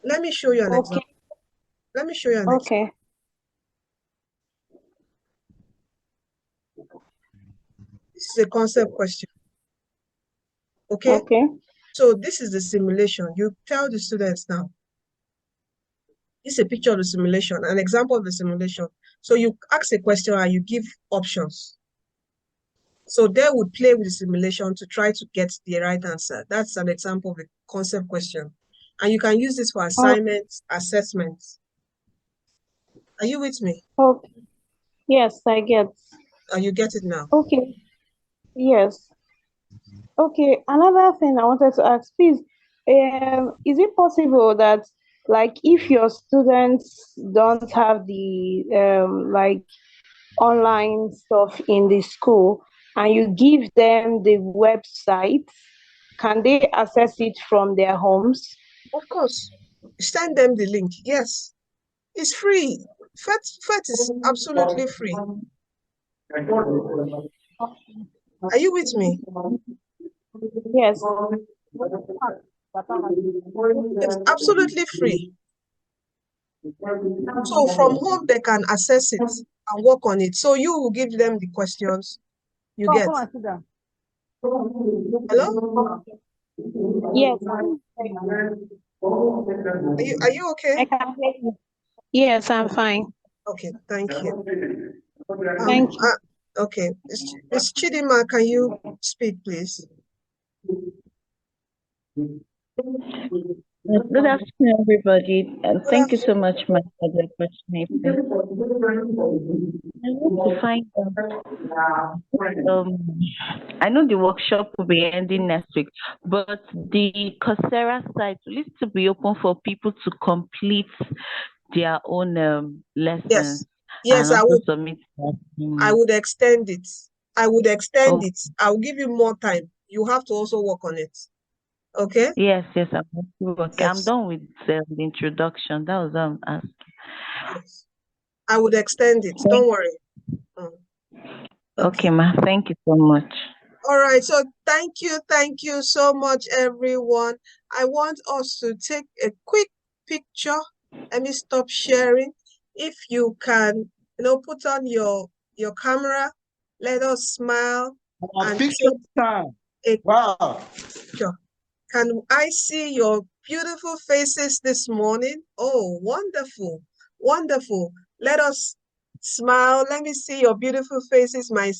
Let me show you an example. Let me show you an example. Okay. This is a concept question. Okay? Okay. So this is the simulation. You tell the students now. This is a picture of the simulation, an example of the simulation. So you ask a question and you give options. So they would play with the simulation to try to get the right answer. That's an example of a concept question. And you can use this for assignments, assessments. Are you with me? Okay. Yes, I get. You get it now? Okay. Yes. Okay, another thing I wanted to ask, please, is it possible that, like, if your students don't have the like online stuff in the school and you give them the website, can they access it from their homes? Of course. Send them the link. Yes. It's free. PhET is absolutely free. Are you with me? Yes. It's absolutely free. So from home, they can access it and work on it. So you will give them the questions you get. Hello? Yes. Are you okay? I can hear you. Yes, I'm fine. Okay, thank you. Thank you. Okay, Ms. Chidima, can you speak, please? Good afternoon, everybody, and thank you so much, Mike, for the opportunity. I want to find out, I know the workshop will be ending next week, but the Coursera site will it to be open for people to complete their own lessons? Yes, and I also would. submit I would extend it. I would extend it. I'll give you more time. You have to also work on it. Okay? Yes, I'm okay. Yes. I'm done with the introduction. That was asking. Yes. I would extend it. Don't worry. Okay, ma. Thank you so much. All right. So thank you so much, everyone. I want us to take a quick picture. Let me stop sharing. If you can, put on your camera. Let us smile and Picture time. Wow. Picture. Can I see your beautiful faces this morning? Oh, wonderful. Wonderful. Let us smile. Let me see your beautiful faces, my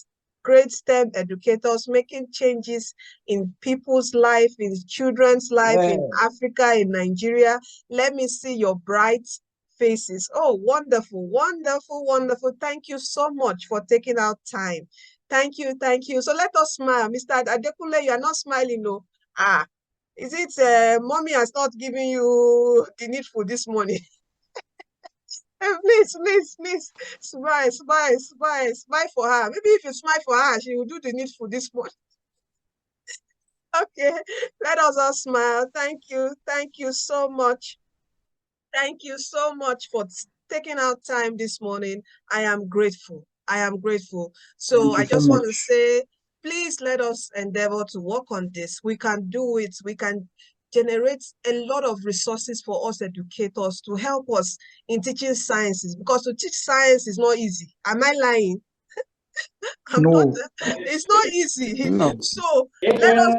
great STEM educators making changes in people's life, in children's life, in Africa, in Nigeria. Let me see your bright faces. Oh, wonderful, wonderful, wonderful. Thank you so much for taking out time. Thank you, thank you. So let us smile. Mr. Adekunle, you are not smiling, no? Is it mommy has not given you the needful this morning? Please, smile for her. Maybe if you smile for her, she will do the needful this morning. Okay, let us all smile. Thank you so much. Thank you so much for taking out time this morning. I am grateful. So I just want to say, please let us endeavor to work on this. We can do it. We can generate a lot of resources for us educators to help us in teaching sciences, because to teach science is not easy. Am I lying? It's not easy. No. So let us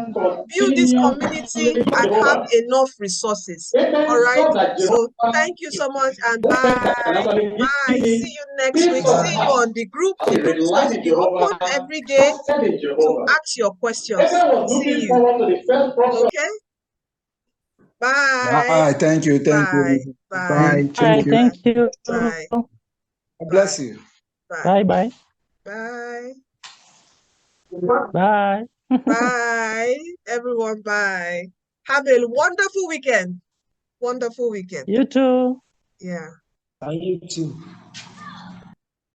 build this community and have enough resources. All right. So thank you so much and bye. Bye. See you next week. See you on the group. The group is going to be open every day to ask your questions. See you. Okay. Bye. Bye. Thank you. Thank Bye. you. Bye. Bye. Thank you. Thank you. Bye. God bless you. Bye. Bye. Bye. Bye. Bye, everyone. Bye. Have a wonderful weekend. Wonderful weekend. You too. Yeah. You too.